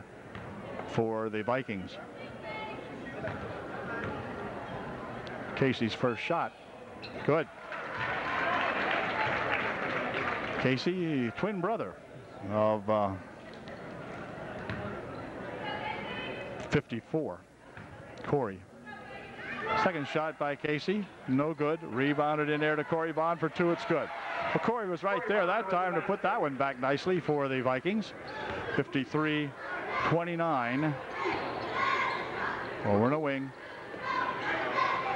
for the Vikings. Casey's first shot. Good. Casey, twin brother of 54. Corey. Second shot by Casey, no good. Rebounded in there to Corey Bond for two. It's good. Well, Corey was right there that time to put that one back nicely for the Vikings. 53-29. Over in a wing.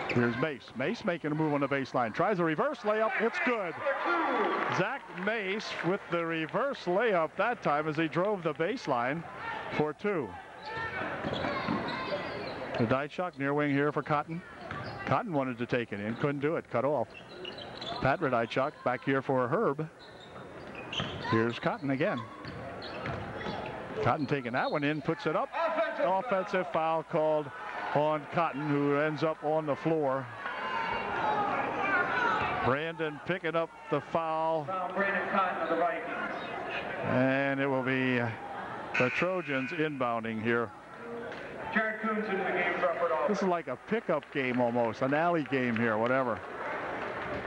Here's Mace. Mace making a move on the baseline. Tries a reverse layup. It's good. Zach Mace with the reverse layup that time as he drove the baseline for two. The Radaichuk near wing here for Cotton. Cotton wanted to take it in. Couldn't do it. Cut off. Pat Radaichuk back here for Herb. Here's Cotton again. Cotton taking that one in. Puts it up. Offensive foul called on Cotton, who ends up on the floor. Brandon picking up the foul. Brandon Cotton of the Vikings. And it will be the Trojans inbounding here. Jared Coons into the game for Upper Dawn. This is like a pickup game almost, an alley game here, whatever.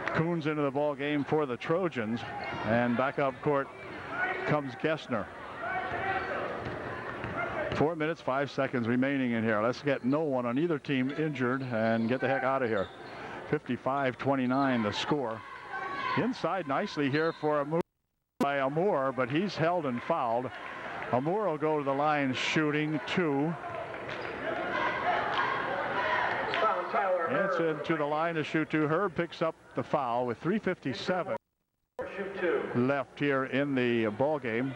Coons into the ball game for the Trojans. And back up court comes Gessner. 4 minutes, 5 seconds remaining in here. Let's get no one on either team injured and get the heck out of here. 55-29 the score. Inside nicely here for a move by Amour, but he's held and fouled. Amour will go to the line shooting two. It's into the line to shoot two. Herb picks up the foul with 3:57 left here in the ball game.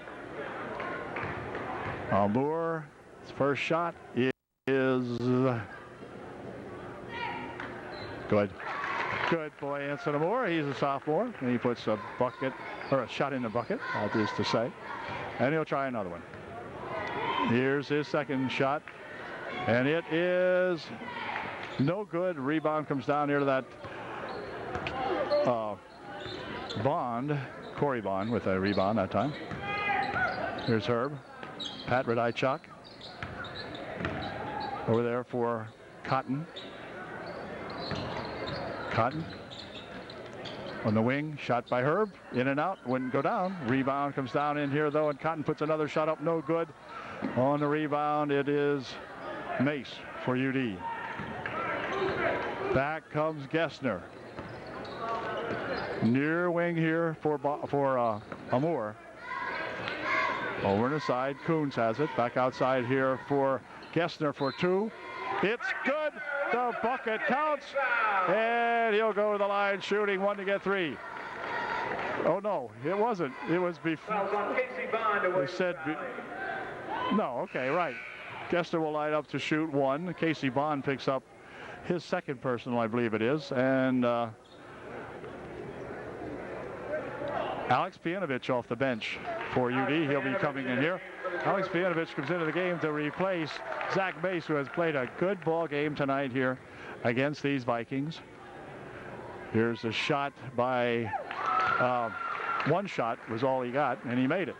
Amour's first shot is good. Good boy, Anson Amour. He's a sophomore, and he puts a bucket, or a shot in the bucket, that is to say. And he'll try another one. Here's his second shot, and it is no good. Rebound comes down here to that Bond, Corey Bond with a rebound that time. Here's Herb. Pat Radaichuk over there for Cotton. Cotton on the wing, shot by Herb, in and out, wouldn't go down. Rebound comes down in here though, and Cotton puts another shot up, no good. On the rebound, it is Mace for UD. Back comes Gessner. Near wing here for Amour. Over to the side, Coons has it. Back outside here for Gessner for two. It's good. The bucket counts. And he'll go to the line shooting one to get three. Oh, no, it wasn't. It was before. They said, no, okay, right. Gessner will line up to shoot one. Casey Bond picks up his second personal, I believe it is. And Alex Pianovich off the bench for UD. He'll be coming in here. Alex Pianovich comes into the game to replace Zach Mace, who has played a good ball game tonight here against these Vikings. Here's a shot by, one shot was all he got, and he made it.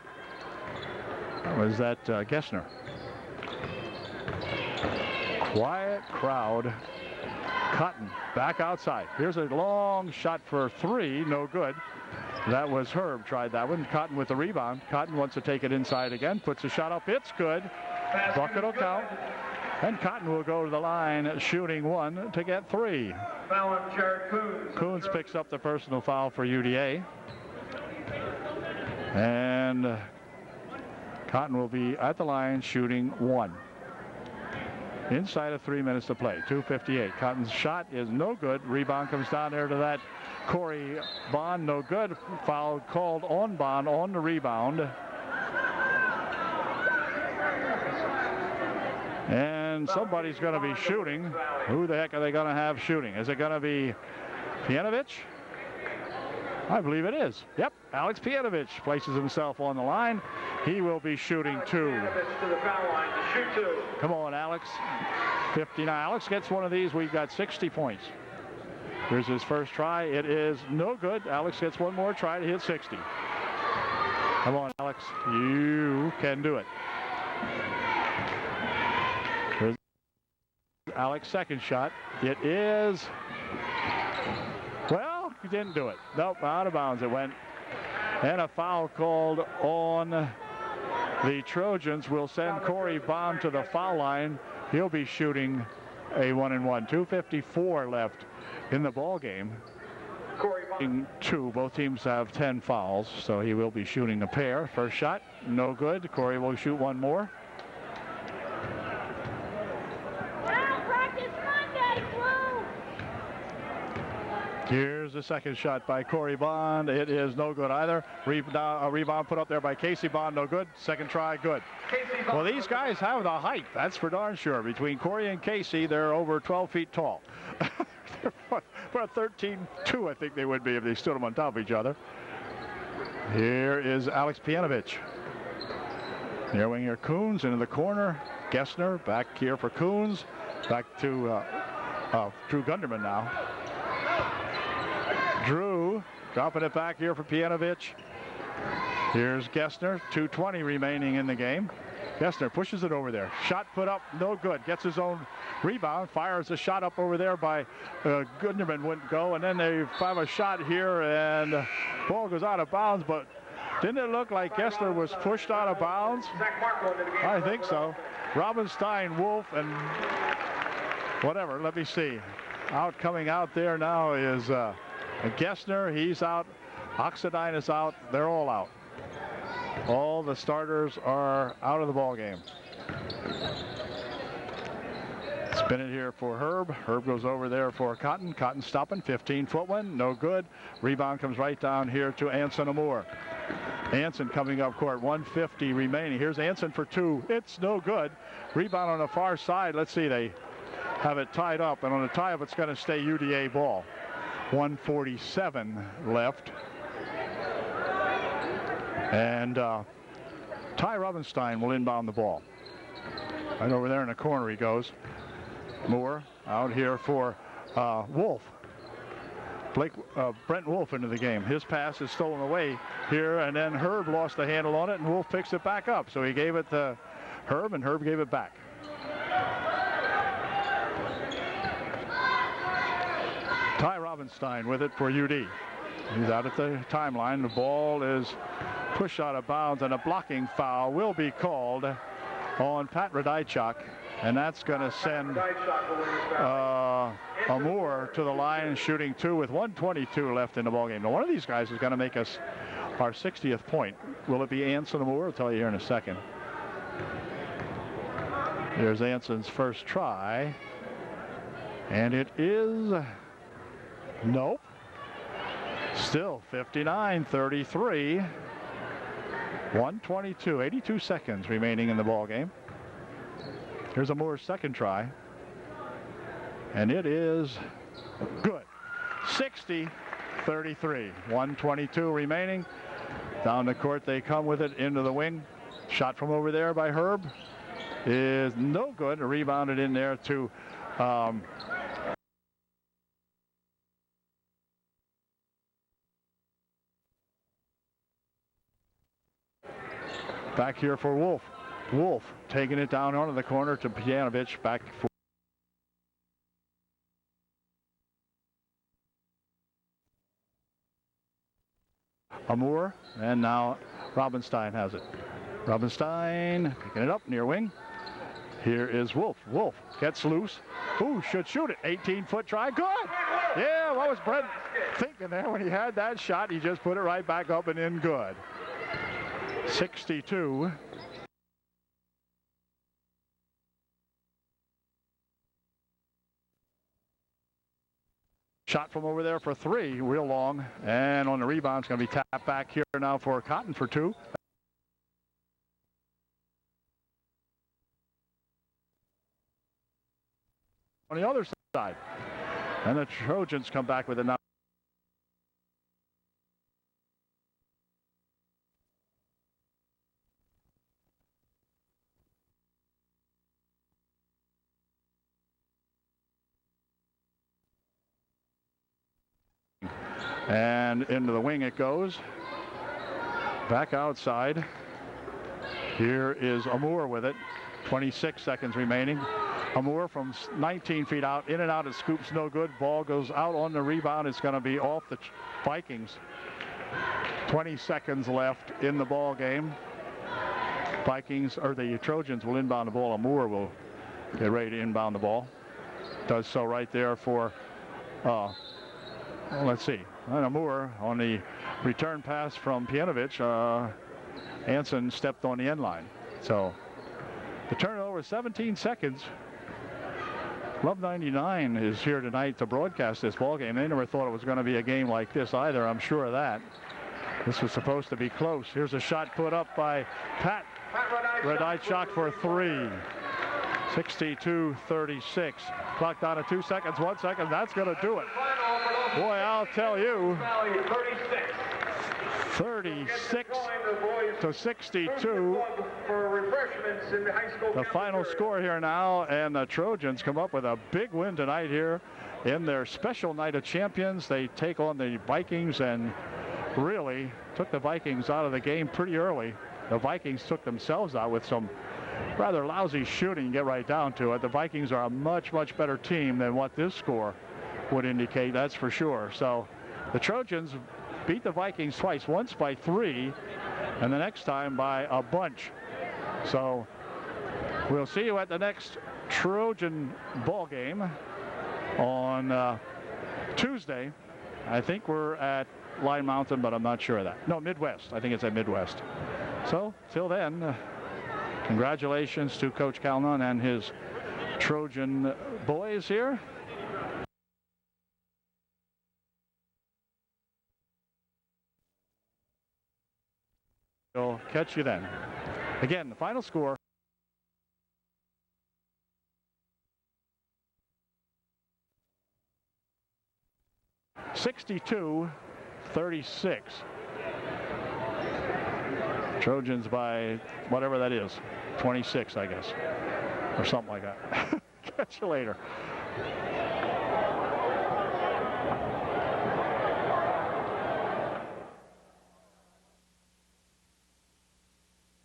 That was that Gessner. Quiet crowd. Cotton back outside. Here's a long shot for three, no good. That was Herb, tried that one. Cotton with the rebound. Cotton wants to take it inside again, puts a shot up, it's good. Bucket will count. And Cotton will go to the line shooting one to get three. Coons picks up the personal foul for UDA. And Cotton will be at the line shooting one. Inside of 3 minutes to play, 2:58. Cotton's shot is no good. Rebound comes down there to that Corey Bond, no good. Foul called on Bond on the rebound. And somebody's going to be shooting. Who the heck are they going to have shooting? Is it going to be Pianovich? I believe it is. Yep, Alex Pianovich places himself on the line. He will be shooting two. Come on, Alex. 59. Alex gets one of these. We've got 60 points. Here's his first try. It is no good. Alex gets one more try to hit 60. Come on, Alex. You can do it. Here's Alex's second shot. It is... well, he didn't do it. Nope, out of bounds it went. And a foul called on the Trojans will send Corey Bond to the foul line. He'll be shooting a 1-1. 2:54 left in the ball game. Both teams have 10 fouls, so he will be shooting a pair. First shot, no good. Corey will shoot one more. Here's the second shot by Corey Bond. It is no good either. Rebound put up there by Casey Bond, no good. Second try, good. Well, these guys have the height, that's for darn sure. Between Corey and Casey, they're over 12 feet tall. About 13-2, I think they would be if they stood them on top of each other. Here is Alex Pianovich. Near wing here, Coons into the corner. Gessner back here for Coons. Back to Drew Gunderman now. Drew dropping it back here for Pianovich. Here's Gessner. 2:20 remaining in the game. Gessner pushes it over there. Shot put up, no good. Gets his own rebound. Fires a shot up over there by Gunderman, wouldn't go. And then they have a shot here, and ball goes out of bounds. But didn't it look like Gessner was pushed out of bounds? I think so. Robinstein, Wolf, and whatever. Let me see. Coming out there now is Gessner. He's out. Oxidine is out. They're all out. All the starters are out of the ball game. Spin it here for Herb. Herb goes over there for Cotton. Cotton stopping. 15-foot one. No good. Rebound comes right down here to Anson Amour. Anson coming up court. 1:50 remaining. Here's Anson for two. It's no good. Rebound on the far side. Let's see. They have it tied up. And on the tie-up, it's going to stay UDA ball. 1:47 left. And Ty Robinstein will inbound the ball. Right over there in the corner he goes. Moore out here for Wolf. Brent Wolf into the game. His pass is stolen away here, and then Herb lost the handle on it, and Wolf picks it back up. So he gave it to Herb, and Herb gave it back. Ty Robinstein with it for UD. He's out at the timeline. The ball is pushed out of bounds, and a blocking foul will be called on Pat Radajczak, and that's going to send Amour to the line, shooting two with 1:22 left in the ballgame. Now, one of these guys is going to make us our 60th point. Will it be Anson Amour? I'll tell you here in a second. Here's Anson's first try, and it is nope. Still 59-33. 1:22, 82 seconds remaining in the ball game. Here's Amour's second try, and it is good. 60-33. 1:22 remaining. Down the court they come with it into the wing. Shot from over there by Herb is no good. Rebounded in there to back here for Wolf. Wolf taking it down onto the corner to Pianovich. Back for Amour, and now Robinstein has it. Robinstein picking it up near wing. Here is Wolf. Wolf gets loose. Ooh, should shoot it. 18-foot try. Good. Yeah, what was Brent thinking there when he had that shot? He just put it right back up and in good. 62. Shot from over there for three, real long, and on the rebound it's going to be tapped back here now for Cotton for two. On the other side, and the Trojans come back with it now. And into the wing it goes. Back outside. Here is Amour with it. 26 seconds remaining. Amour from 19 feet out, in and out, it scoops no good. Ball goes out on the rebound. It's going to be off the Vikings. 20 seconds left in the ball game. Vikings, or the Trojans will inbound the ball. Amour will get ready to inbound the ball. does so right there for, well, let's see, Moore on the return pass from Pianovich. Hansen stepped on the end line. So the turnover, 17 seconds. Club 99 is here tonight to broadcast this ball game. They never thought it was going to be a game like this either. I'm sure of that. This was supposed to be close. Here's a shot put up by Pat. Red-eye shot for three. 62-36. Clock down to 2 seconds, 1 second. That's going to do it. Boy, I'll tell you. 36 to 62. The final score here now, and the Trojans come up with a big win tonight here in their special night of champions. They take on the Vikings and really took the Vikings out of the game pretty early. The Vikings took themselves out with some rather lousy shooting, get right down to it. The Vikings are a much, much better team than what this score would indicate, that's for sure. So the Trojans beat the Vikings twice, once by 3 and the next time by a bunch. So we'll see you at the next Trojan ball game on Tuesday. I think we're at Line Mountain, but I'm not sure of that. No, Midwest. I think it's at Midwest. So till then, congratulations to Coach Calnon and his Trojan boys here. We'll catch you then. Again, the final score. (62-36). Trojans by whatever that is, 26, I guess, or something like that. Catch you later.